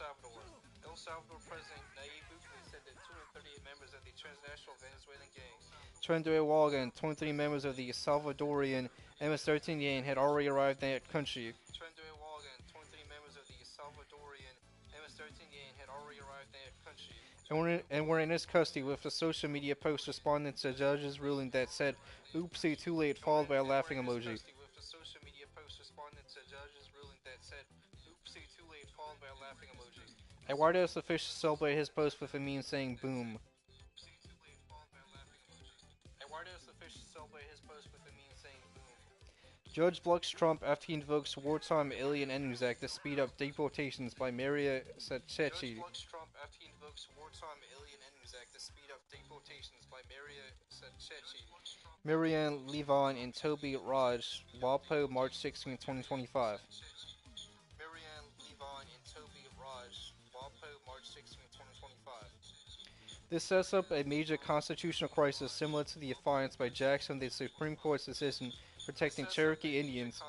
Tren de Agua and 23 members of the Salvadorian MS-13 gang had already arrived in that country. and were in his custody with a social media post responding to the judge's ruling that said, "Oopsie, too late," followed by a laughing emoji. A White House official celebrated his post with a meme saying, "Boom." Judge blocks Trump after he invokes Wartime Alien Enemies Act to speed up deportations by Maria Sachechi. Marianne Levon and Toby Raj, WAPO, March 16, 2025. This sets up a major constitutional crisis similar to the affiance by Jackson, the Supreme Court's decision protecting Cherokee Indians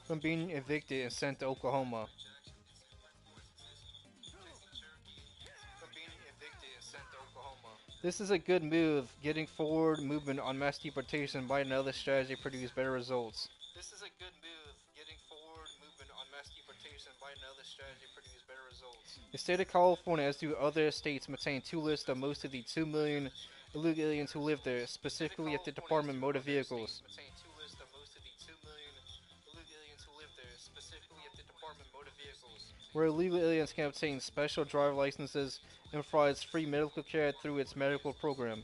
from being evicted and sent to Oklahoma. This is a good move. Getting forward movement on mass deportation by another strategy produce better results. The state of California, as do other states, maintain two lists of most of the 2 million illegal aliens who live there, specifically at the Department of Motor Vehicles. Where illegal aliens can obtain special driver licenses and provides free medical care through its medical program.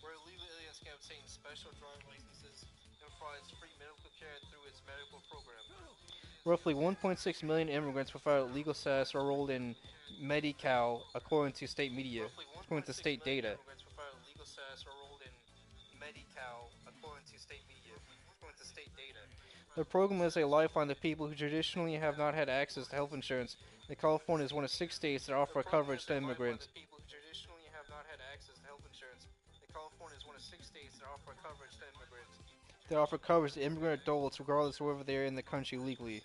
Roughly 1.6 million immigrants without legal status are enrolled in Medi-Cal, according to state media, according to state data. The program is a lifeline to people who traditionally have not had access to health insurance, and California is one of 6 states that offer coverage to immigrants. They offer coverage to immigrant adults regardless of whether they are in the country legally.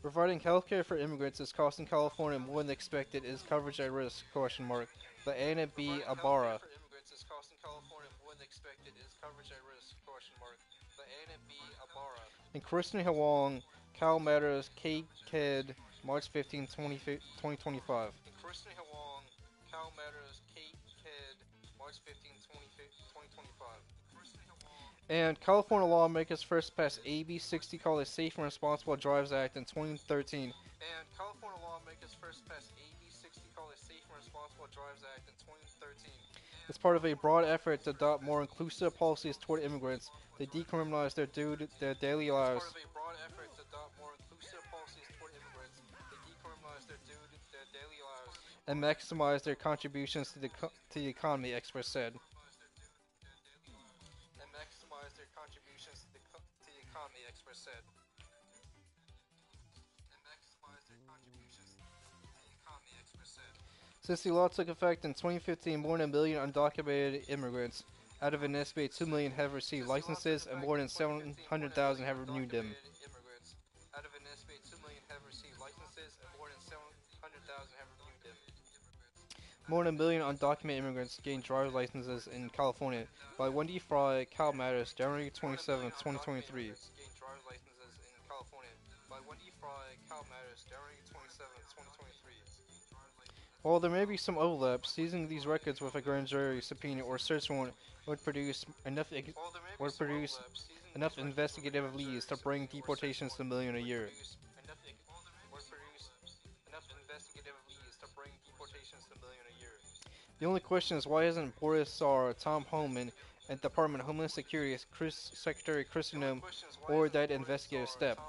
Providing healthcare for immigrants is costing California more than expected. Is coverage at risk? By Anna B. Ibarra. And Kristen Hwang, Cal Matters, KKED, March 15, 2025. And California lawmakers first passed AB 60 called the Safe and Responsible Drives Act in 2013. It's part of a broad effort to adopt more inclusive policies toward immigrants to decriminalize their daily lives. And maximize their contributions to the economy, experts said. Since the law took effect in 2015, more than a million undocumented immigrants out of an estimated 2 million have received licenses and more than 700,000 have renewed them. More than a million undocumented immigrants gained driver's licenses in California. By Wendy Fry, Cal Matters, January 27, 2023. While there may be some overlap, seizing these records with a grand jury subpoena or search warrant would produce enough investigative leads to bring deportations to a million a year. The only question is why hasn't Boris Czar, Tom Homan, and Department of Homeland Security Secretary Kristen Noem or that investigative step?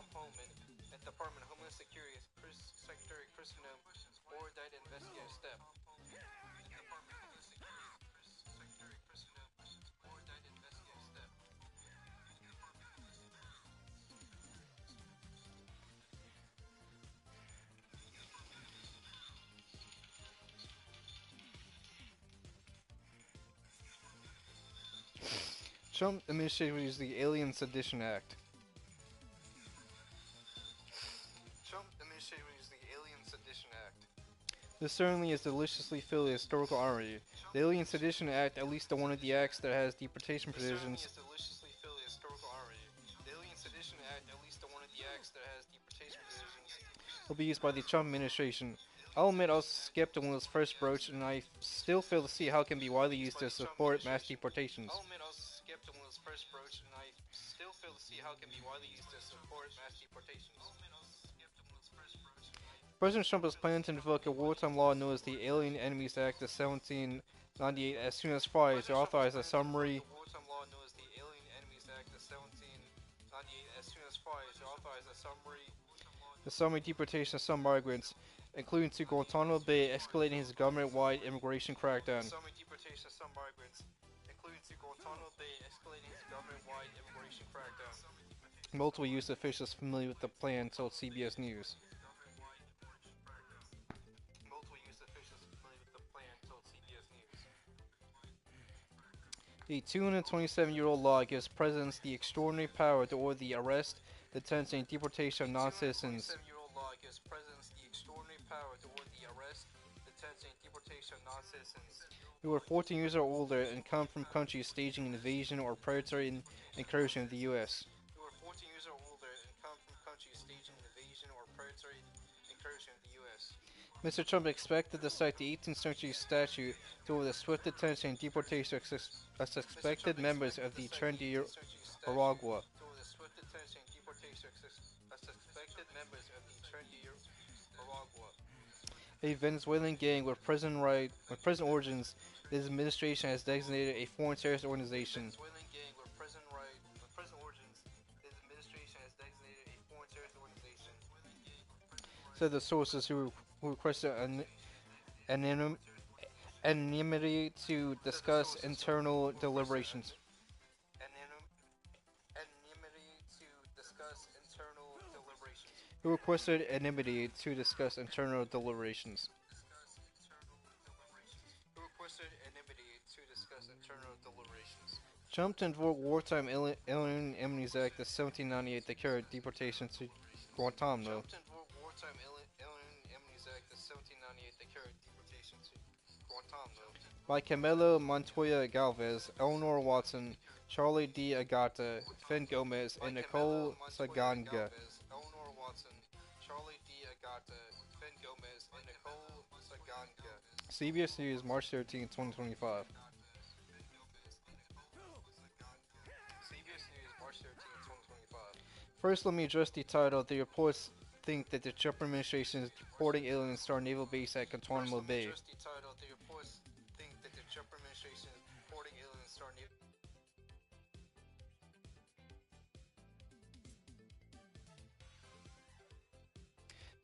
Trump initiated the Alien Sedition Act. This certainly is deliciously filled with historical irony. The Alien Sedition Act, at least the one of the acts that has deportation provisions, will be used by the Trump administration. I'll admit I was skeptical when it was first broached, and I still fail to see how it can be widely used to support mass deportations. I'll admit I was skeptical when it was first broached, and I still fail to see how it can be widely used to support mass deportations. President Trump is planning to invoke a wartime law known as the Alien Enemies Act of 1798 as soon as Friday to authorize a summary the summary deportation of some migrants, including to Guantanamo Bay, escalating his government-wide immigration crackdown. Multiple U.S. officials familiar with the plan told CBS News. The 227-year-old law gives presidents the extraordinary power to order the arrest, detention, and deportation of non-citizens. Who are 14 years or older and come from countries staging an invasion or predatory incursion of the U.S. Mr. Trump expected to cite the 18th century statute to order the swift detention and deportation of suspected members of the Trinidad. A Venezuelan gang with present origins, this administration has designated a foreign terrorist organization. Said the sources who requested anonymity to discuss internal deliberations. Who requested anonymity to discuss internal deliberations. Trump to invoke Wartime Alien Enemies Act of 1798 declared deportation to Guantanamo. By Camilo Montoya Galvez, Eleanor Watson, Charlie D. Agata, Finn Gomez, and Nicole Saganga. CBS News, March 13, 2025. First, let me address the title. The reports think that the Trump administration is deporting aliens to our naval base at Guantanamo Bay.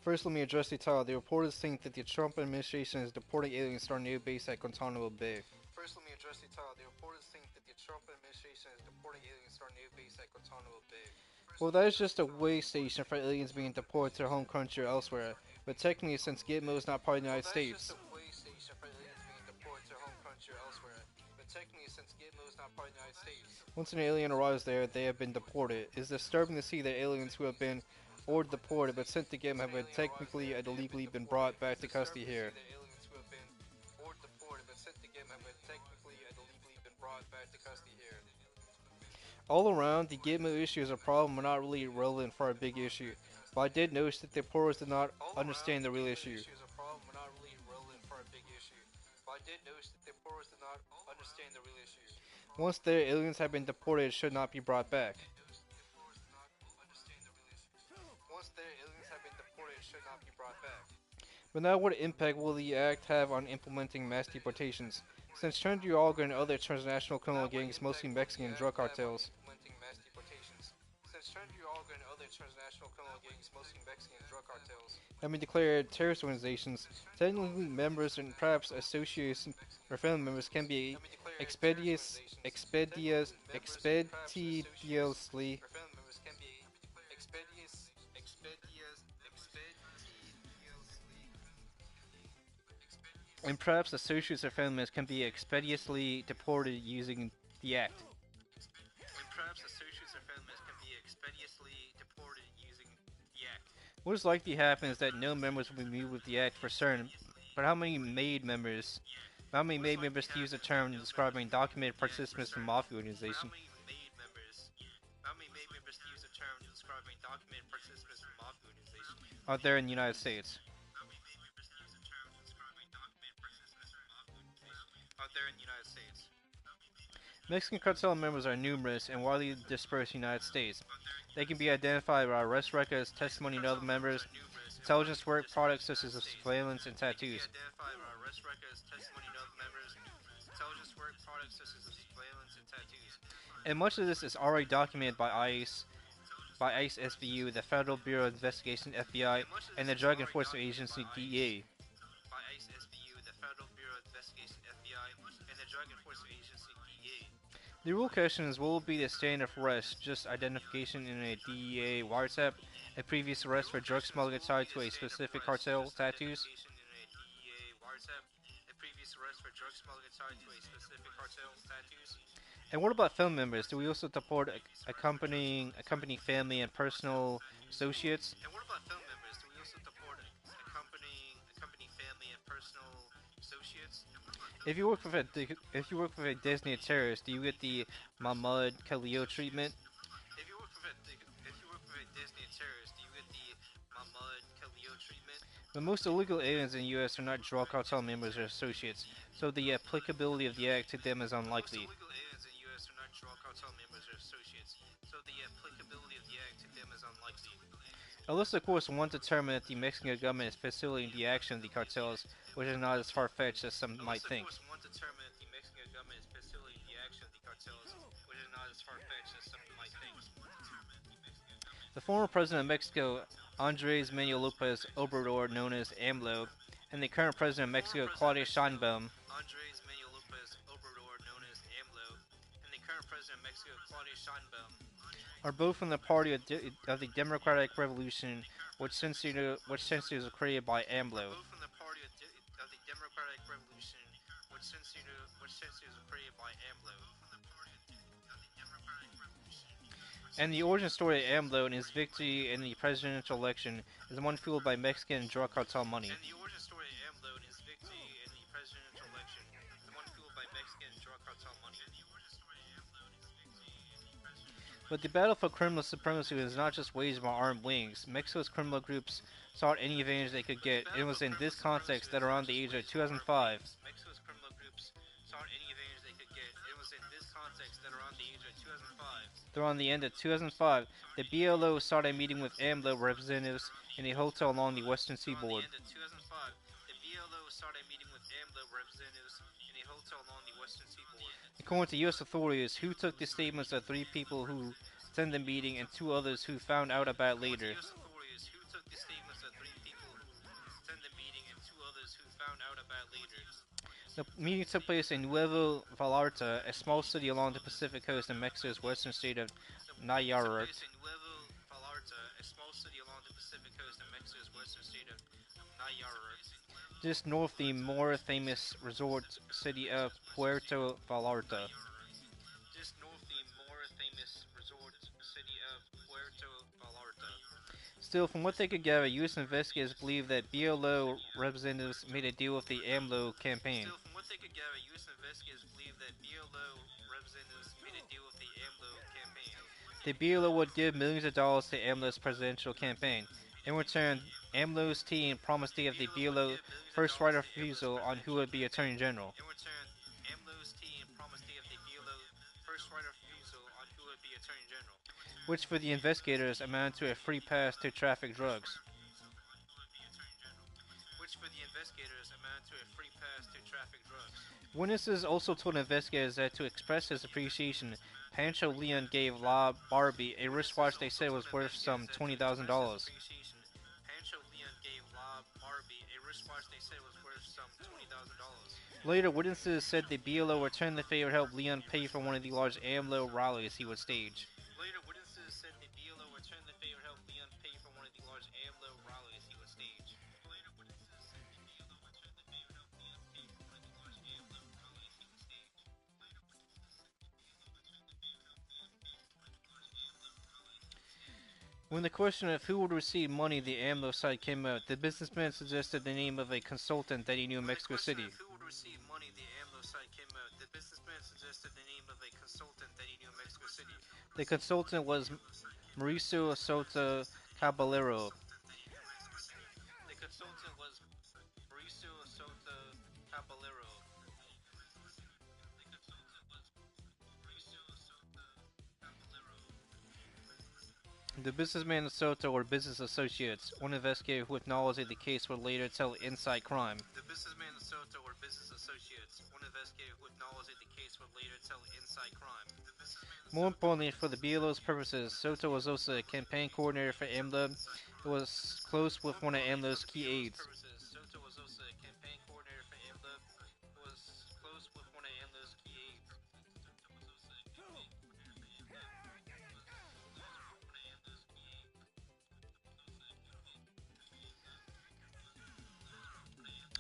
First, let me address the title. The reporters think that the Trump administration is deporting aliens to our naval base at Guantanamo Bay. First, let me address the title. The reporters think that the Trump administration is deporting aliens to our naval base at Guantanamo Bay. Well, that is just a way station for aliens being deported to their home country or elsewhere. But technically, since Gitmo is not part of the United States. Once an alien arrives there, they have been deported. It is disturbing to see that aliens who have been or deported but sent to Gitmo have been technically and illegally been brought back to custody here. All around, the Gitmo issue is a problem but not really relevant for our big issue. But I did notice that the reporters did not understand the real issue. Once their aliens have been deported, it should not be brought back. But now what impact will the act have on implementing mass deportations? Since Trinidad and other transnational criminal gangs, mostly Mexican drug cartels, have been declared terrorist organizations, technically members and perhaps associates or family members can be expeditiously and perhaps associates or family members can be expeditiously deported using the act. What is likely to happen is that no members will be moved with the act for certain, but how many made members to use the term describing documented participants in mafia organization? out there in the United States. Mexican cartel members are numerous and widely dispersed in the United States. They can be identified by arrest records, testimony of other members, intelligence work, products such as surveillance and tattoos. And much of this is already documented by ICE SVU, the Federal Bureau of Investigation FBI, and the Drug Enforcement Agency DEA. The real question is, what will be the standard of arrest? Just identification in a DEA wiretap, a previous arrest for drug smuggling tied to a specific cartel, tattoos? And what about family members? Do we also support accompanying family and personal associates? If you work with a designated terrorist, do you get the Mahmoud Khalil treatment? But most illegal aliens in the U.S. are not drug cartel members or associates, so the applicability of the act to them is unlikely. Unless, of course, one determined that the Mexican government is facilitating the action of the cartels, which is not as far-fetched as some might think. The former president of Mexico, Andres Manuel Lopez Obrador, known as AMLO, and the current president of Mexico, Claudia Sheinbaum, are both from the party of the Democratic Revolution, which since was created by AMLO. And the origin story of AMLO and his victory in the presidential election is one fueled by Mexican drug cartel money. But the battle for criminal supremacy was not just waged by armed wings. Mexico's criminal groups sought any advantage they could get. It was in this context that around the age of 2005, around the end of 2005, the BLO sought a meeting with AMLO representatives in a hotel along the western seaboard. According to U.S. authorities, who took the statements of 3 people who attended the meeting and 2 others who found out about it later. The meeting took place in Nuevo Vallarta, a small city along the Pacific coast in Mexico's western state of Nayarit. Just north of the more famous resort city of Puerto Vallarta. Still, from what they could gather, U.S. investigators believe that BLO representatives made a deal with the AMLO campaign. The BLO would give millions of dollars to AMLO's presidential campaign. In return, AMLO's team promised to give the BLO first right of refusal on who would be Attorney General, which for the investigators amounted to a free pass to traffic drugs. Witnesses also told investigators that to express his appreciation, Pancho Leon gave La Barbie a wristwatch they said was worth some $20,000. Later, witnesses said the BLO returned the favor to help Leon pay for one of the large AMLO rallies he would stage. When the question of who would receive money the AMLO side came out, the businessman suggested the name of a consultant that he knew in Mexico City. The consultant was Mauricio Sota Caballero. The businessman and Soto were business associates. One investigator with knowledge of the case would later tell Inside Crime. The businessman and Soto were business associates. One investigator with knowledge of the case would later tell Inside Crime. More importantly, for the BLO's purposes, Soto was also a campaign coordinator for AMLO. He was close with one of AMLO's key aides. Soto was also a campaign coordinator for AMLO. He was close with one of AMLO's key aides.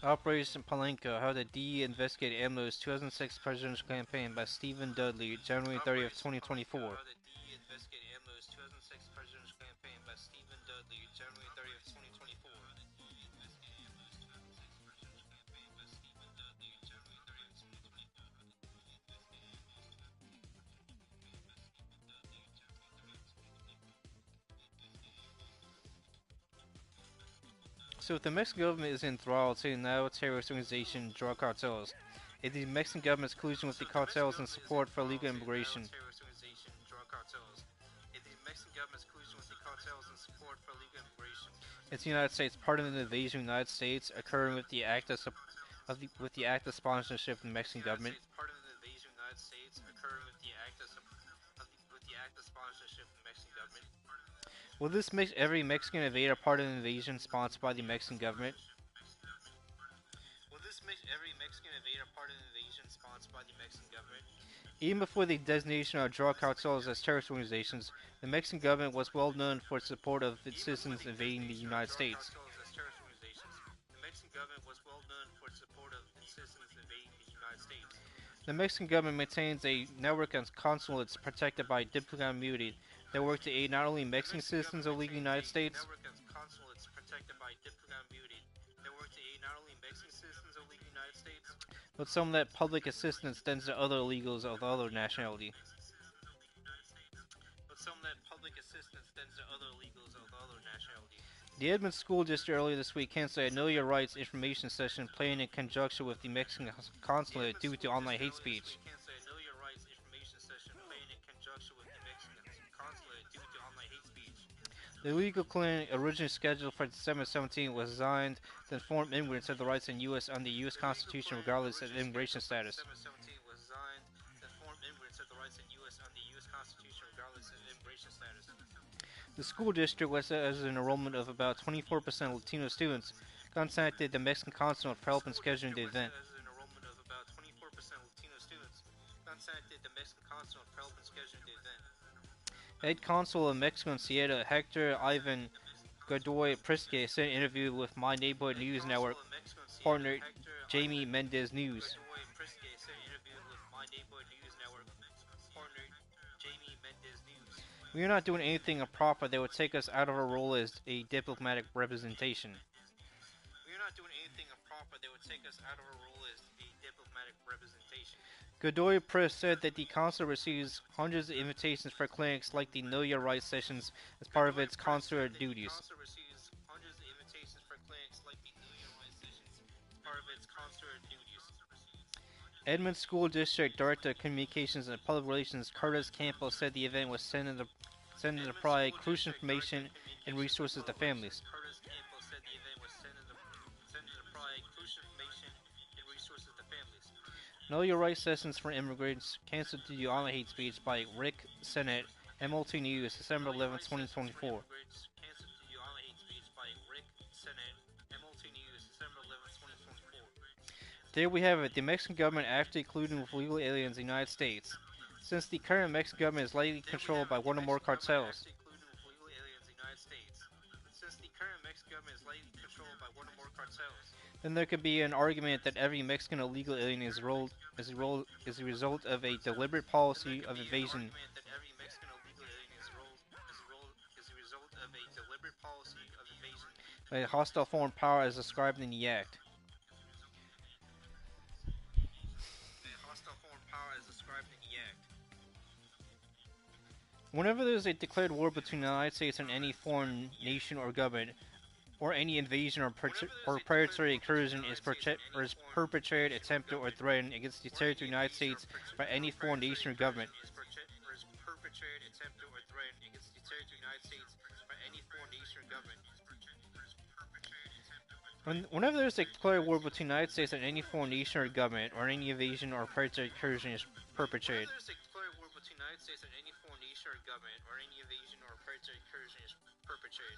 Operation Palenka, how the DE investigated AMLO's 2006 presidential campaign by Stephen Dudley, January 30th, 2024. How the DE investigated AMLO's 2006 presidential campaign by Stephen Dudley, January 30th, 2024. So if the Mexican government is enthralled to the now terrorist organization drug cartels, if the Mexican government's collusion with the cartels and support for illegal immigration, is the United States part of an invasion of the United States occurring with the act of sponsorship of the Mexican government? Will this make every Mexican invader part of an invasion sponsored by the Mexican government? Even before the designation of drug cartels as terrorist organizations, the Mexican government was well known for its support of its citizens invading the United States. The Mexican government maintains a network of consulates protected by diplomatic immunity that work to aid not only Mexican citizens of the United States, but some that public assistance extends to other illegals of other nationality. The Edmonds School District earlier this week canceled a Know Your Rights information session planned in conjunction with the Mexican consulate due to online hate speech. The legal clinic, originally scheduled for December 17, was designed to inform immigrants of the rights in U.S. under the U.S. Constitution regardless of immigration status. The school district, which has an enrollment of about 24% Latino students, contacted the Mexican consulate for help in scheduling the event. Head Consul of Mexico in Seattle, Hector Ivan Godoy Prisque, said in an interview with My Neighborhood News Network partner Jamie Mendez News. We are not doing anything improper that would take us out of our role as a diplomatic representation. Godoy Press said that the consulate receives hundreds of invitations for clinics like the Know Your Rights sessions as part of its consular duties. Edmonds School District Director of Communications and Public Relations Curtis Campbell said the event was sending to provide crucial information and resources to families. Know Your Rights sessions for immigrants canceled due to online hate speech by Rick Sennett, MLT News, December 11, 2024. There we have it, the Mexican government actually colluding with illegal aliens in the United States. Since the current Mexican government is likely controlled by one or more cartels, then there could be an argument that every Mexican illegal alien is a result of a deliberate policy of invasion by a hostile foreign power as described in the Act. Whenever there is a declared war between the United States and any foreign nation or government, or any invasion or predatory incursion is perpetrated, attempted, or threatened against the territory of the United States by any foreign nation or government, perpetrate, attempt to, or threaten against the territory of the United States or any foreign nation or government. Whenever there's a declared war between the United States and any foreign nation or government, or any invasion or predatory incursion is perpetrated, Whenever there's a declared war between the United States and any foreign nation or government, or any invasion or predatory incursion is perpetrated,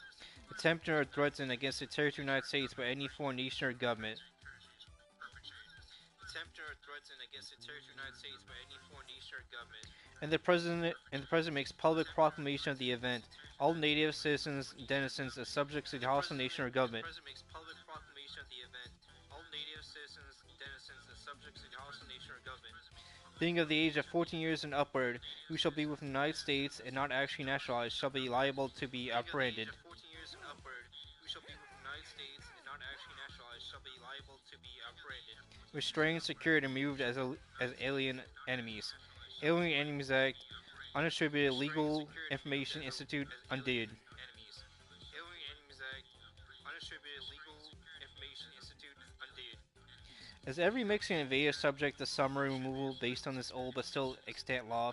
attempted or threatened against the territory of the United States by any foreign nation or government, attempted or threatened against the territory of the United States by any foreign nation or government, and the president makes public proclamation of the event, all native citizens, denizens, as subjects of the hostile nation or government, the president makes public proclamation of the event, all native citizens, denizens, as subjects of the hostile nation or government, being of the age of 14 years and upward, who shall be within the United States and not actually naturalized, shall be liable to be apprehended. 14 years and upward, who shall be within the United States and not actually naturalized, shall be liable to be apprehended, Restrained, secured, and removed as alien enemies. Alien Enemies Act, Undistributed Legal Information Institute, undated. enemies. Alien Enemies Act, Undistributed Legal Information Institute, undated. As every Mexican invader is subject to summary removal based on this old but still extant law,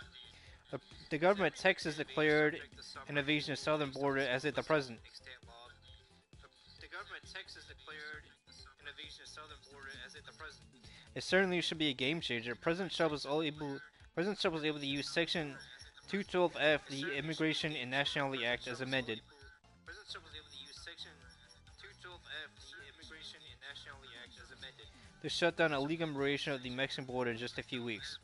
the government of Texas declared an invasion of the southern border as at the present. The government of Texas declared an invasion of the southern border as at the present. It certainly should be a game changer. President Trump was able to use Section 212F, the Immigration and Nationality Act, as amended. President Trump was able to use Section 212F, the Immigration and Nationality Act, as amended, to shut down illegal immigration of the Mexican border in just a few weeks.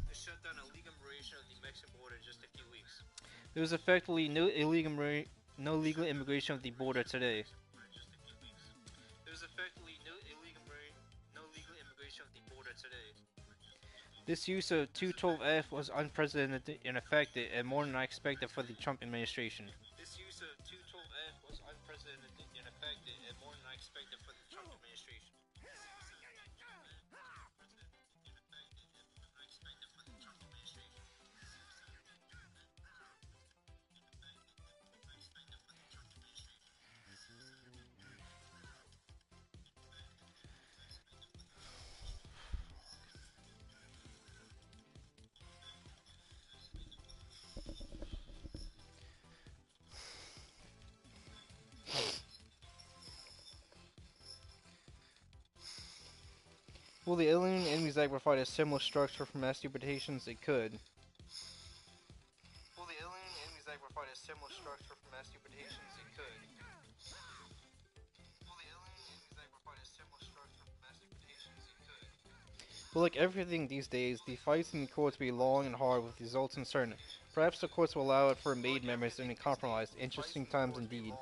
to shut down illegal immigration of the Mexican border in just a few weeks. There was effectively no legal immigration of the border today. There was effectively no legal immigration of the border today. This use of 212F was unprecedented and effective, and more than I expected for the Trump administration. This use of 212F was unprecedented and effective, and more than I expected for the Trump administration. Will the Alien Enemies Act provide a similar structure for mass deportations? It could. Will the Alien Enemies Act provide a similar structure for mass deportations? It could. Will the Alien Enemies Act provide a similar structure for mass deportations? It could. But like everything these days, the fights in the courts will be long and hard with results uncertain. Perhaps the courts will allow it for maid members and compromised. Interesting times indeed.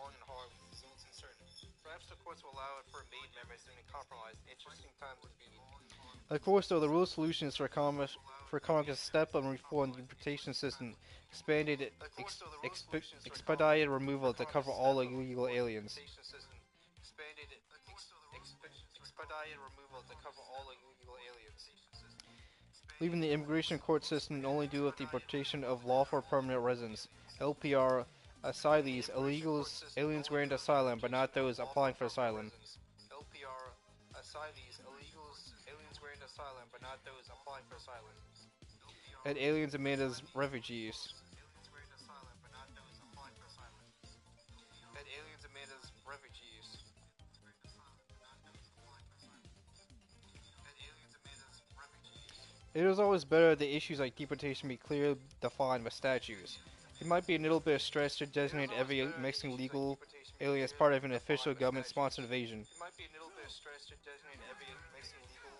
Perhaps the courts will allow it for maid members and compromised. Interesting times indeed. Of course, though, the real solution is for Congress to step up and reform the deportation system, expanded expedited removal to cover all illegal aliens. Expedited removal to cover all illegal aliens. Leaving the immigration court system to only deal with the deportation of lawful permanent residents, LPR, asylees, illegals, aliens granted asylum, but not those applying for asylum. LPR, asylees, illegals, aliens granted asylum, but not those applying for asylum. And aliens admitted as refugees. And aliens admitted as refugees. It is always better that issues like deportation be clearly defined with statutes. It might be a little bit of stretch to designate every Mexican legal alien as part of an official government-sponsored invasion. It might be a little bit of stretch to designate every Mexican legal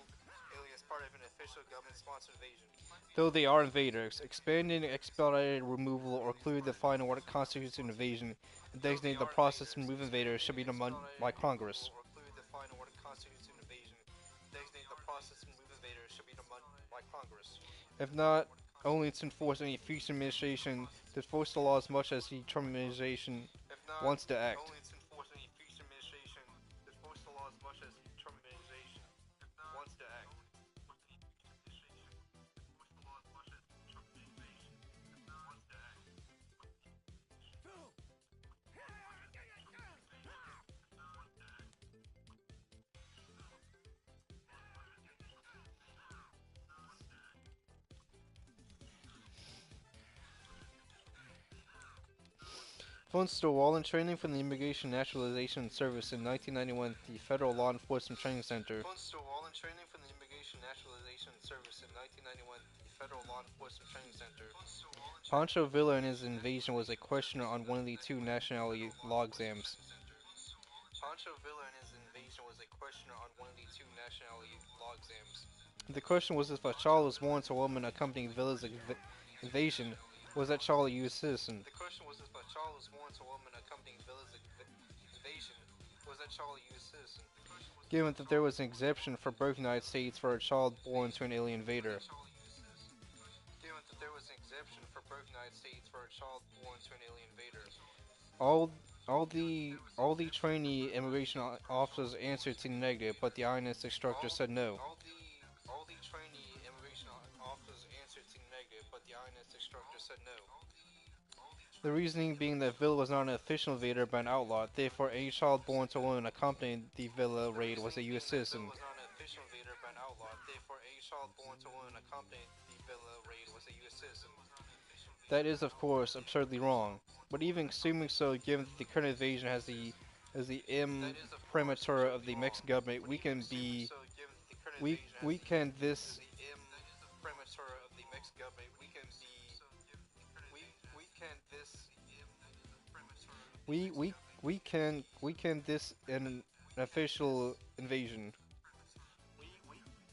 alien as part of an official government-sponsored invasion. Though they are invaders, expanding expedited removal or clearly defining what constitutes an invasion and designating the process to remove invaders should be done by Congress. If not, only to enforce any future administration to enforce the law as much as the Trump administration wants to act. Once through while in training for the Immigration Naturalization Service in 1991 at the Federal Law Enforcement Training Center. Once through while in training for the Immigration Naturalization Service in 1991 at the Federal Law Enforcement Training Center. Pancho Villa and his invasion was a questioner on one of the two nationality law exams. Pancho Villa and his invasion was a questioner on one of the two nationality law exams. The question was if a child was born to a woman accompanying Villa's invasion, was that child a U.S. citizen? The question was if a child was born to a woman accompanying Villa's invasion, was that child a U.S. citizen? Given that there was an exemption for birth in the United States for a child born to an alien invader. Given that there was an exemption for birth in the United States for a child born to an alien invader. All the trainee immigration officers answered to the negative, but the INS instructor said no. All the trainee immigration officers answered to the negative, but the INS instructor said no. The reasoning being that Villa was not an official invader but an outlaw, therefore any child born to a woman accompanying the Villa raid was a U.S. citizen. That is, of course, absurdly wrong. But even assuming so, given that the current invasion has the imprimatur of the Mexican government, we can this we can this an official invasion.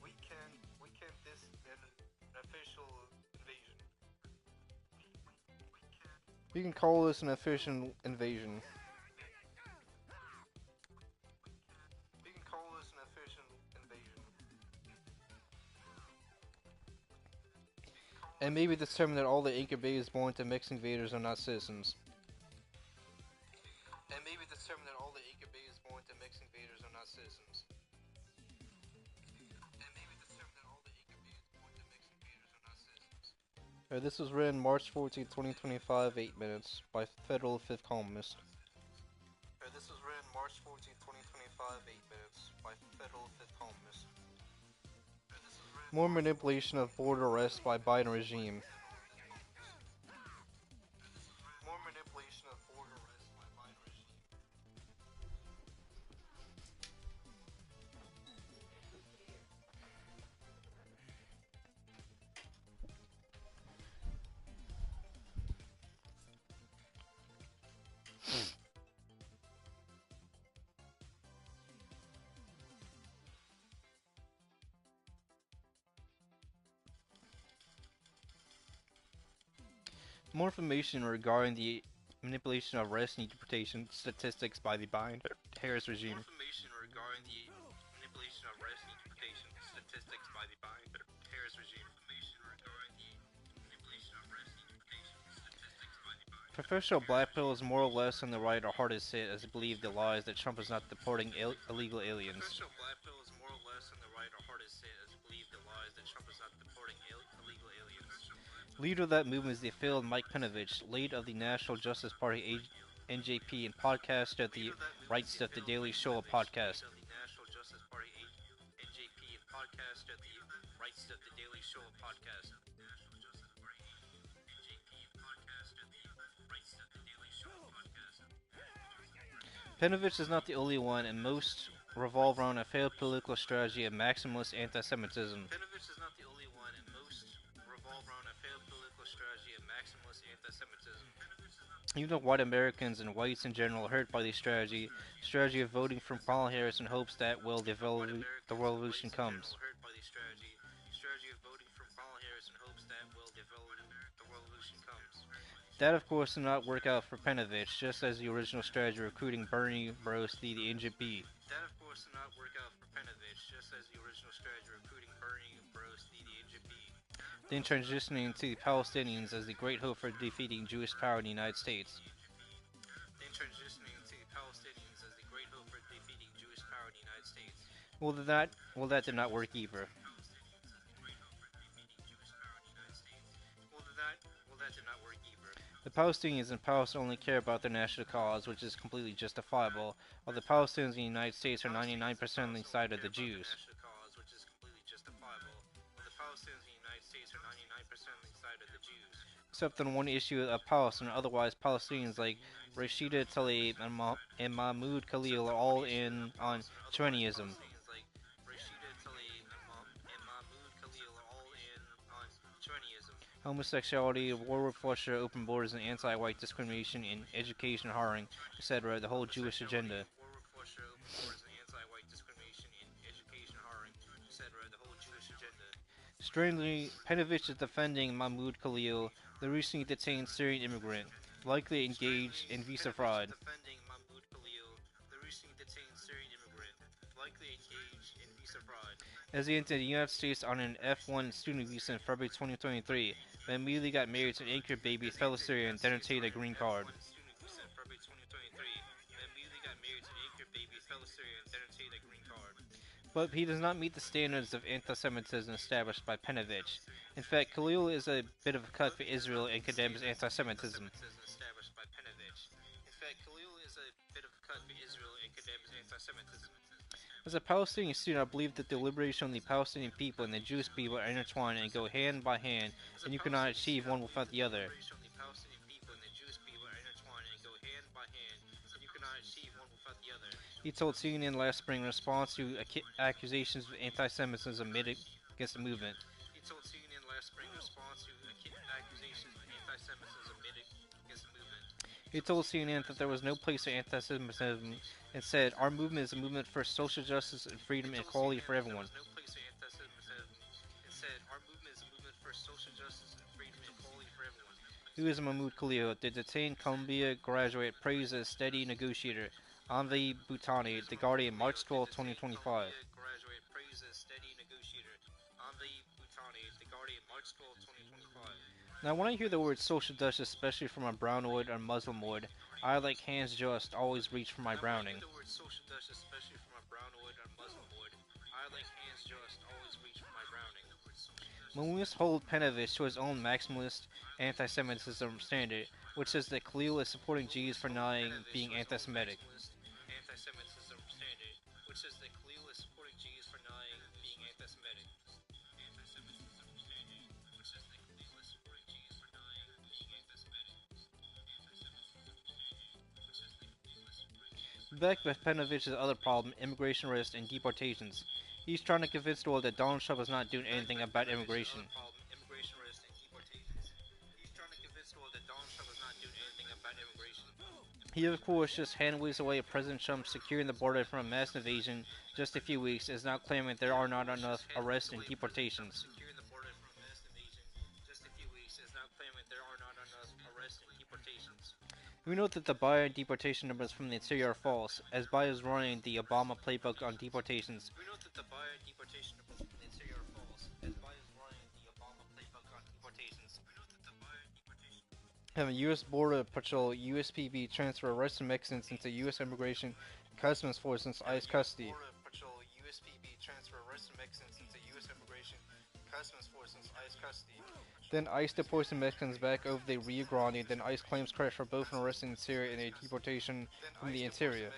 We can this an official invasion. We can call this an official invasion. We can call this an official invasion. And maybe determine that all the Inca babies born to Mexican invaders are not citizens. And maybe determine that all the Inca babies born to Mexican invaders are not citizens. And maybe determine that all the Inca babies born to Mexican invaders are not citizens. This was written March 14, 2025, 8 minutes, by Federal Fifth Columnist. This was written March 14, 2025, 8 minutes, by Federal Fifth Columnist. More manipulation of border arrests by Biden regime. More manipulation of border arrests by Biden regime. More information regarding the manipulation of arrest and deportation statistics by the Biden-Harris regime. More information regarding the manipulation of arrest and deportation statistics by the Biden-Harris regime. Professional Blackpill is more or less on the right or hardest hit as it believed the lies that Trump is not deporting illegal aliens. Professional Blackpill is more or less on the right or hardest hit as it believed the lies that Trump is not deporting illegal aliens. Leader of that movement is the failed Mike Penovich, lead of the National Justice Party NJP and podcaster at the Right Stuff The Daily Show podcast. Penovich is not the only one, and most revolve around a failed political strategy of maximalist anti-Semitism. Even though white Americans and whites in general are hurt by this strategy of voting for Kamala Harris in hopes that the revolution comes. That, of course, did not work out for Penovich, just as the original strategy of recruiting Bernie Bros to the NJP. Then transitioning to the Palestinians as the great hope for defeating Jewish power in the United States. Well, that did not work either. The Palestinians in Palestine only care about their national cause, which is completely justifiable, while the Palestinians in the United States are 99% on the side of the Jews. except on one issue of Palestine. Otherwise, Palestinians like Rashida Tlaib and Mahmoud Khalil are all in on Chauvinism. Homosexuality, war with Russia, open borders, and anti-white discrimination in education, hiring, etc. The whole Jewish agenda. Strangely, Penovich is defending Mahmoud Khalil, the recently detained Syrian immigrant, likely engaged in visa fraud. As he entered the United States on an F1 student visa in February 2023, but immediately got married to an anchor baby fellow Syrian, then obtained a green card. But he does not meet the standards of anti-Semitism established by Penovich. In fact, Khalil is a bit of a cut for Israel and condemns anti-Semitism. As a Palestinian student, I believe that the liberation of the Palestinian people and the Jewish people are intertwined and go hand by hand, and you cannot achieve one without the other. He told CNN last spring in response to accusations of anti-Semitism made against the movement. He told CNN that there was no place for anti-Semitism and said, "Our movement is a movement for social justice and freedom and equality for everyone." Who is Mahmoud Khalil? The detained Columbia graduate praised as a steady negotiator. Anvi Bhutani, The Guardian, March 12, 2025. Now, when I hear the word social justice, especially from a brownoid or Muslim-oid, I, like Hans Just, always reach for my Browning. When we must hold Penovich to his own maximalist anti-Semitism standard, which says that Khalil is supporting Jews for denying being anti-Semitic. Back with Penovich's other problem, immigration risk and deportations. He's trying to convince the world that Donald Trump is not doing anything about immigration. He, of course, just handwaves away President Trump securing the border from a mass invasion just a few weeks, is now claiming there are not enough arrests and deportations. We note that the Biden deportation numbers from the interior are false, as Biden is running the Obama playbook on deportations. Having U.S. Border Patrol USPB transfer arrested Mexicans into U.S. Immigration and Customs Enforcement's ICE custody. Then ICE deports the Mexicans back over the Rio Grande. Then ICE claims credit for both an arrest in the interior and a deportation from the interior.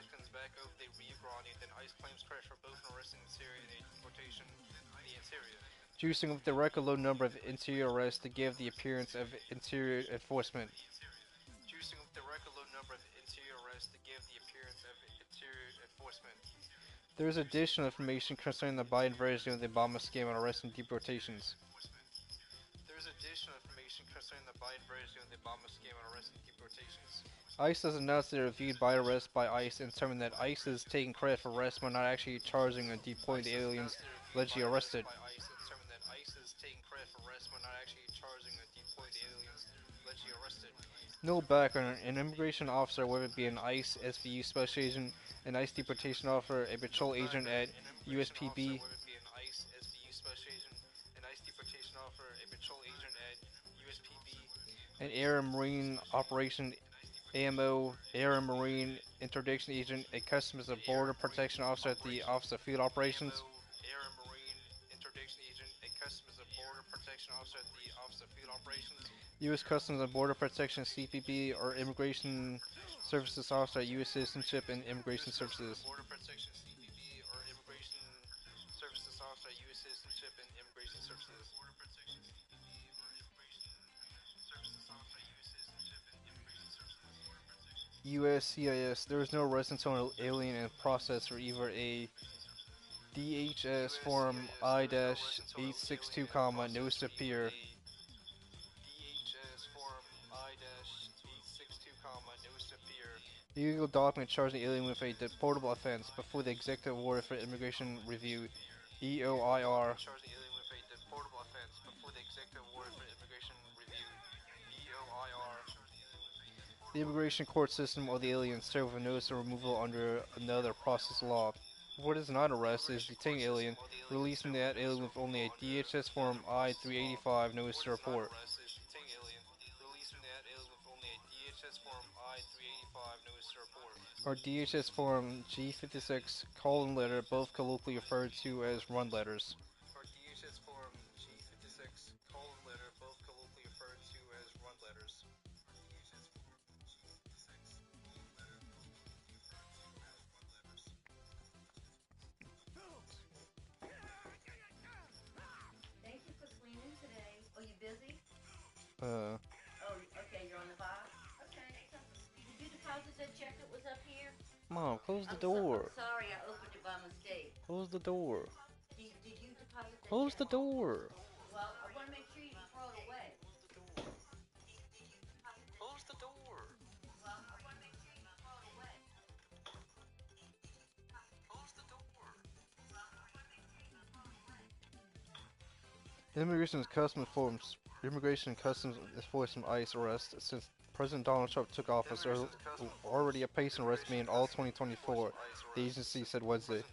Juicing up the record low number of interior arrests to give the appearance of interior enforcement. There is additional information concerning the Biden version of the Obama scam on arrests and deportations. ICE has announced they reviewed Biden arrests by ICE and determined that ICE is taking credit for arrests but not actually charging and deporting the aliens allegedly arrested. No background: an immigration officer, whether it be an ICE SVU special agent, an ICE deportation officer, a patrol agent at USPB, an air and marine operation AMO, air and marine interdiction agent, a customs and border protection officer at the Office of Field Operations, U.S. Customs and Border Protection CPB, or Immigration Services Officer at U.S. Citizenship and Immigration Services. USCIS. There is no arrest until an alien in process for either a DHS Form I-862, notice to appear. DHS Form I-862, notice to appear. Illegal document charging the alien with a deportable offense before the Executive Order for Immigration Review, EOIR. The immigration court system of the alien serve with a notice of removal under another process law. What is not arrest is detaining alien, releasing that alien with only a DHS Form I-385 notice to report. Or DHS Form G56 colon letter, both colloquially referred to as run letters. Thank you for cleaning today. Oh, you busy? Uh, Oh, okay, you're on the box? Okay. Did you deposit that check that was up here? Mom, close the I'm door. sorry, I opened it by mistake. Close the door. Did you deposit that Close check? the door. Well, I want to make sure you didn't throw it away. Close the door. Well, I want to make sure you didn't throw it away. Close the door. Immigration and Customs Enforcement ICE arrest since President Donald Trump took office. There are already a pace and arrest made in all 2024. The agency said Wednesday.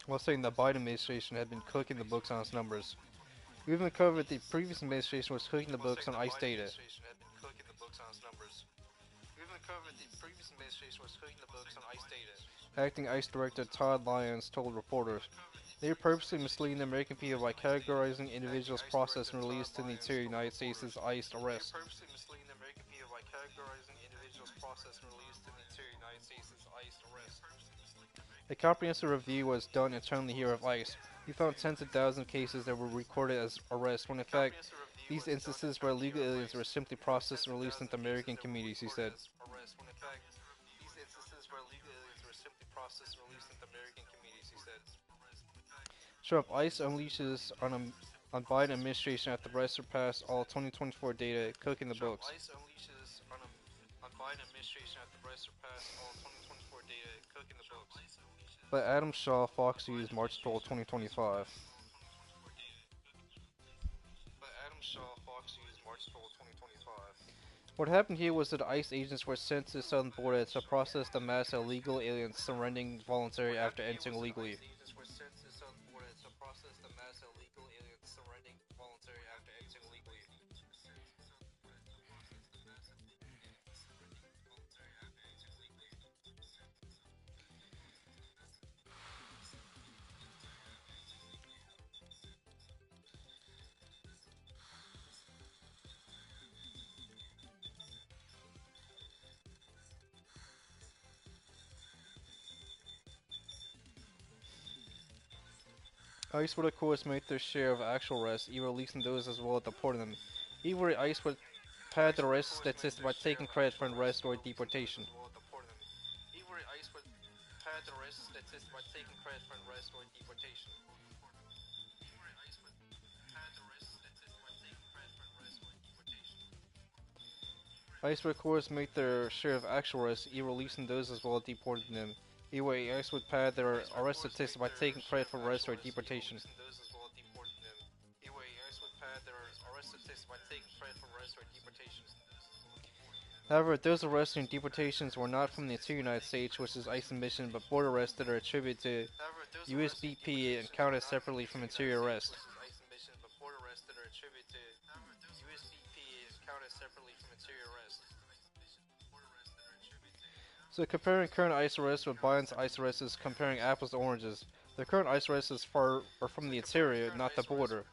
While saying the Biden administration had been cooking the books on its numbers. We've been covered the previous administration was cooking the books on ICE data. Acting ICE Director Todd Lyons told reporters, they are purposely misleading the American people by categorizing individuals processed and released to the interior United States as ICE arrests. A comprehensive review was done internally here of ICE. We found tens of thousands of cases that were recorded as arrests, when in fact, these instances where illegal aliens were simply processed and released into American communities, he said. Trump, ICE unleashes on Biden administration after the arrests surpassed all 2024 data, cooking the books. By Adam Shaw, Fox News, March 12, 2025. What happened here was that ICE agents were sent to the southern border to process the mass of illegal aliens surrendering voluntarily after entering illegally. ICE would of course make their share of actual arrests, either releasing those as well as deporting them. Either ICE would pad the arrest statistics by taking credit for an arrest or deportation. ICE would of course make their share of actual arrests, either releasing those as well as deporting them. Either way, ICE would pad their arrest statistics by taking credit for arrest or deportation. However, those arrests and deportations were not from the interior United States, which is ICE admission, but border arrests that are attributed to USBP and counted separately from interior arrest. So comparing current ICE arrests with Biden's ICE arrests is comparing apples to oranges. The current ICE arrests are from the interior, not the border.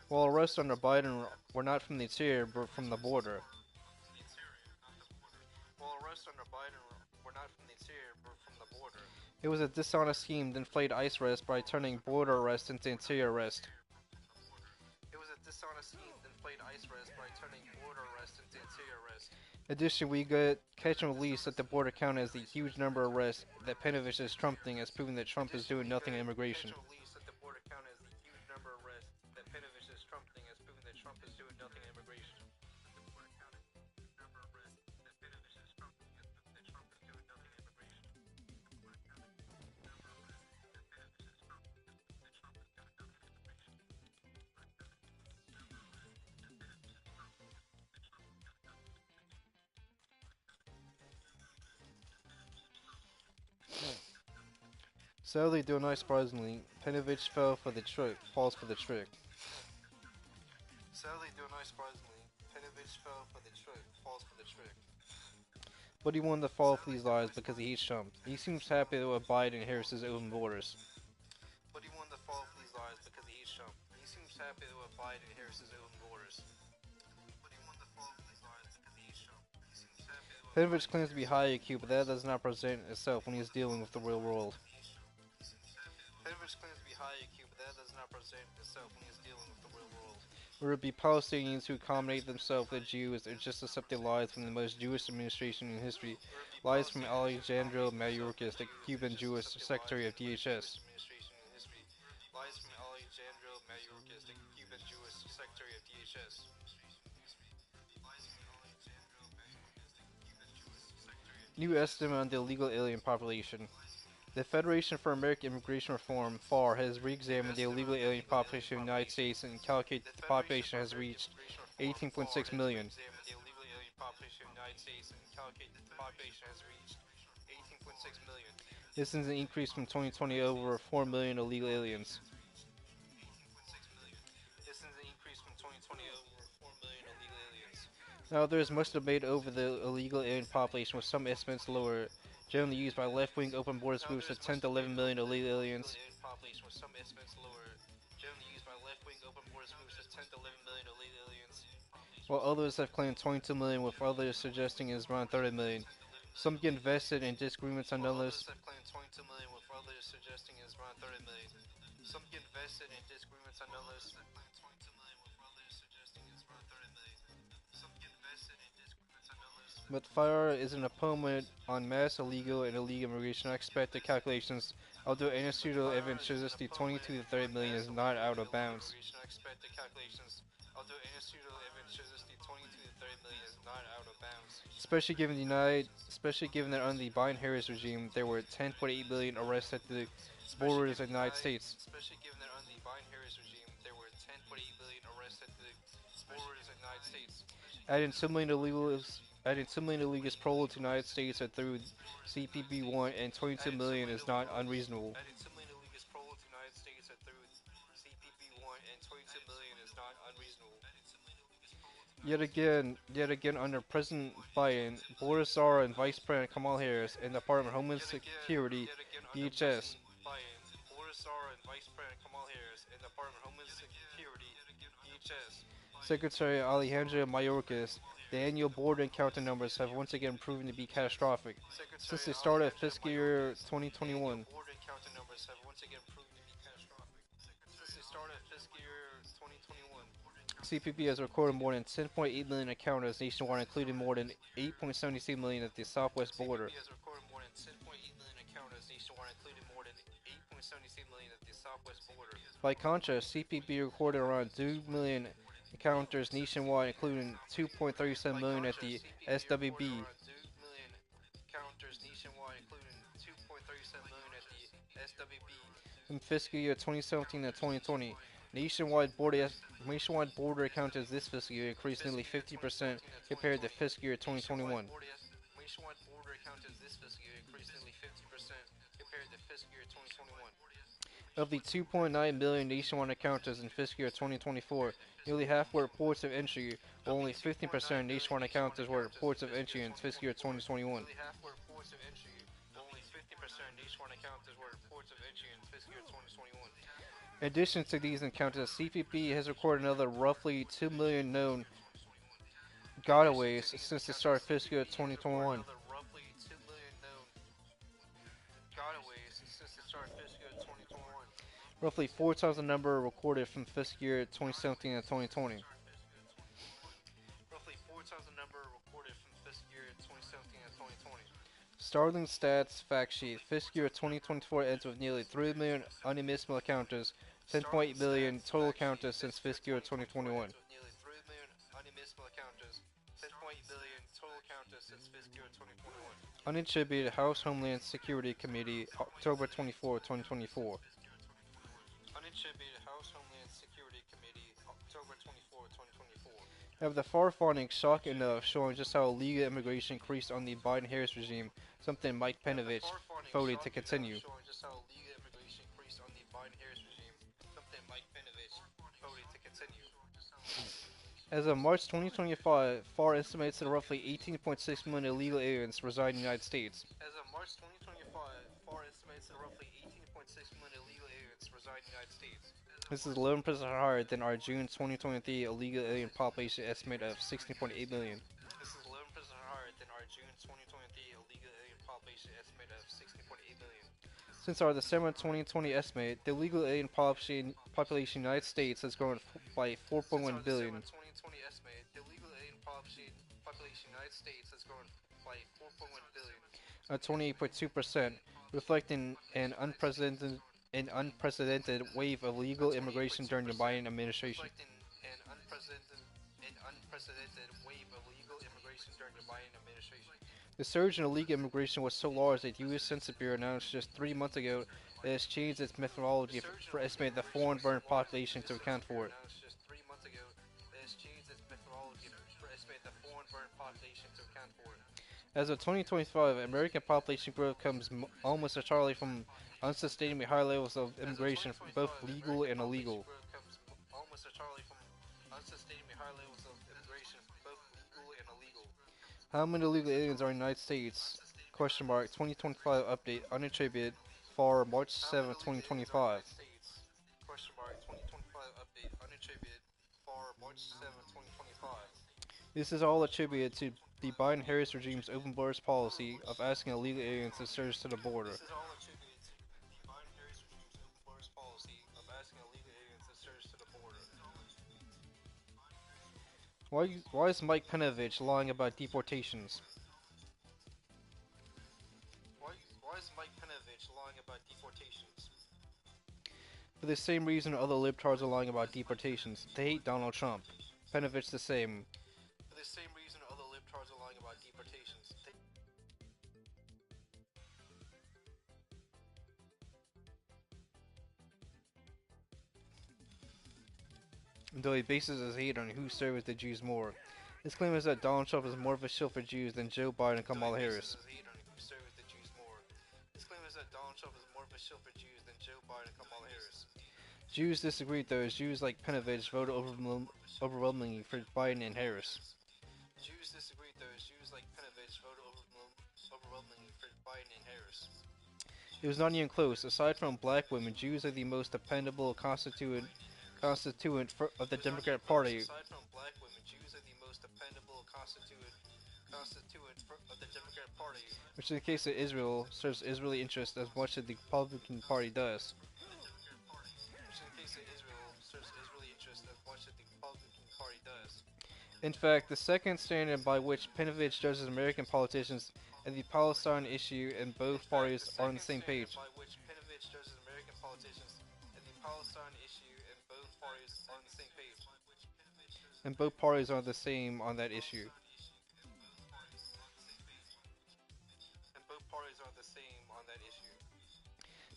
While arrests under Biden were not from the interior, but from the border. from the interior, but from the border. It was a dishonest scheme that inflated ICE arrest by turning border arrest into interior arrest. It was a dishonest scheme that inflated ICE arrest by turning border arrest into interior arrest. Additionally, we got catch and release at the border count as the huge number of arrests that Penovich is Trump thing has proven that Trump is doing nothing on immigration. Catch and release at the border count as the huge number of arrests that Penovich's Trump thing has proven that Trump is doing nothing on immigration. Sadly, though not surprisingly, Penovich falls for the trick. Sadly, though not surprisingly, Penovich fell for the trick, falls for the trick. But he wanted to fall for these lies because he hates Trump. He seems happy with Biden and Harris's open borders. But he wanted to fall for these lies because he hates Trump. He seems happy with Biden and Harris's open borders. But he wanted to fall for these lies because he hates Trump. He seems happy with Penovich claims to be high IQ, but that does not present itself when he is dealing with the real world. Penovich claims to be high IQ, but that does not present itself when he is dealing with the real world. Where it be Palestinians who accommodate themselves with Jews or just accept their lies from the most Jewish administration in history. Lies from Alejandro Mayorkas, the Cuban Jewish Secretary of DHS. Lies from Alejandro Mayorkas, the Cuban Jewish Secretary of DHS. New estimate on the illegal alien population. The Federation for American Immigration Reform, FAR, has re-examined the illegal alien population of the United States and calculated that the population has reached 18.6 million. The illegal alien population of the United States and calculated that the population has reached 18.6 million. This is an increase from 2020 over 4 million illegal aliens. This is an increase from 2020 over 4 million illegal aliens. Now, there is much debate over the illegal alien population, with some estimates lower, generally used by left-wing open borders groups of 10 to 11 million illegal aliens. Population with some estimates lower, generally used by left-wing open borders groups of 10 to 11 million illegal aliens. While others have claimed 22 million, with others suggesting it is around 30 million. Some get invested in disagreements on numbers. Others have claimed 22 million, with others suggesting it is around 30 million. Some get invested in disagreements on numbers. But FIRE is an opponent on mass illegal and illegal immigration. I expect the calculations, although anecdotal evidence shows us the 22 to 30 million is not out of bounds. Especially given that under the Biden-Harris regime, there were 10.8 million arrests at the borders of the United States. Especially given that under the Biden-Harris regime, there were 10.8 million arrests at the borders of the United States. Adding 2 million illegals paroled to the United States or through CPB-1 and 22 million is not unreasonable. Adding 2 million illegals paroled to the United States or through CPB-1 and 22 million is not unreasonable. Yet again, under President Biden, Border Czar and Vice President Kamala Harris and the Department of Homeland Security, DHS, Secretary Alejandro Mayorkas, the annual border encounter numbers have once again proven to be catastrophic. Since the start of fiscal year 2021, CPP has recorded more than 10.8 million encounters nationwide, including more than 8.76 million at the southwest border. By contrast, CPP recorded around 2 million encounters nationwide, including 2.37 million at the SWB. In fiscal year 2017 and 2020, nationwide border encounters this fiscal year increased nearly 50% compared to fiscal year 2021. Of the 2.9 million nationwide encounters in fiscal year 2024, nearly half were reports of entry, while only 15% of nationwide encounters were reports of entry in fiscal year 2021. In addition to these encounters, CPP has recorded another roughly 2 million known gotaways since the start of fiscal year 2021. Start fiscal year 2021. Roughly 4 times the number recorded from fiscal year 2017 and 2020. Roughly 4 times the number reported from fiscal year 2017 and 2020. Startling stats fact sheet. Fiscal year 2024 ends with nearly 3 million unadmissible encounters, 10.8 million total encounters since fiscal year 2021. With nearly 3 million unadmissible encounters, 10.8 billion total encounters since fiscal year 2021. Unattributed House Homeland Security Committee, October 24, 2024. Unattributed House Homeland Security Committee, October 24, 2024. However, the far findings shock enough, showing just how illegal immigration increased on the Biden-Harris regime, something Mike Penovich voted to continue. Showing just how illegal immigration increased on the Biden-Harris regime, something Mike Penovich voted to continue. As of March 2025, FAR estimates that roughly 18.6 million illegal aliens reside in the United States. As of March 2025, FAR estimates that roughly 18.6 million illegal aliens reside in the United States. This is 11% higher than our June 2023 illegal alien population estimate of 16.8 million. This is 11% higher than our June 2023 illegal alien population estimate of 16.8 million. Since our December 2020 estimate, the illegal alien population in the United States has grown by 4.1 billion. Since our December 2020 estimate, the illegal alien population in the United States has grown by 4.1 billion. 28.2%, reflecting an unprecedented wave of illegal immigration during the Biden administration. Reflecting an unprecedented wave of illegal immigration during the Biden administration. The surge in illegal immigration was so large that the U.S. Census Bureau announced just 3 months ago that it has changed its methodology for estimating the foreign born population to account for it. As of 2025, American population growth comes almost entirely from unsustainably high levels of immigration, both legal and illegal. How many illegal aliens are in the United States? Question mark. 2025 update unattributed for March 7, 2025. Question mark. 2025 update unattributed for March 7, 2025. This is all attributed to the Biden-Harris regime's open borders policy of asking illegal aliens to surge to the border. This is all attributed to the Biden-Harris regime's open borders policy of asking illegal aliens to surge to the border. Why is Mike Penovich lying about deportations? Why is Mike Penovich lying about deportations? For the same reason other libtards are lying about deportations. They hate Donald Trump. Penovich the same. For the same reason other libtards are lying about deportations. Though he bases his hate on who serves the Jews more. His claim is that Donald Trump is more of a shield for Jews than Joe Biden and Kamala Harris. Jews disagree though, as Jews like Penovich voted overwhelmingly for Biden and Harris. Jews disagree though, as Jews like Penovich voted overwhelmingly for Biden and Harris. It was not even close. Aside from black women, Jews are the most dependable constituent of the Democratic Party. Aside from black women, Jews are the most dependable constituent of the Democratic Party. Which in the case of Israel, serves Israeli interests as much as the Republican Party does. In fact, the second standard by which Penovich judges American politicians and the Palestine issue and both parties are on the same page. And both parties are the same on that issue.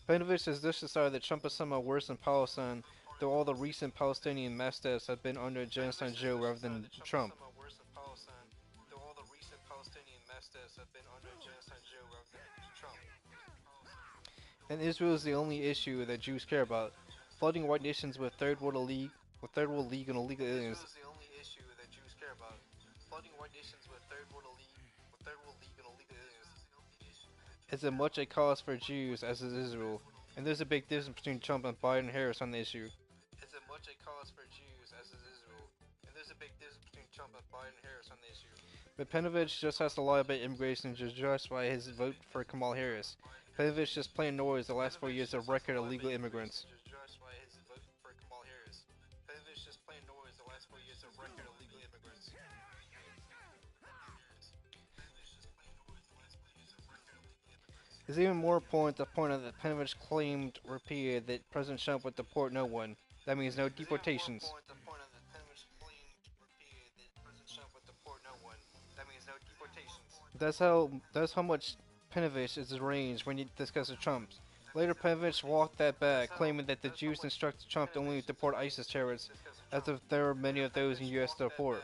Penovich has just decided that Trump is somehow worse than Palestine, though all the recent Palestinian mass deaths have been under genocide Joe rather than Trump. And Israel is the only issue that Jews care about. Flooding white nations with third world league and illegal aliens. Is as much a cause for Jews as is Israel, and there's a big difference between Trump and Biden and Harris on the issue. But Penovich just has to lie about immigration to justify his vote for Kamala Harris. Penovich just plain ignores the last 4 years of record illegal immigrants. Justify his vote for Kamala Harris. Penovich just plain ignores the last 4 years of record illegal immigrants. It's even more important to point out that Penovich claimed repeated that President Trump would deport no one. That means no deportations. That's how much Penovich is deranged when he discusses Trump. Later, Penovich walked that back, claiming that the Jews instructed Trump to only deport ISIS terrorists, as if there were many of those in the U.S. to deport.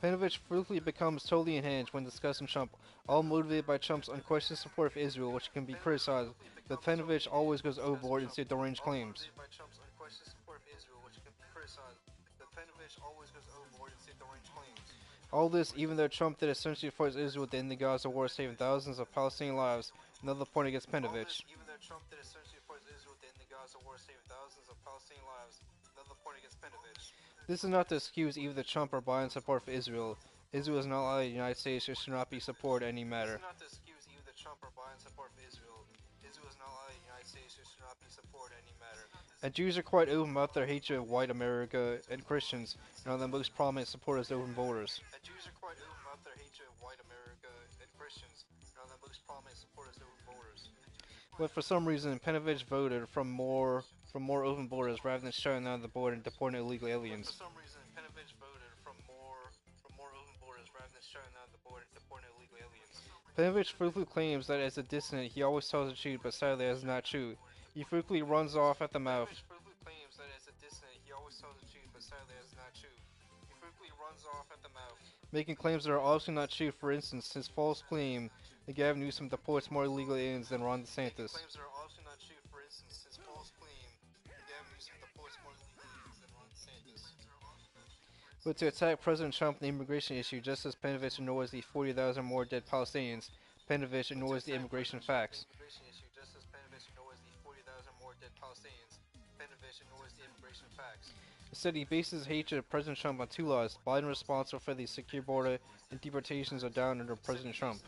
Penovich frequently becomes totally unhinged when discussing Trump, all motivated by Trump's unquestioned support of Israel, which can be criticized, but Penovich always goes overboard in his deranged claims. All this even though Trump did essentially force Israel to end the Gaza war, saving thousands of Palestinian lives, another point against Penovich. This is not to excuse either Trump or Biden's support for Israel. Israel is not like the United States, and should not be supported in any matter. And Jews are quite open about their hatred of white America and Christians, and are the most prominent supporters of open borders. But for some reason, Penovich voted for more open borders rather than shutting down the border and deporting illegal aliens. Penovich frequently claims that as a dissident he always tells the truth, but sadly that is not true. He frequently runs off at the mouth. Making claims that are obviously not true. For instance, his false claim that Gavin Newsom deports more illegal aliens than Ron DeSantis. But to attack President Trump on the immigration issue, just as Penovich ignores the 40,000 more dead Palestinians, Penovich ignores the immigration facts. Instead, he bases his hatred of President Trump on two laws: Biden responsible for the secure border, and deportations are down under President Trump.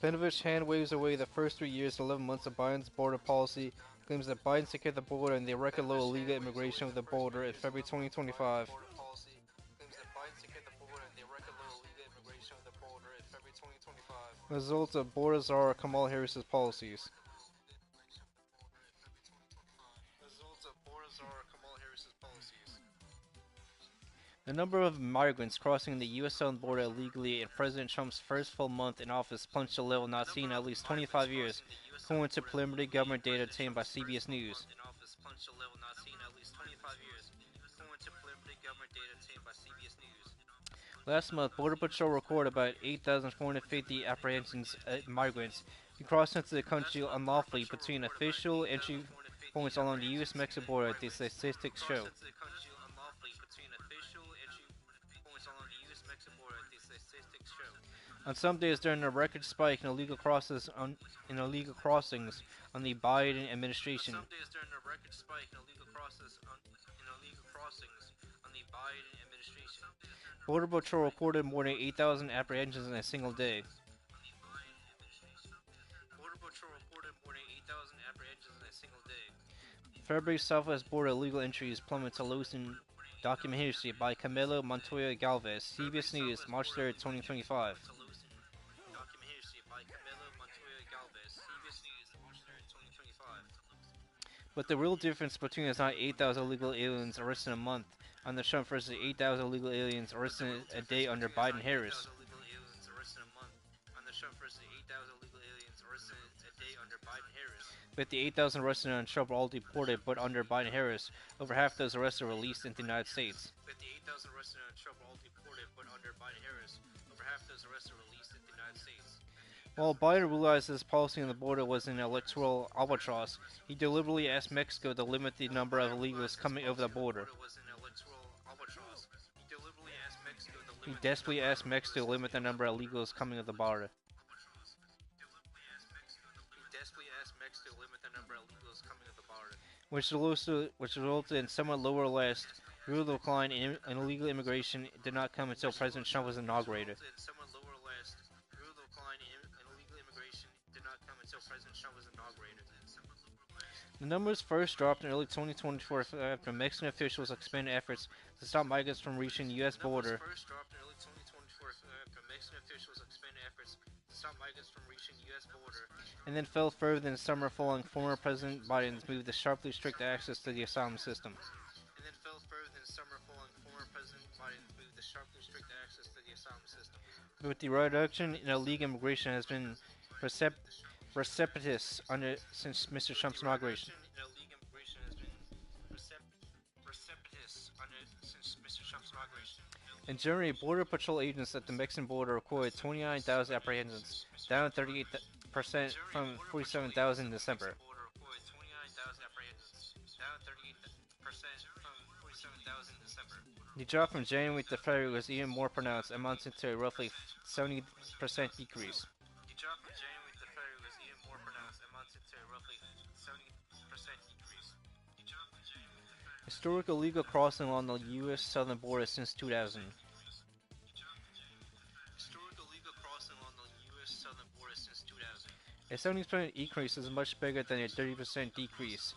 Penovich hand waves away the first 3 years and 11 months of Biden's border policy, claims that Biden secured the border and the record low illegal immigration of the border in February 2025. Results of border czar Kamala Harris's policies. The number of migrants crossing the U.S. southern border illegally in President Trump's first full month in office plunged to a level not seen in at least 25 years, according to preliminary government data obtained by CBS News. Last month, Border Patrol recorded about 8,450 apprehensions of migrants who crossed into the country unlawfully between official entry points along the U.S.-Mexico border, the statistics show. On some days during a record spike in illegal crossings on the Biden administration. Border Patrol recorded more than 8,000 apprehensions in a single day. February Southwest border illegal entries plummeted to lowest in document history by Camilo Montoya Galvez, CBS News, March 3, 2025. But the real difference between is not 8,000 illegal aliens arrested in a month under Trump versus 8,000 illegal aliens arrested a day under Biden-Harris. But the 8,000 arrested under Trump were all deported, but under Biden-Harris, over half those arrested were released into the United States. While Biden realized his policy on the border was an electoral albatross, he deliberately asked Mexico to limit the number of illegals coming over the border. He desperately asked Mexico to limit the number of illegals coming over the border. basically asked Mex to limit the number of illegals coming to the border. which resulted in somewhat lower list. Real decline in illegal immigration did not come until President Trump was inaugurated. The numbers first dropped in early 2024 after Mexican officials expanded efforts to stop migrants from reaching the U.S. border. And then fell further in the summer following former President Biden's move to sharply restrict access to the asylum system. But the reduction in illegal immigration has been precipitous since Mr. Trump's inauguration. In January, Border Patrol agents at the Mexican border recorded 29,000 apprehensions, down 38% from 47,000 in December. The drop from January to February was even more pronounced, amounting to a roughly 70% decrease. Historic illegal crossing along the U.S. southern border since 2000. A 70% increase is much bigger than a 30% decrease.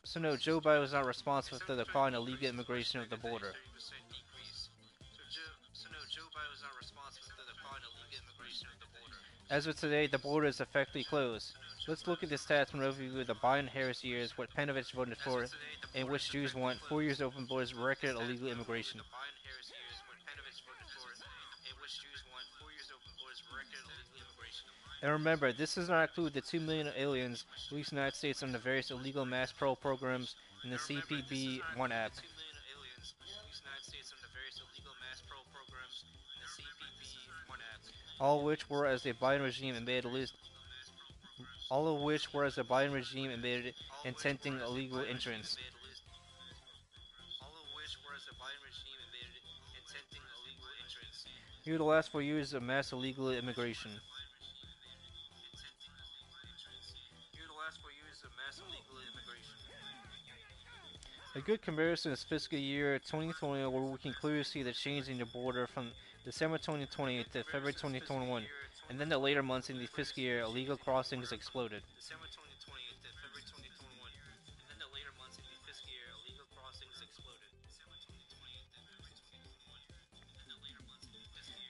So no, Joe Biden was not responsible for the decline in illegal immigration of the border. As of today, the border is effectively closed. Let's look at the stats from an overview of the Biden-Harris years, what Penovich voted for, and which Jews want 4 years open borders, record illegal immigration. And remember, this does not include the 2 million aliens released in the United States under various illegal mass parole programs in the CPB-1 Act. All of which were as the Biden regime admitted intending illegal entrance. Here are the last 4 years of mass illegal immigration. A good comparison is fiscal year 2020, where we can clearly see the change in the border from December 2020 to February 2021, and then the later months in the fiscal year, illegal crossings exploded.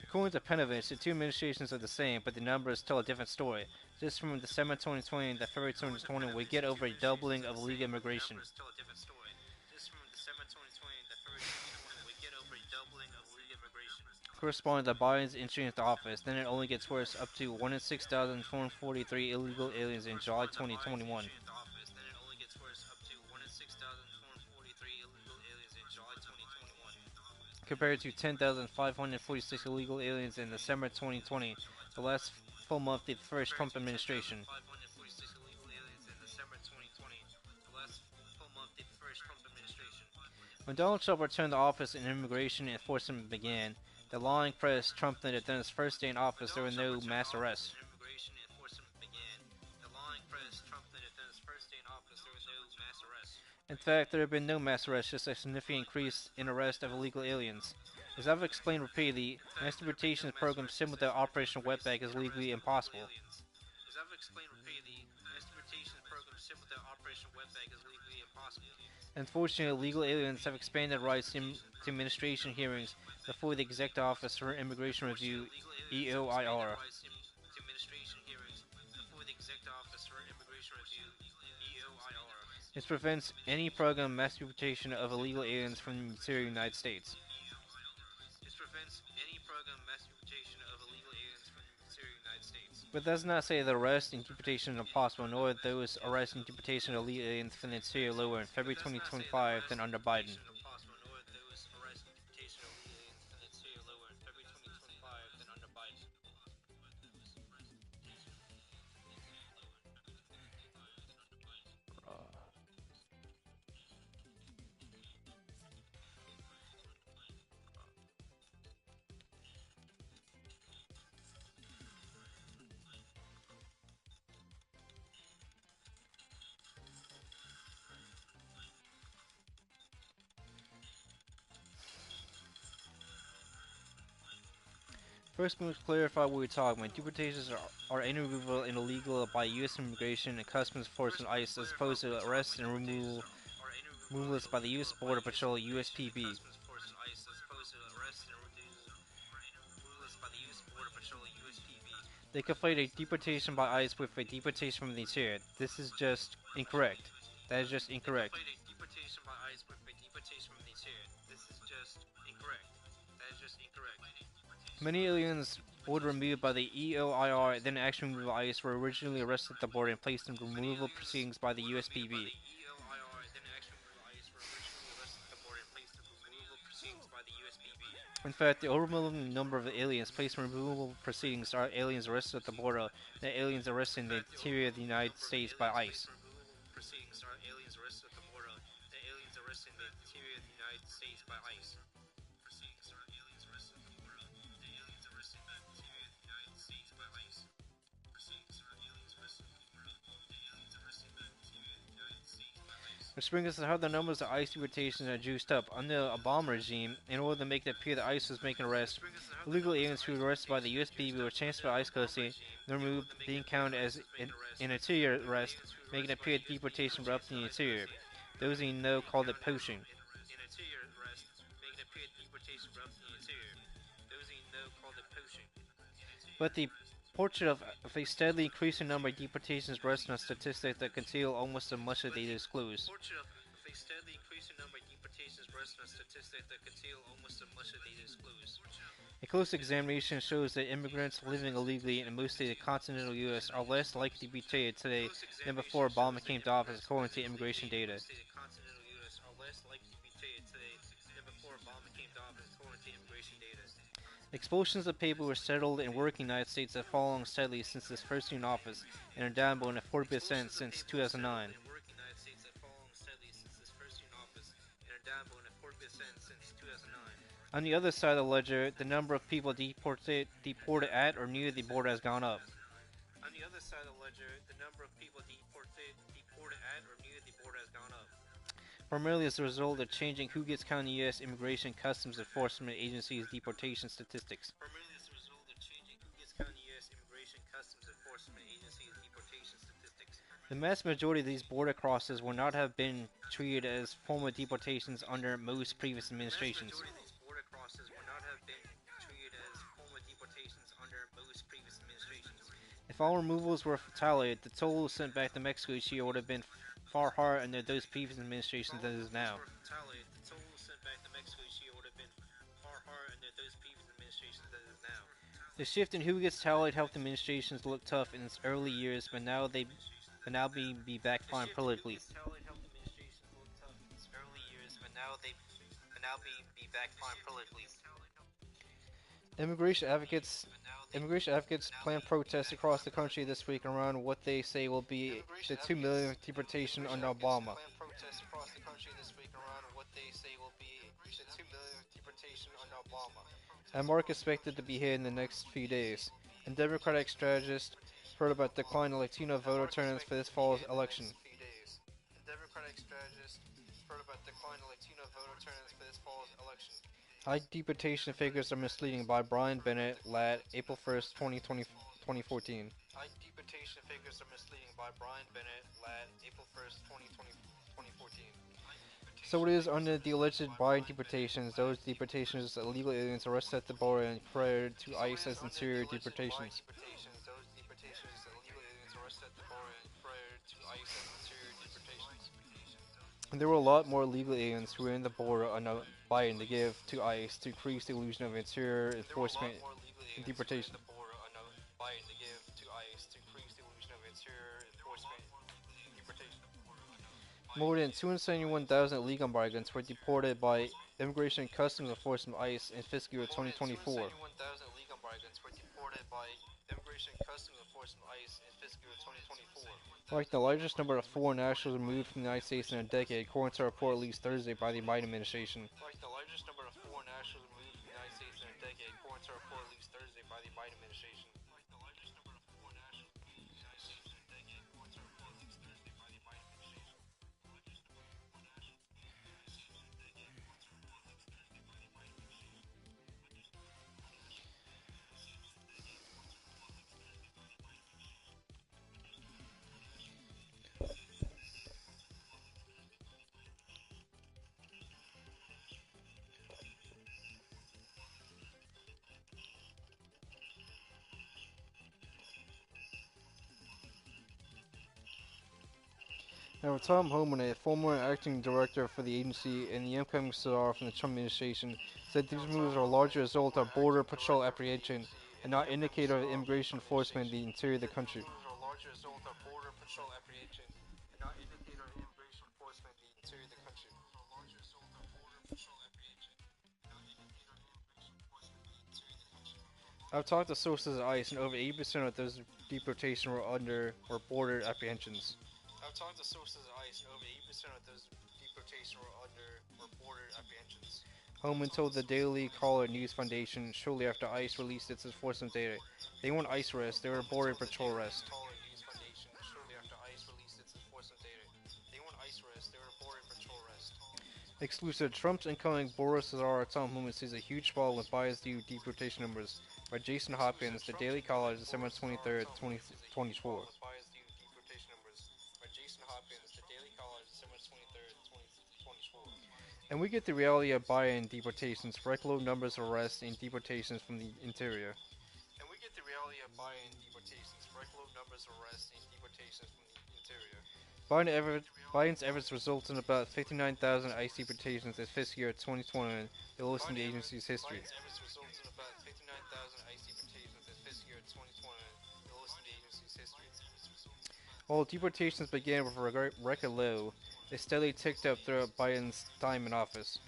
According to Penovich, the two administrations are the same, but the numbers tell a different story. Just from December 2020 to February 2020, we get over a doubling of illegal immigration. Corresponding to Biden's entry into office, then it only gets worse, up to 1 in 6,443 illegal aliens in July 2021. Compared to 10,546 illegal aliens in December 2020, the last full month of the first Trump administration. When Donald Trump returned to office and immigration enforcement began, the lying press Trump noted that in his first day in office there were no mass arrests. In fact, there have been no mass arrests, just a significant increase in arrest of illegal aliens. As I've explained repeatedly, mass deportation programs similar to Operation Wetback is legally impossible. Unfortunately, illegal aliens have expanded rights to administration hearings before the Executive Office for Immigration Review, EOIR. This prevents any program mass deportation of illegal aliens from the interior United States. But that does not say that arrest and deportation are impossible, nor are those arrest and deportation of illegal aliens from the interior lower in February 2025 than under Biden. First, we must clarify what we're talking about. Deportations are any removal and illegal by U.S. Immigration and Customs Enforcement (ICE), as opposed to arrest and removals by the U.S. Border Patrol (USPB). They conflate a deportation by ICE with a deportation from the interior. This is just incorrect. That is just incorrect. Many aliens ordered removed by the EOIR, then actually removed by ICE, were originally arrested at the border and placed in removal proceedings by the USPB. In fact, the overwhelming number of aliens placed in removal proceedings are aliens arrested at the border, not aliens arrested in the interior of the United States by ICE. Which brings us to how the numbers of ICE deportations are juiced up. Under the Obama regime, in order to make it appear that ICE was making arrests, illegal aliens who were arrested by the USPB were transferred to ICE custody and removed, being counted as an interior arrest, making it appear deportation were up in the interior. Those who know called it poaching. But the portrait of a steadily increasing number of deportations rests on a statistic that conceal almost as much as they disclose. A close examination shows that immigrants living illegally in most of the continental U.S. are less likely to be deported today than before Obama came to office, according to immigration data. Expulsions of people who are settled and working in the United States have fallen steadily since his first year in office and are down more than 40% since 2009. On the other side of the ledger, the number of people deported at or near the border has gone up. Primarily as a result of changing who gets counted in U.S. Immigration Customs Enforcement Agency's deportation statistics. The vast majority of these border crosses would not have been treated as formal deportations under most previous administrations. If all removals were tallied, the total sent back to Mexico each year would have been far higher under those previous administrations than it is now. The shift in who gets tallied helped administrations look tough in its early years, but now be backfiring politically. Immigration advocates plan protests across the country this week around what they say will be the 2 millionth deportation under Obama. A mark expected to be hit in the next few days. And Democratic strategists heard about decline in Latino voter turnout for this fall's election. High deportation figures are misleading by Brian Bennett, Lat, April 1st, 2014. So it is under the alleged Biden deportations, those deportations of illegal aliens arrested at the border and prior to ICE as interior deportations. And there were a lot more illegal aliens who were in the border under Biden to give to ICE to increase the illusion of interior enforcement and deportation. More than 271,000 illegal migrants were deported by Immigration and Customs Enforcement (ICE) in fiscal year 2024. Like the largest number of foreign nationals removed from the United States in a decade, according to a report released Thursday by the Biden administration. Now, Tom Homan, a former acting director for the agency and the incoming czar from the Trump administration, said these moves are a large result of Border Patrol apprehension and not indicator of immigration enforcement in the interior of the country. I've talked to sources at ICE, and over 80% of those deportations were under or border apprehensions. I've talked to sources at ICE, and over 80% of those deportations were under or border apprehensions. Holman told the Daily Caller News Foundation shortly after ICE released its enforcement data. They weren't ICE arrests, they were border patrol arrests. Exclusive: Trump's incoming Boris Czar Tom Homan sees a huge fall with bias due deportation numbers by Jason Hopkins, the Daily Caller, December 23rd, 2024. And we get the reality of buy-in deportations, record low numbers of arrests and deportations from the interior. Biden's efforts result in about 59,000 ICE deportations in fiscal year 2020, the lowest in the agency's history. While deportations began with a record low, they steadily ticked up throughout Biden's time in office.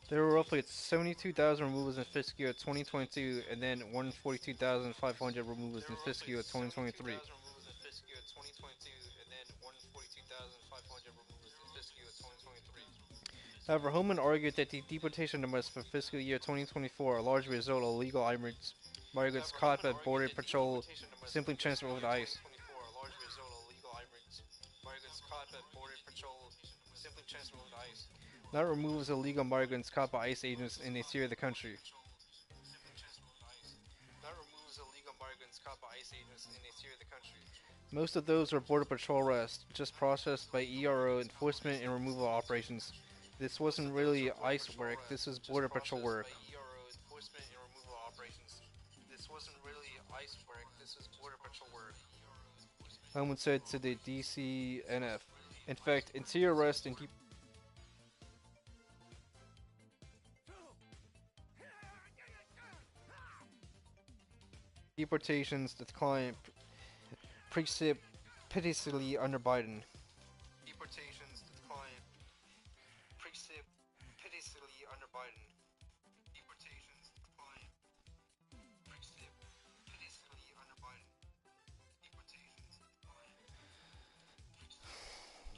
There were roughly 72,000 removals in fiscal year 2022 and then 142,500 removals in fiscal year 2023. However, Homan argued that the deportation numbers for fiscal year 2024 are largely a result of illegal migrants caught by Border Patrol simply transferred over to ICE. Not removals of illegal migrants caught by ICE agents in the interior of the country. Most of those were Border Patrol arrests, just processed by ERO enforcement and removal operations. This wasn't really ICE work, this was Border Patrol work. Homan said to the DCNF. In fact, interior arrest and deportations declined precipitously under Biden.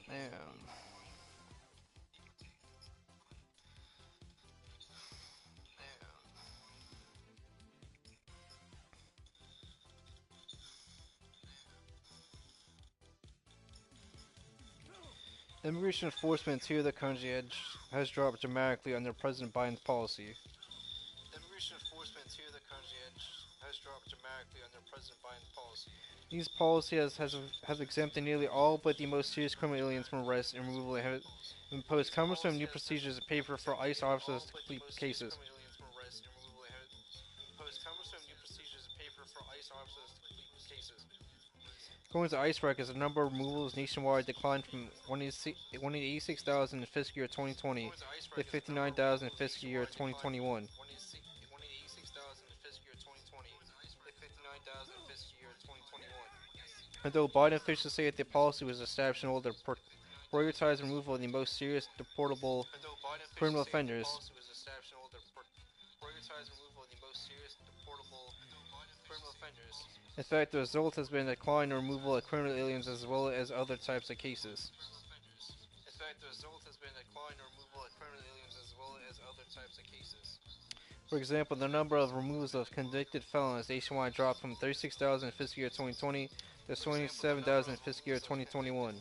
Man. Immigration enforcement to the country has dropped dramatically under President Biden's policy. These policies have exempted nearly all but the most serious criminal aliens from arrest and removal and have imposed cumbersome new procedures and paper for ICE officers to complete cases. According to ICE records, the number of removals nationwide declined from 186,000 in fiscal year 2020 to 59,000 in fiscal year 2021. Although Biden officials say that the policy was established in order to prioritize removal of the most serious deportable criminal offenders, in fact, the result has been a decline in removal of criminal aliens as well as other types of cases. For example, the number of removals of convicted felons nationwide dropped from 36,000 in fiscal year 2020 to 27,000 in fiscal year 2021.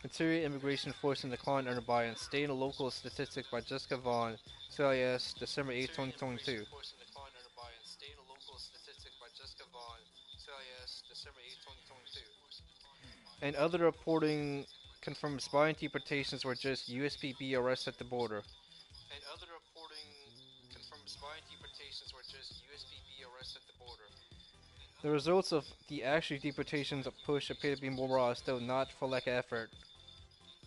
Interior immigration enforcement declined under Biden. State and local statistics by Jessica Vaughn, CIS, December 8, 2022. And other reporting confirms Biden deportations were just USPB arrests at the border. And other reporting confirmed spy deportations were just USPB arrests at the border. The results of the actual deportations push appear to be more raw, though not for lack of effort.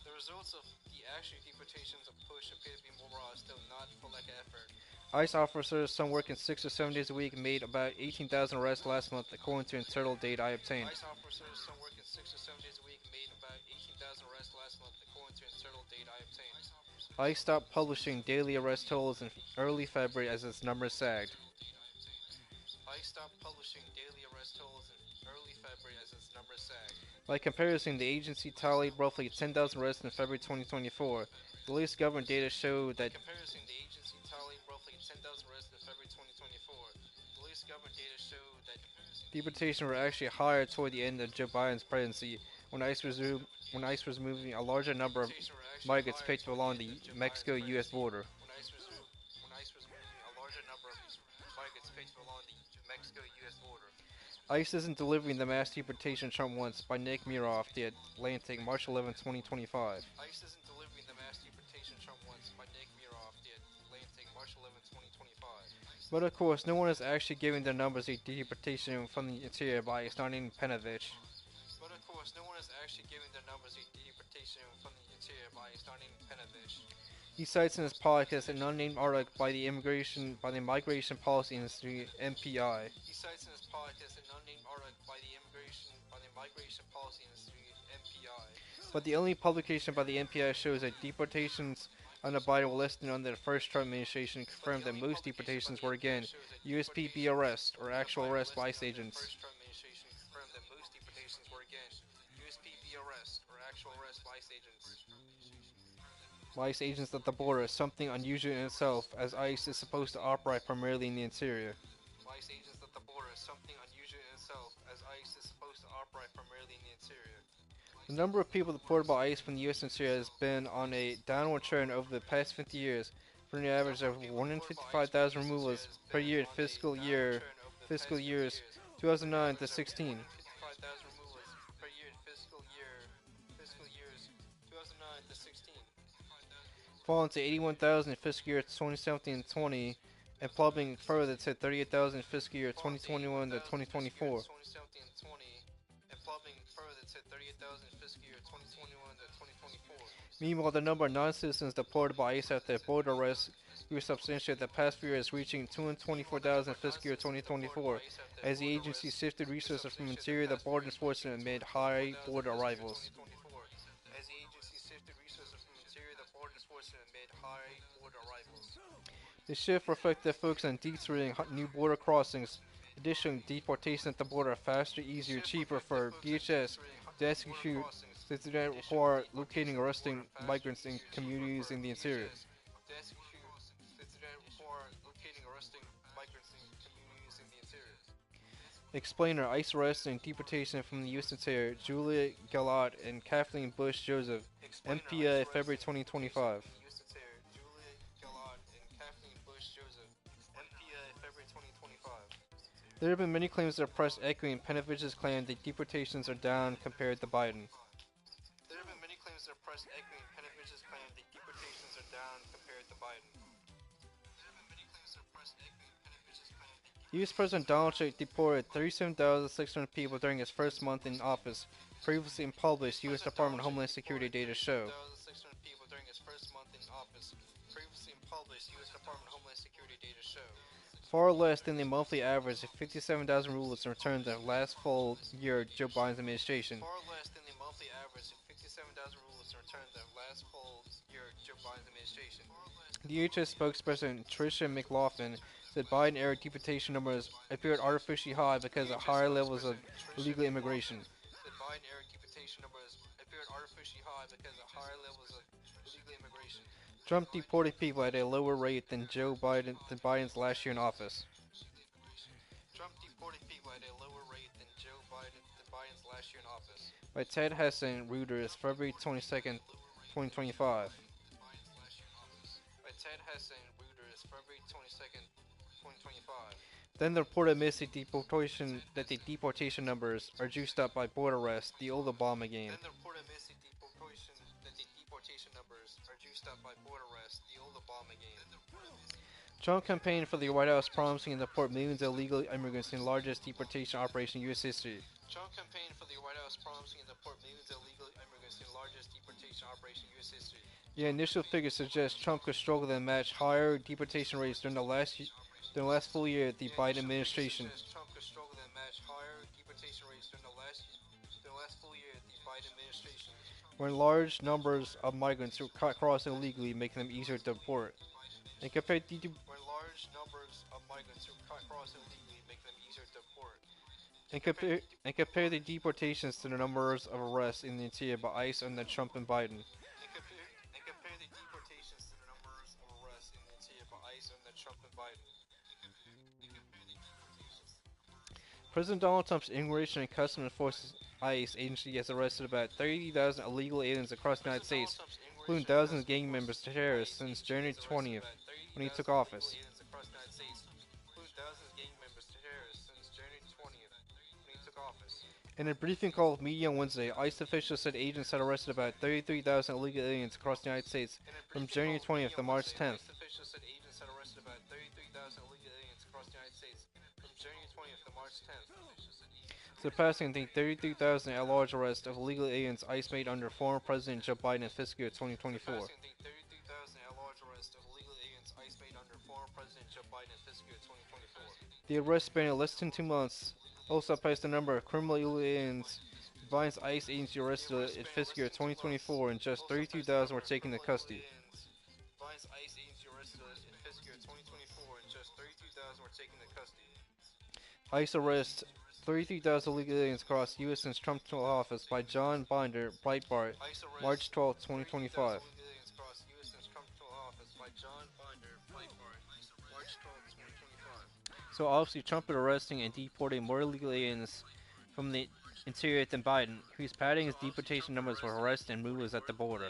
The results of the actual deportations of push appear to be more raw, still not for lack of effort. ICE officers, some working 6 or 7 days a week, made about 18,000 arrests last month, according to internal data I obtained. ICE officers, some working 6 or 7 days a week, made about 18,000 arrests last month, according to internal data I obtained. ICE stopped publishing daily arrest totals in early February as its numbers sagged. ICE stopped publishing daily arrest totals in early February as its numbers sagged. By comparison, the agency tallied roughly 10,000 arrests in February 2024. The latest government data showed that deportations were actually higher toward the end of Joe Biden's presidency, when ICE was moving a larger number of migrants picked along the Mexico-U.S. border. ICE isn't delivering the mass deportation Trump wants, by Nick Miroff, The Atlantic, March 11, 2025. ICE isn't delivering the mass deportation Trump wants, by Nick Miroff, The Atlantic, March 11, 2025. But of course, no one is actually giving their numbers a deportation from the interior by ICE, not even Penovich. But of course, no one is actually giving their numbers a deportation from the interior by ICE, not even Penovich. He cites in his podcast an unnamed article by the Migration Policy Institute (MPI). He cites in his podcast an unnamed article by the Migration Policy Institute (MPI). But the only publication by the MPI shows that deportations under Biden were less than under the first Trump administration, confirmed that most deportations were again USPB arrests or actual arrest by ICE agents. ICE agents at the border, something unusual in itself, as ICE is supposed to operate primarily in the interior. ICE agents at the border is something unusual in itself, as ICE is supposed to operate primarily in the interior. The number of people deported by ICE from the U.S. interior has been on a downward trend over the past 50 years, for an average of 155,000 removals per year in fiscal years 2009 to 16. Falling to 81,000 in fiscal year 2017 and 20, and plummeting further to 38,000 in fiscal year 2021 to 2024. Meanwhile, the number of non-citizens deported by ICE after border arrests grew substantially the past few years, reaching 224,000 in fiscal year 2024, as the agency shifted resources from interior to border enforcement amid high border arrivals. The shift reflected their focus on deterring new border crossings. Additionally, deportation at the border are faster, easier, cheaper for DHS to execute, since they don't require locating or arresting migrants in communities in the interior. Explainer: ICE arrest and deportation from the U.S. interior, Julia Gillard and Kathleen Bush Joseph, MPA, February 2025. There have been many claims of the press echoing Penovich's claim that deportations are down compared to Biden. U.S. President Donald Trump deported 37,600 people during his first month in office, previously unpublished U.S. Department of Homeland Security data show. Far less than the monthly average of 57,000 rulers returned the last full year of Joe Biden's administration. DHS spokesperson Tricia McLaughlin said Biden-era deportation numbers appeared artificially high because of higher levels of illegal immigration. Trump deported people at a lower rate than Biden's last year in office. By Ted Hesson, Reuters, February 22nd, 2025. Then the report admits that the deportation numbers are juiced up by border arrests, the old Obama game. the old Obama game. Trump campaigned for the White House, promising to deport millions of illegal immigrants in the largest deportation operation in U.S. history. Trump campaigned for the White House, promising to deport millions of illegal immigrants in the largest deportation operation in U.S. history. The initial figures suggest Trump could struggle to match higher deportation rates during the last full year of the Biden administration. Trump could struggle to match higher deportation rates during the last full year of the Biden administration. When large numbers of migrants were crossing illegally, making them easier to deport. And compared to When large numbers of migrants who cross illegally, making them easier to deport. compare the deportations to the numbers of arrests in the interior by ICE under Trump and Biden. And compare the deportations to the numbers of arrests in the interior by ICE under Trump and Biden. President Donald Trump's Immigration and Customs Enforcement ICE agency has arrested about 30,000 illegal aliens across the United States, including dozens of gang members to terrorists since January 20th, when he took office. In a briefing call with media on Wednesday, ICE officials said agents had arrested about 33,000 illegal aliens across the United States from January 20th to March 10th. Surpassing the 33,000 at-large arrests of illegal aliens ICE made under former President Joe Biden in fiscal year 2024. The arrest spanning less than 2 months also surpassed the number of criminal illegal aliens Biden's ICE agency arrested in fiscal year 2024, and just 32,000 were taken into custody. ICE arrests 33,000 illegal aliens across the U.S. since Trump took office by John Binder, Breitbart, March 12, 2025. So obviously Trump is arresting and deporting more illegal aliens from the interior than Biden, whose padding his deportation numbers for arrests and movers at the border.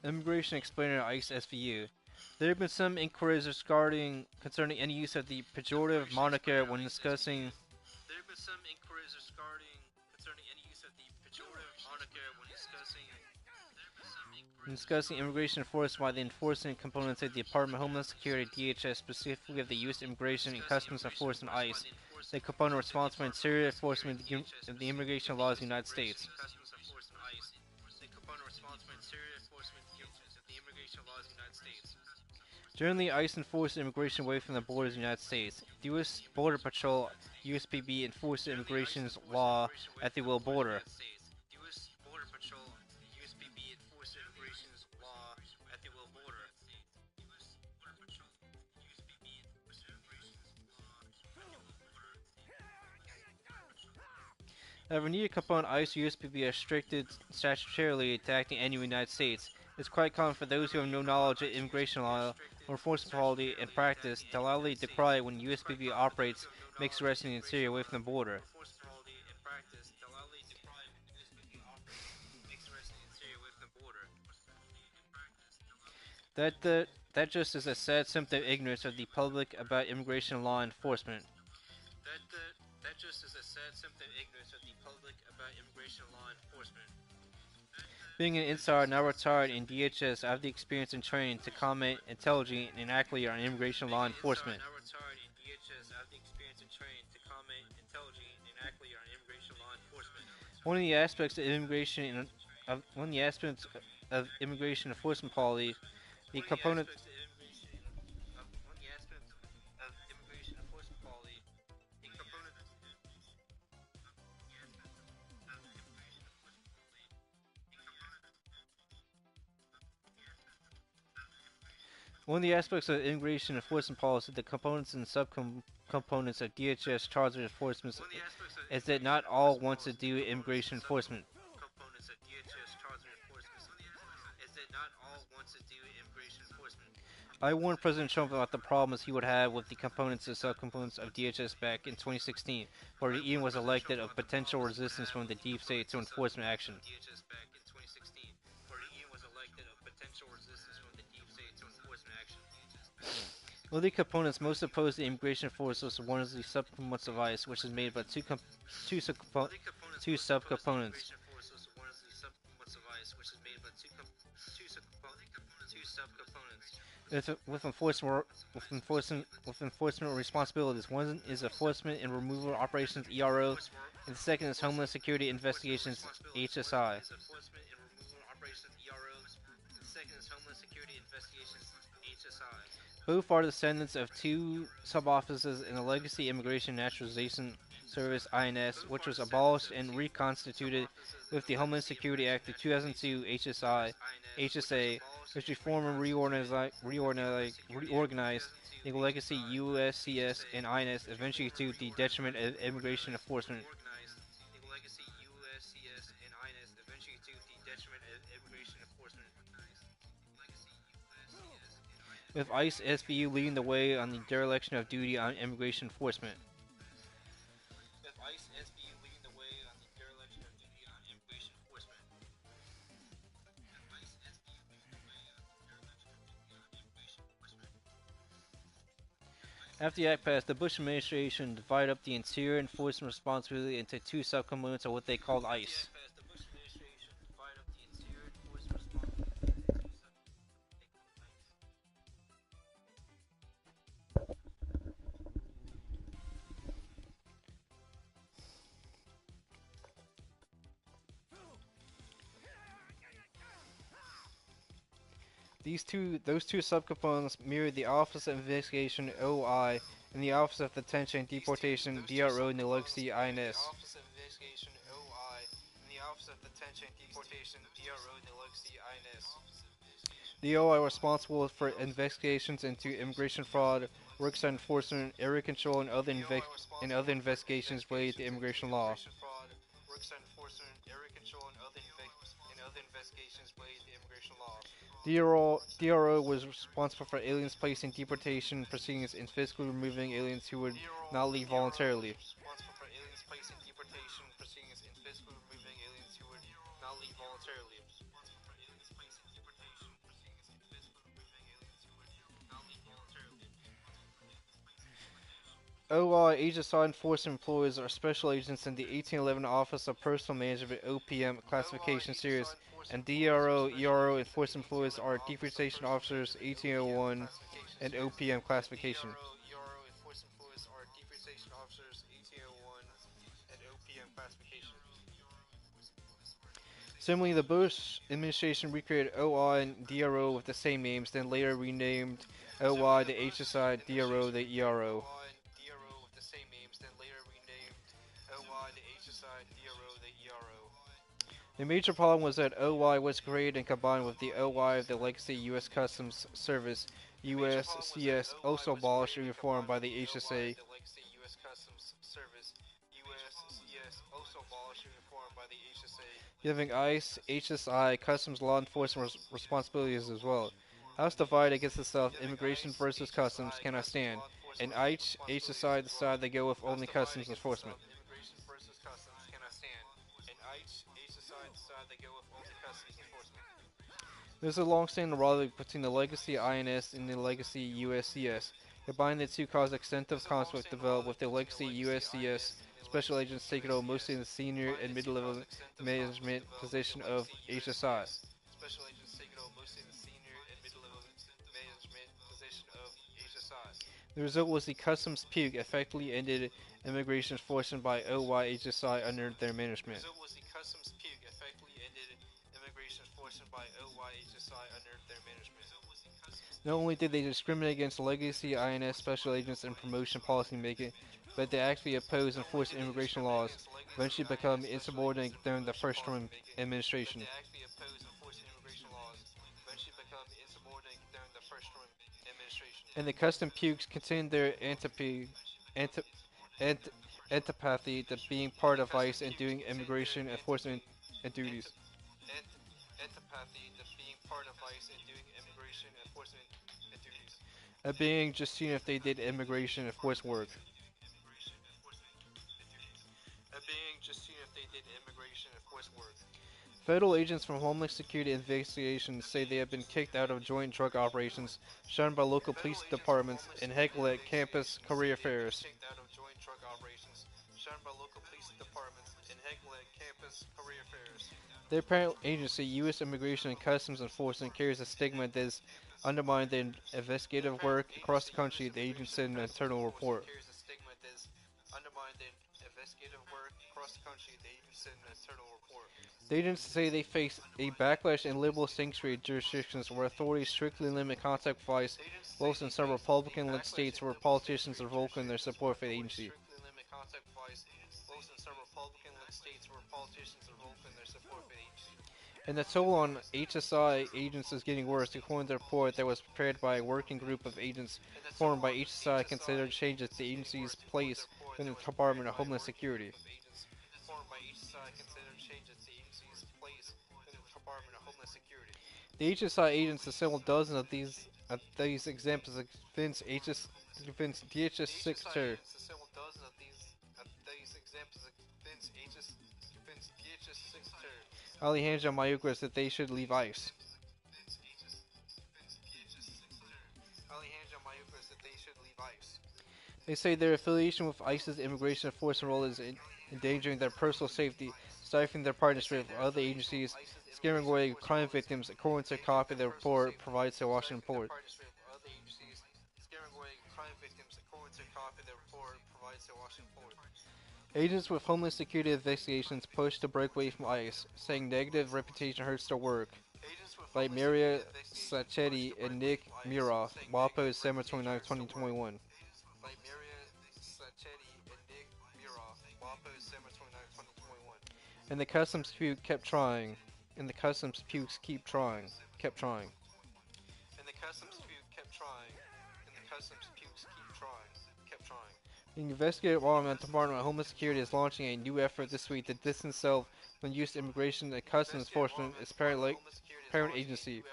Immigration explainer at ICE SVU. There have been some inquiries concerning any use of the pejorative moniker when discussing immigration enforcement by the enforcement components of the Department of Homeland Security (DHS), specifically of the U.S. Immigration and Customs Enforcement (ICE), the component responsible for interior enforcement of the immigration laws of the United States. Generally, ICE enforces immigration away from the borders of the United States. The U.S. Border Patrol, USPB, enforces immigration's law at the will border. However, neither component ICE or USPB are restricted statutorily to acting anywhere in the United States. It's quite common for those who have no knowledge of immigration law or enforcement policy and practice to loudly decry when USPB operates, makes arrests in the interior away from the border. That just is a sad symptom of ignorance of the public about immigration law enforcement. That just is a sad symptom of ignorance of the public about immigration law enforcement. Being an insider now retired in DHS, I have the experience and training to comment intelligently and accurately on immigration law enforcement. One of the aspects of immigration enforcement policy, the component. One of the aspects of immigration enforcement policy, the components and subcomponents of DHS charged with enforcement, is that not all want to do immigration enforcement. I warned President Trump about the problems he would have with the components and subcomponents of DHS back in 2016, where he even was elected of potential resistance from the deep state to enforcement action. One of the components most opposed to the immigration force was one of the subcomponents of ICE, which is made by two subcomponents. With enforcement responsibilities. One is enforcement and removal operations (ERO), and the second is Homeland Security Investigations (HSI). Both are descendants of two sub-offices in the Legacy Immigration Naturalization Service (INS), which was abolished and reconstituted with the Homeland Security Act of 2002 (HSA), which reformed and reorganized the Legacy USCS and INS, eventually to the detriment of immigration enforcement. With ICE SVU leading the way on the dereliction of duty on immigration enforcement. After the act passed, the Bush administration divided up the interior enforcement responsibility into two subcomponents of what they called ICE. Those two subcomponents mirrored the Office of Investigation (OI) and the Office of Detention and Deportation (DRO) in the Legacy INS. The OI was responsible for investigations into immigration fraud, worksite enforcement, area control, and other investigations related to immigration law. DRO was responsible for aliens placing deportation proceedings and physically removing aliens who would not leave voluntarily. OI HSI enforcement employees are special agents in the 1811 Office of Personal Management (OPM) classification series, and DRO ERO enforcement employees are deportation officers 1801 and OPM classification. Similarly, the Bush administration recreated OI and DRO with the same names, then later renamed OI the HSI, DRO the ERO. The major problem was that OI was created and combined with the OI of the legacy U.S. Customs Service, USCS, also abolished and reformed by the HSA. Giving ICE, HSI, Customs law enforcement responsibilities as well. House divided against itself, immigration versus customs cannot stand, and ICE, HSI decide they go with only customs enforcement. There's a long-standing rivalry between the legacy INS and the legacy USCS. Combining the two caused extensive conflict developed with the legacy USCS special agents taking over mostly in the senior and mid-level management position of HSI. The result was the customs puke effectively ended immigration enforcement by OY HSI under their management. Not only did they discriminate against legacy INS special agents and promotion policy making, but they actually opposed and enforced immigration laws, eventually becoming insubordinate during the first Trump administration. And the custom pukes continued their antipathy to being part of ICE and doing immigration enforcement and duties. Being just seeing if they did immigration enforcement work. Federal agents from Homeland Security investigations say they have been kicked out of joint drug operations shunned by local police departments and heckled at campus career fairs. Kicked out of joint drug operations, shunned by local police departments, and heckled at campus career fairs. Their parent agency, U.S. Immigration and Customs Enforcement, carries a stigma that has undermined their investigative work across the country, the agency said in an internal report. Carries a stigma that has undermined their investigative work across the country, the agency said in an internal report. The agency say they face a backlash in liberal sanctuary jurisdictions where authorities strictly limit contact with ICE, both in some Republican-led states where politicians are vocal in their support for the agency. And the toll on HSI agents is getting worse, according to the report that was prepared by a working group of agents formed by HSI considered changes to the agency's place within the Department of Homeland Security. The HSI agents assembled dozens of these examples against DHS Secretary. Alejandro Mayorkas that they should leave ICE. They say their affiliation with ICE's immigration enforcement role is endangering their personal safety, stifling their partnership with other agencies, scaring away crime victims, according to a copy of the report provided to the Washington Post. Agents with Homeland Security investigations push to break away from ICE, saying negative reputation hurts their work. Like Maria Sacchetti and Nick Muroff, WAPO December 29, 2021. And the customs puke kept trying. And the customs pukes kept trying. And the customs puke kept trying. And the customs pukes kept trying. The investigative arm of the Department of Homeland Security is launching a new effort this week to distance itself from the use of immigration and customs enforcement as parent agency.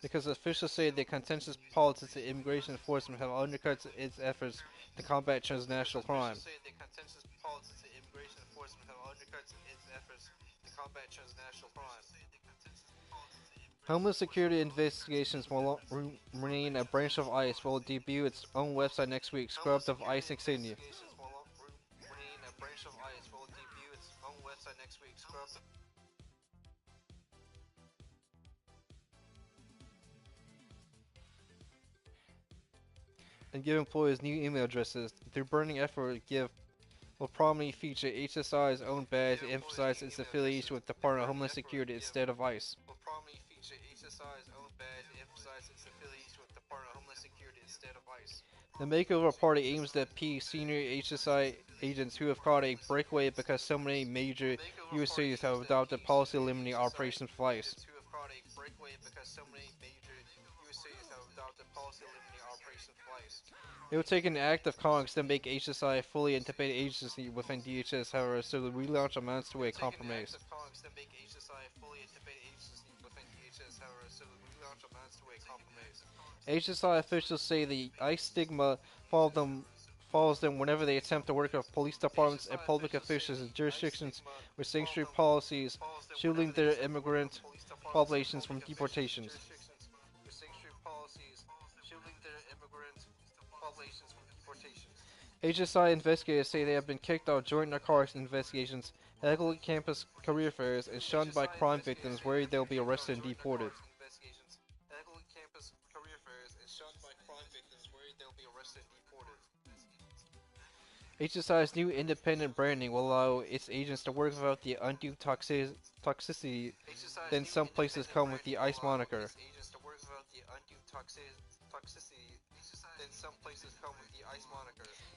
Because officials say the contentious politics of immigration enforcement have undercut its efforts to combat transnational crime. Homeland Security investigations will remain a branch of ICE will debut its own website next week, scrubbed of ICE insignia. And give employees new email addresses. Their burning effort will prominently feature HSI's own badge to emphasize its affiliation with the Department of Homeland Security instead of ICE. The makeover party aims to appease senior HSI agents who have caught a breakaway because so many major U.S. cities have adopted policy limiting operations for ICE. It would take an act of Congress to make HSI a fully independent agency within DHS, however, so the relaunch amounts to a compromise. HSI officials say the ICE stigma follows them whenever they attempt to work with police departments and public officials in jurisdictions with sanctuary policies, shielding their immigrant populations from deportations. HSI investigators say they have been kicked out of joint narcotics investigations, heckled at campus career fairs, and shunned by crime victims worried they'll be arrested and deported. HSI's new independent branding will allow its agents to work without the undue toxicity that in some places come with the ICE moniker.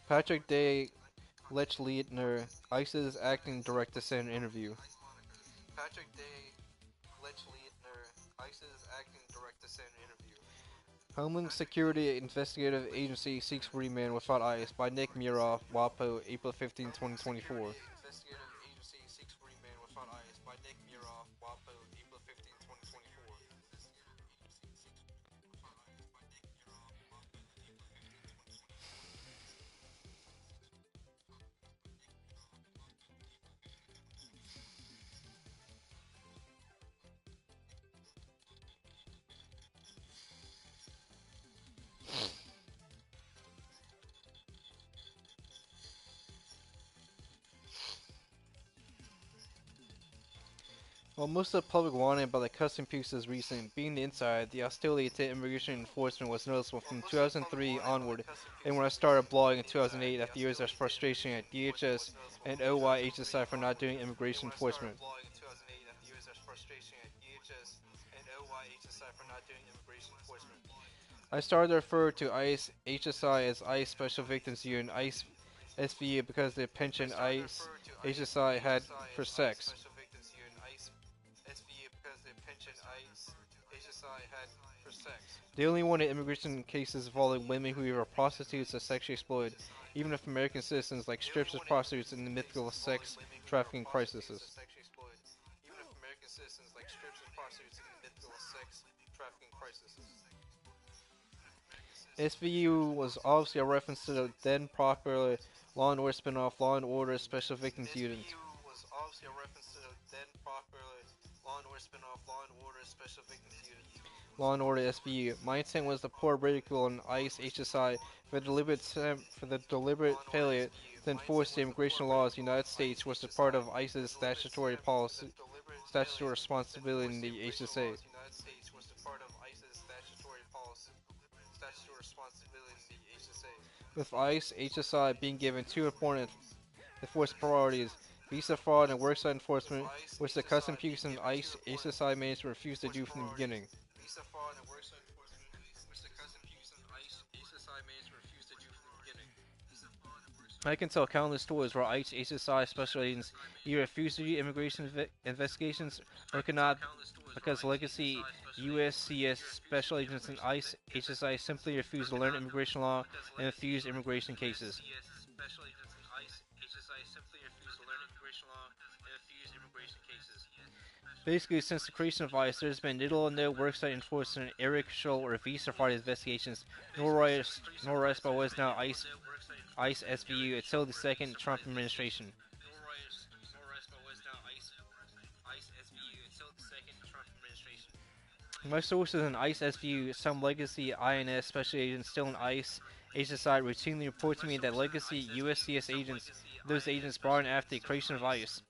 Patrick Day Lechleitner, ICE's acting director, said in an interview. Homeland Security Investigative Agency seeks remand without ICE by Nick Muroff, WAPO, April 15, 2024. While most of the public wanted about the custom pieces recent, being the inside, the hostility to immigration enforcement was noticeable from 2003 onward, and when I started blogging in 2008 after years of frustration at DHS and OYHSI for not doing immigration enforcement. I started to refer to ICE HSI as ICE Special Victims Unit and ICE SVU because of the penchant ICE HSI had for sex. They only wanted immigration cases involving women who were prostitutes or sexually exploited, even if American citizens like strips as prostitutes in the mythical sex trafficking crises. SVU was obviously a reference to the then popular Law and Order spin-off Law and Order Special Victims Unit. Law and Order SVU. My intent was to pour ridicule on ICE HSI for the deliberate failure to enforce the immigration laws of the United States, which is part of ICE's statutory responsibility in the HSA. With ICE HSI being given two important enforcement priorities: visa fraud and worksite enforcement, which the Customs Bureau and ICE HSI management refused to do from the beginning. I can tell countless stories where ICE HSI special agents either refuse to do immigration investigations or cannot because legacy USCS special agents and ICE HSI simply refuse to learn immigration law and refuse immigration cases. Basically, since the creation of ICE, there's been little or no worksite enforcement, area control, or visa fraud investigations, nor arrest by what is now ICE SVU until the second Trump administration. My sources in ICE SVU, some legacy INS special agents still in ICE HSI routinely report to me that legacy USCS agents, those agents brought in after the creation of ICE,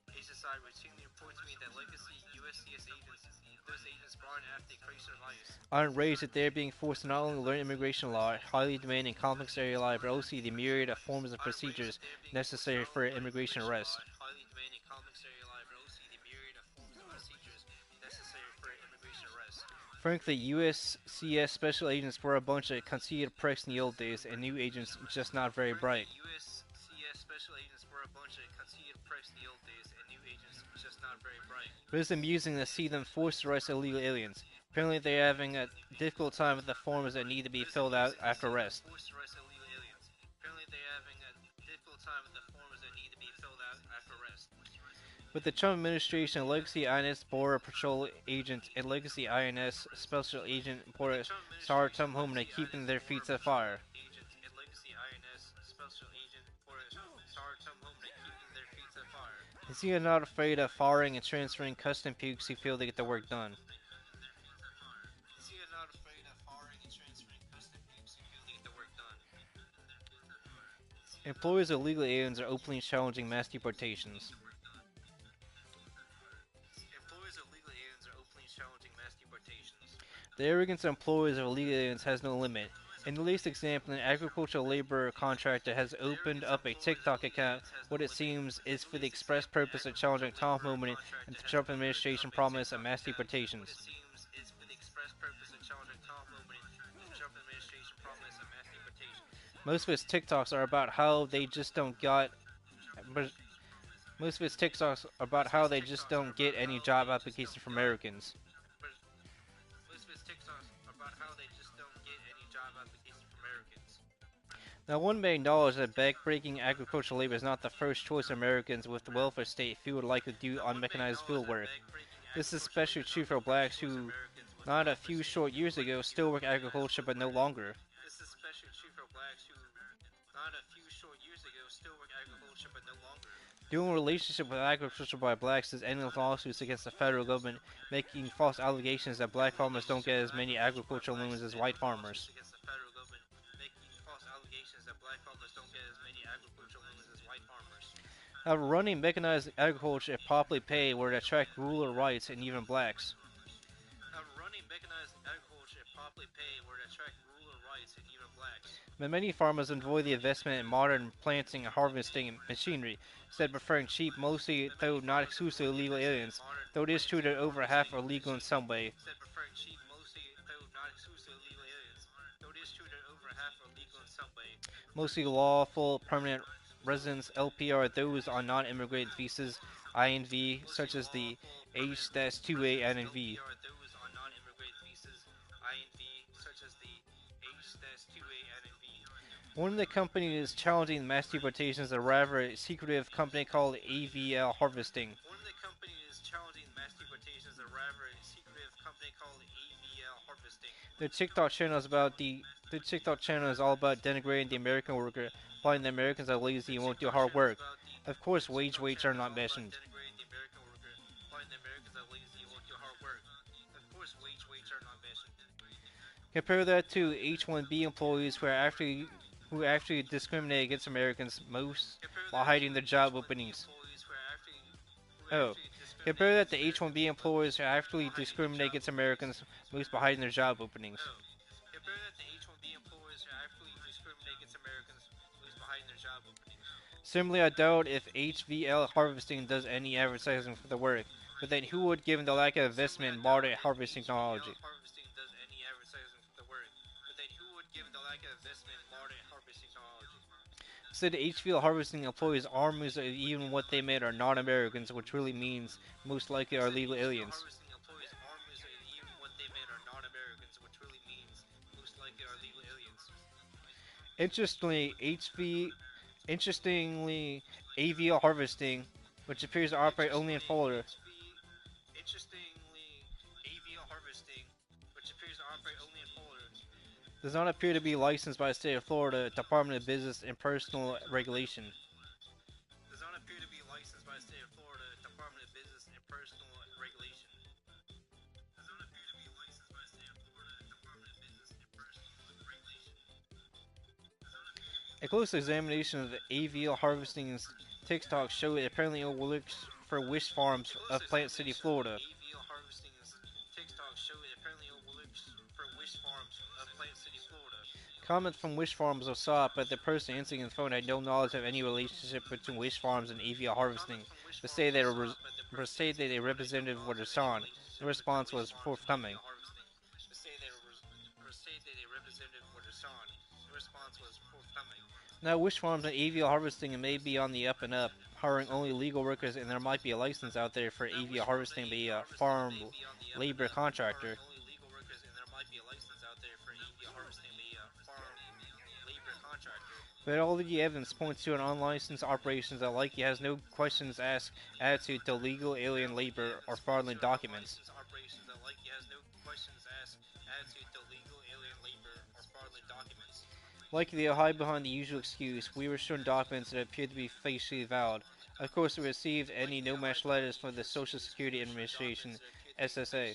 are enraged that they are being forced to not only learn immigration law, highly demanding complex area law, but also the myriad of forms and procedures necessary for immigration arrest. Frankly, USCS special agents were a bunch of conceited pricks in the old days, and new agents just not very bright. But it's amusing to see them forced to arrest illegal aliens. Apparently they're having a difficult time with the forms that need to be filled out after arrest. With the Trump administration, Legacy INS Border Patrol agent and Legacy INS Special Agent Border Star Tom Homeland keeping their feet to the fire. They seem not afraid of firing and transferring custom pukes who feel they get the work done. Employers of illegal aliens are openly challenging mass deportations. The arrogance of employers of illegal aliens has no limit. In the latest example, an agricultural labor contractor has opened up a TikTok account, what it seems is for the express purpose of challenging Tom Homan and the Trump administration promise of mass deportations. Most of its TikToks are about how they just don't get any job applications from Americans. Now, one may acknowledge that backbreaking agricultural labor is not the first choice of Americans with the welfare state who would like to do unmechanized field work. This is especially true for blacks who, not a few short years ago, still work agriculture but no longer. The only relationship with agriculture by blacks is endless lawsuits against the federal government, making false allegations that black farmers don't get as many agricultural loans as white farmers. However, running mechanized agriculture, if properly paid, would attract rural rights and even blacks. But many farmers avoid the investment in modern planting and harvesting machinery, instead preferring cheap, mostly though not exclusively legal aliens, though it is true that over half are legal in some way. Mostly lawful permanent residents (LPR) are those on non-immigrant visas (INV), such as the H-2A INV. One of the companies challenging mass deportations is a rather secretive company called AVL Harvesting. Their TikTok channel is all about denigrating the American worker, implying that Americans are lazy and won't do hard work. Of course, wage rates are not mentioned. Compare that to H-1B employees who actually discriminate against Americans most while hiding their job openings. Oh, compare that to H-1B employers who actually discriminate against Americans most by hiding their job openings. Similarly, I doubt if HVL Harvesting does any advertising for the work, but then who would, given the lack of investment in modern harvesting technology? Said HVL Harvesting employees armies of even what they made are non-Americans, which really means most likely are legal aliens. Interestingly, AVL Harvesting, which appears to operate only in Florida, does not appear to be licensed by the state of Florida Department of Business and Personal Regulation. A close examination of AVL Harvesting's TikTok show it apparently overlooks for wish farms of Plant City, Florida. Comments from wish farms are sought, but the person answering the phone had no knowledge of any relationship between wish farms and AVL Harvesting, but say that a representative would respond. The response was forthcoming. Now, wish farms and AVL Harvesting may be on the up and up, hiring only legal workers, and there might be a license out there for AVL Harvesting to be a farm labor contractor. But all the evidence points to an unlicensed operation that likely has no questions asked attitude to legal alien labor or fraudulent documents. Likely they'll hide behind the usual excuse, we were shown documents that appeared to be facially valid. Of course, we received any no-match letters from the Social Security Administration, SSA.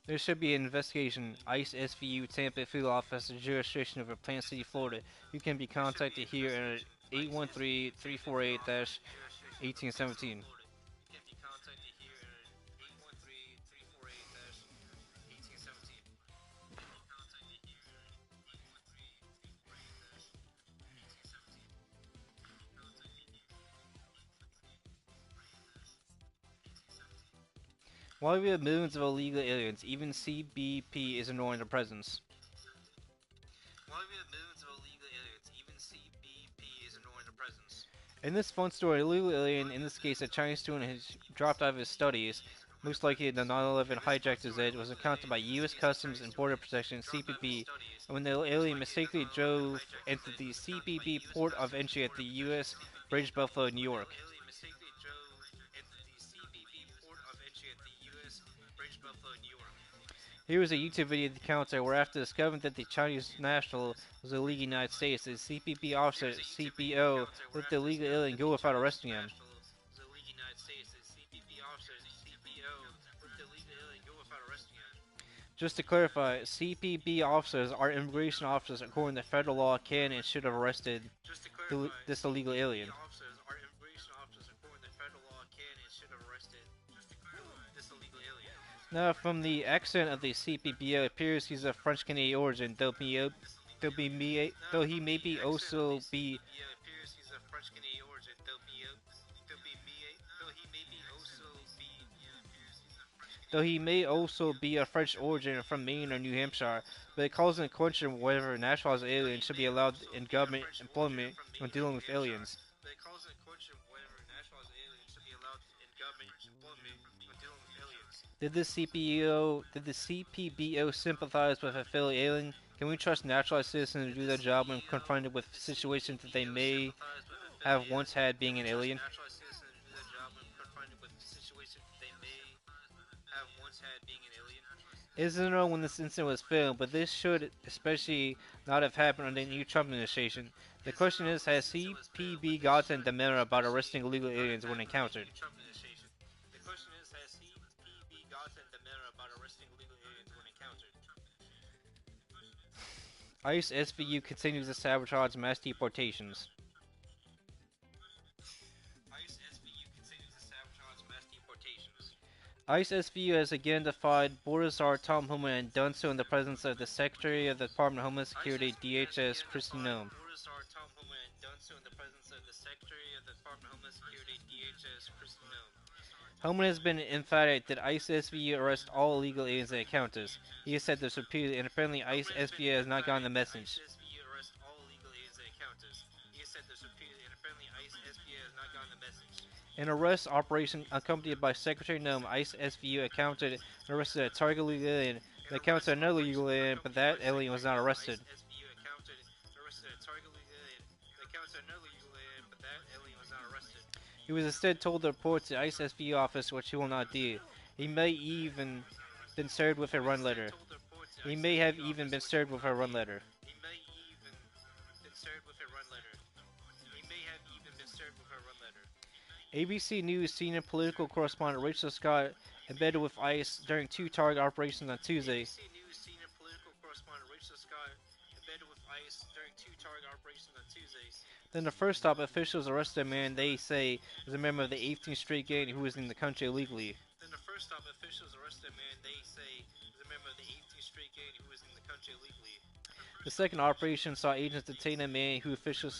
There should be an investigation. ICE SVU Tampa Field Office jurisdiction over Plant City, Florida. You can be contacted here at 813-348-1817. While we have millions of illegal aliens, even CBP is ignoring their presence. In this fun story, a illegal alien, in this case a Chinese student, has dropped out of his studies. Most likely the 9/11 hijacked his head, was encountered by U.S. Customs and Border Protection (CBP), and when the alien mistakenly drove into the CBP port of entry at the U.S. Bridge Buffalo, New York. Here is a YouTube video of the counter where, after discovering that the Chinese national was illegal in the United States, the CBP officer CPO let the illegal alien go without arresting him. Just to clarify, CPB officers are immigration officers according to federal law can and should have arrested this illegal alien. Now, from the accent of the CPBO, it appears he's of French Canadian origin, though he may be also be though he may also be of French origin from Maine or New Hampshire, but it calls into question whether naturalized aliens should be allowed in government employment when dealing with aliens. Did the CPBO sympathize with a fellow alien? Can we trust naturalized citizens to do their job when confronted with situations that they may have once had being an alien? It isn't known when this incident was filmed, but this should especially not have happened under the new Trump administration. The question is, has CPB gotten the memo about arresting illegal aliens when encountered? ICE SVU continues to sabotage mass deportations. ICE SVU has again defied border czar Tom Homan and done so in the presence of the Secretary of the Department of Homeland Security DHS Kristi Noem. Homan has been emphatic that ICE SVU arrest all illegal aliens and encounters. He has said this repeatedly, and apparently ICE SVU has not gotten the message. An arrest operation accompanied by Secretary Noem, ICE SVU encountered and arrested a target illegal alien. They encountered another illegal alien, but that alien was not arrested. He was instead told to report to the ICE SVU office, which he will not do. He may even been served with a run letter. He may have even been served with a run letter. ABC News senior political correspondent Rachel Scott embedded with ICE during two target operations on Tuesday. Then the first stop, officials arrested a man they say is a member of the 18th Street Gang who was in the country illegally. The second operation saw agents detain a man who officials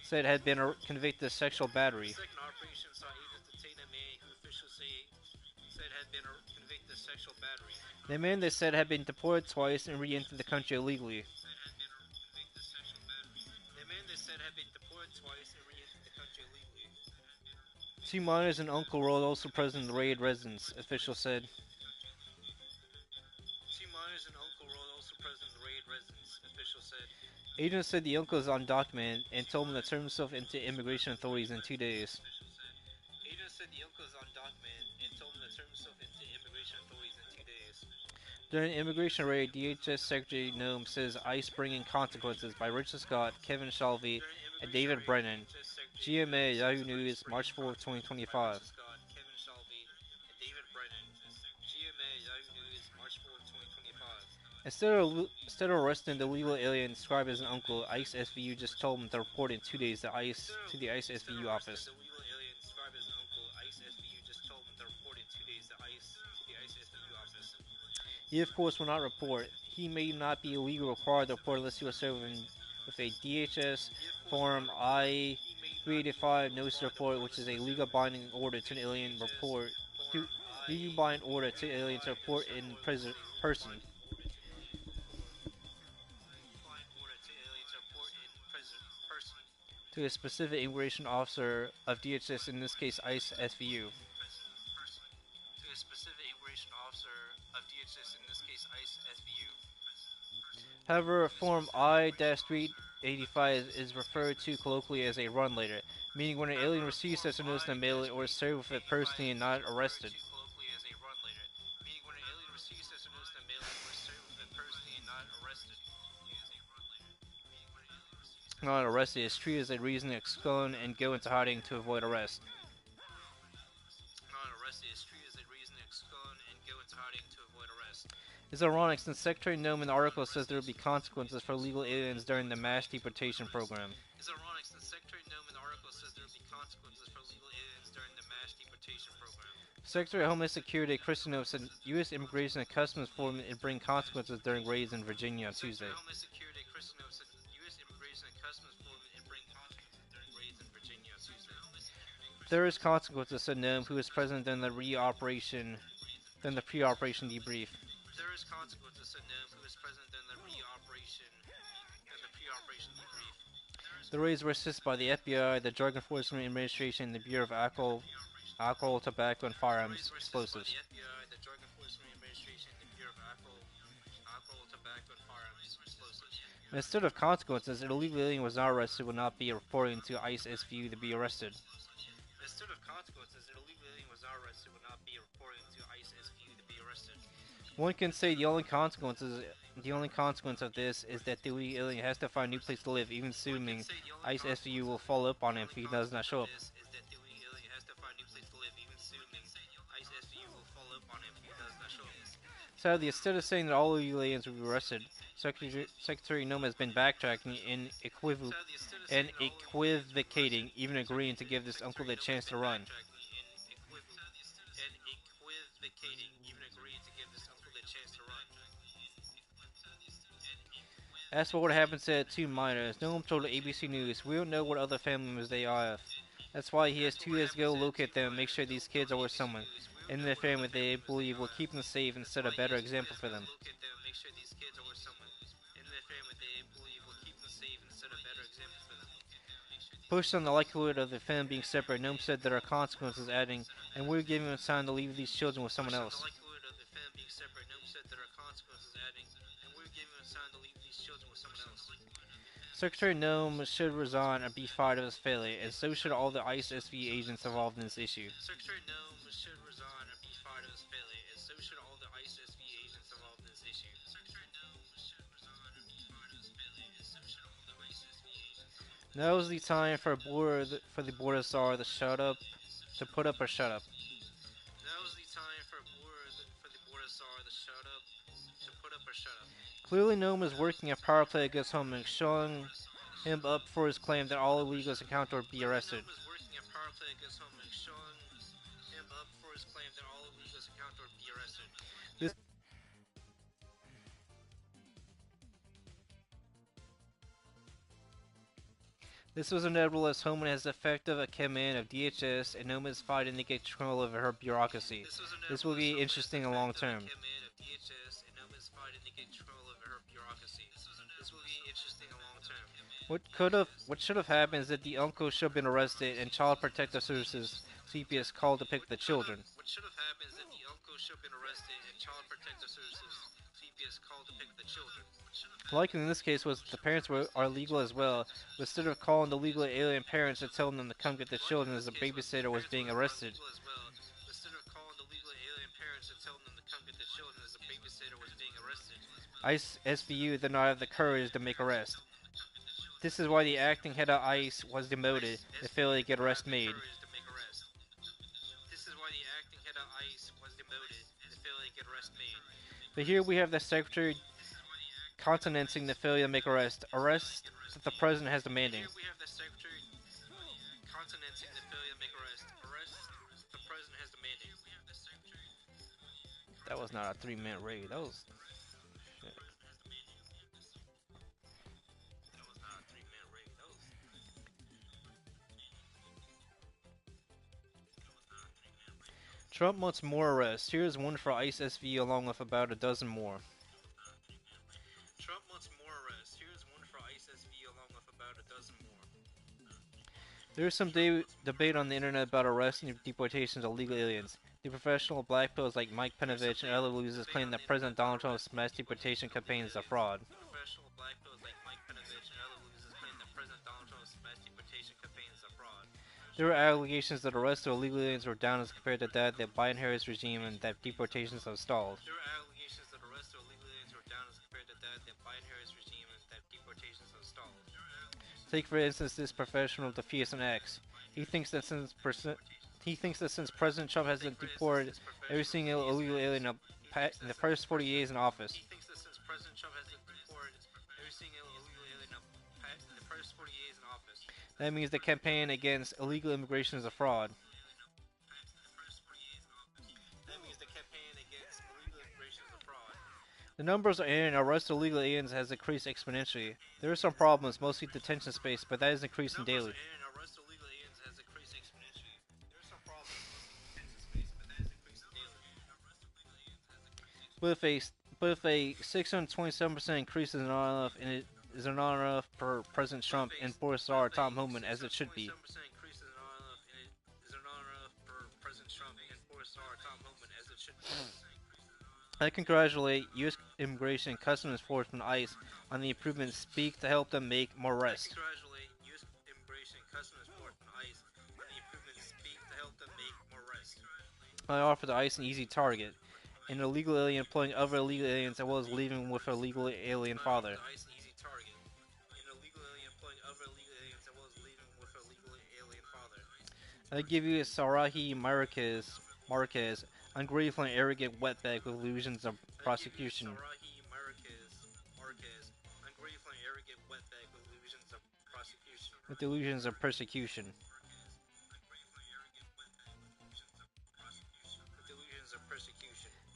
said had been convicted of sexual battery. The man, they said, had been deported twice and re-entered the country illegally. Two minors and uncle were also present in the raided residence, officials said. Agents said the uncle is undocumented and told him to turn himself into immigration authorities in 2 days. During the immigration raid, DHS Secretary Noem says ICE bringing consequences by Richard Scott, Kevin Shalvey, and David Brennan. GMA Yahoo News, March 4, 2025. Instead of arresting the illegal alien described as an uncle, ICE SVU just told him to report in 2 days to the ICE SVU office. He, of course, will not report. He may not be legally required to report unless he was served with a DHS Form I-385 notice to report, which is a legal binding order to an alien report. Legal binding order to an alien to report in person. To a specific immigration officer of DHS, in this case ICE SVU. However, Form I-385 is referred to colloquially as a run letter, meaning when an alien receives such a notice in the mail or is served with it personally and not arrested. Not arrested is treated as a reason to abscond and go into hiding to avoid arrest. It's ironic since Secretary Nome in the article says there will be consequences for illegal aliens during the mass deportation program. It's ironic since Secretary Nome in the article says there will be consequences for illegal aliens during the mass deportation program. Secretary of Homeland Security Christian Nome said U.S. Immigration and Customs Enforcement would bring consequences during raids in Virginia on Tuesday. Secretary of Homeland Security Christian Nome said U.S. Immigration and Customs Enforcement would bring consequences during raids in Virginia on Tuesday. There is consequences, said Nome, who was present during the pre-operation debrief. There is consequences, said Nome, who was present during the pre-operation debrief. The raids were assisted by the FBI, the Drug Enforcement Administration, and the Bureau of Alcohol, Tobacco, and Firearms Explosives. Instead of consequences, an illegal alien was not arrested would not be reporting to ICE SVU to be arrested. Instead of consequences, an illegal alien was not arrested would not be reporting to ICE SVU to be arrested. One can say the only consequence of this is that the illegal alien has to find a new place to live, even assuming ICE SVU will follow up on him if he does not show up. Sadly, instead of saying that all illegal aliens will be arrested, Secretary Nome has been backtracking and equivocating, even agreeing to give this uncle the chance to run. As for what happened to the two minors, Nome told ABC News, "We don't know what other family members they have. That's why he has 2 years to go locate them and make sure these kids are with someone in their family they believe will keep them safe and set a better example for them." Pushed on the likelihood of the family being separate, Nome said there are consequences, adding, "And we're giving them time to leave these children with someone else." Secretary Nome should resign or be fired of his failure, and so should all the ICE SV agents involved in this issue. Secretary Nome should resign or be fired of his failure, and so should all the ICE SV agents involved in this issue. Secretary Nome should resign or be fired of his failure, and so should all the ICE SV agents involved in this issue. Now is the time for the border czar to put up or shut up. Now is the time for the border czar to put up or shut up. Clearly, Nome is working a power play against Homeland, showing him up for his claim that all illegals encountered would be arrested. This was inevitable as Homeland has effective command of DHS and Nome is fighting to get control over her bureaucracy. This will be interesting in the long term. What should have happened is that the uncle should have been arrested and Child Protective Services CPS called to pick the children. Likely in this case was that the parents are legal as well, but instead of calling the legal alien parents and telling them to come get the children as the babysitter was being arrested. ICE SVU did not have the courage to make arrest. This is why the acting head of ICE was demoted and failed to get arrest made. But here we have the secretary countenancing the failure to make arrest that the president has demanding. That was not a 3-minute raid. That was shit. Trump wants more arrests. Here's one for ICE SV along with about a dozen more. Trump wants more arrests. Here's one for ICE SV along with about a dozen more. There is some debate on the internet about arresting and deportations of illegal aliens. The professional black pills like Mike Penovich and other losers claim that President Donald Trump's mass deportation campaign is a fraud. There were allegations that arrests of illegal aliens were down as compared to that the Biden-Harris regime and that deportations have stalled. Take for instance this professional Defias and X. He thinks that since President Trump hasn't deported every single illegal alien in the first 40 days in office. He thinks that since President Trump has deported every single illegal alien in the first 40 days in office. That means the campaign against illegal immigration is a fraud. That means the campaign against illegal immigration is a fraud. The numbers in arrested illegal aliens has increased exponentially. There are some problems, mostly detention space, but that is increasing daily. Arrested illegal aliens has increased exponentially. There are some problems, mostly detention space, but that is increasing daily. But if a 627% increase is not enough, and it is not enough for President Trump and Boris Czar Tom Homan as it should be. I congratulate U.S. Immigration and Customs Enforcement (ICE) on the improvements Speak to help them make more rest. I offer the ICE an easy target: an illegal alien employing other illegal aliens as well as leaving with a legal alien father. I give you a Sarahi Marquez, ungrateful and arrogant wetbag with illusions of prosecution. With illusions of persecution.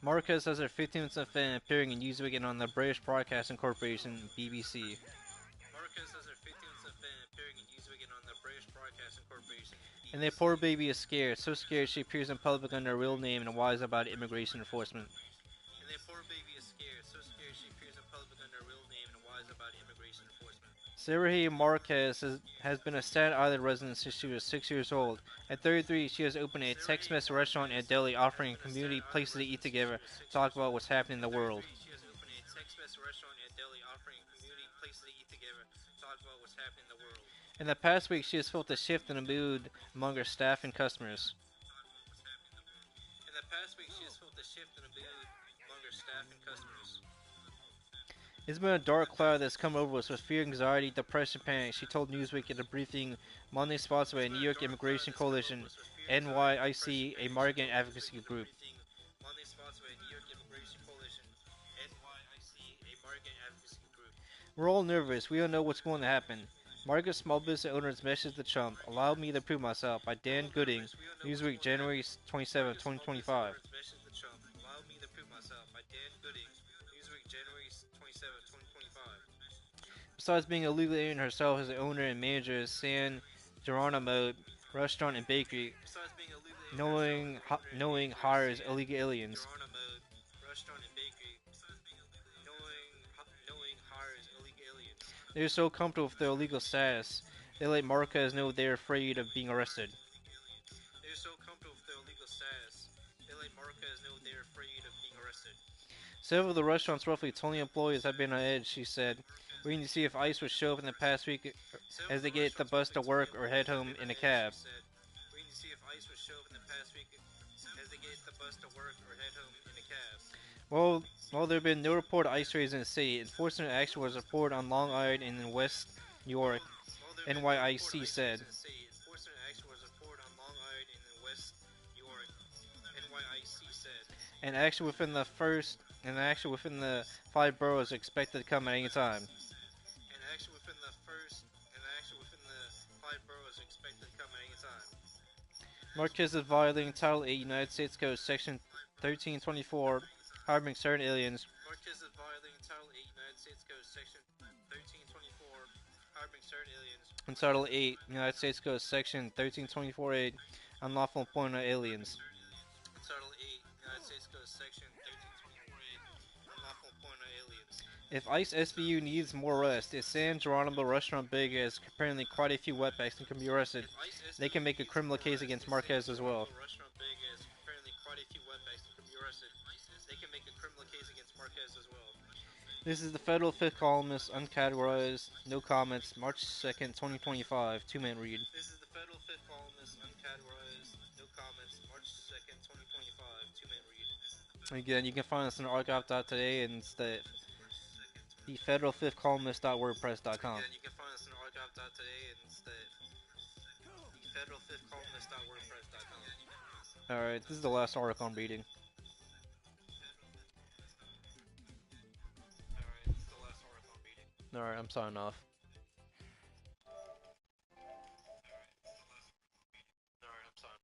Marquez has her 15th fan appearing in Newsweek and on the British Broadcasting Corporation (BBC). And their poor baby is scared, so scared she appears in public under her real name and lies about immigration enforcement. Sarahi Marquez has been a Staten Island resident since she was 6 years old. At 33, she has opened a Tex-Mex restaurant and deli offering community places to eat together, talk about what's happening in the world. In the past week, she has felt a shift in the mood among her staff and customers. It's been a dark cloud that's come over us with fear, anxiety, depression, panic, she told Newsweek at a briefing Monday sponsored by New York Immigration Coalition, NYIC, a migrant advocacy group. We're all nervous. We don't know what's going to happen. Margaret Small Business Owners Message to Trump. Allow me to prove myself by Dan Gooding, Newsweek, January 27, 2025. Besides being a legal alien herself as the owner and manager of San Geronimo Restaurant and Bakery, knowing hires illegal aliens. They're so comfortable with their illegal status, they let Marquez know they're afraid of being arrested. Several of the restaurant's roughly 20 employees have been on edge, she said, waiting to see if ICE would show up in the past week as they get the bus to work or head home in a cab. Well, there have been no reported ICE raids in the city. Enforcement action was reported on Long Island and in West New York, NYIC said. And action within the 5 boroughs is expected to come at any time. Marquez is violating Title 8 United States Code Section 1324, harboring certain aliens. And Title 8 United States Code Section 1324A, unlawful employment of aliens. If ICE SVU needs more rest, if San Geronimo Restaurant Big has apparently quite a few wetbacks and can be arrested, they can make a criminal case against Marquez as well. This is the Federal Fifth Columnist, uncategorized, no comments, March 2nd, 2025, 2-minute read. This is the Federal Fifth Columnist, uncategorized, no comments, March 2nd, 2025, 2-minute read. Again, you can find us on archive.today and it's the Federal Fifth Columnist.wordpress.com. Again, you can find us on archive.today and it's the Federal Fifth Columnist.wordpress.com. Alright, this is the last article I'm reading. Alright, I'm signing off.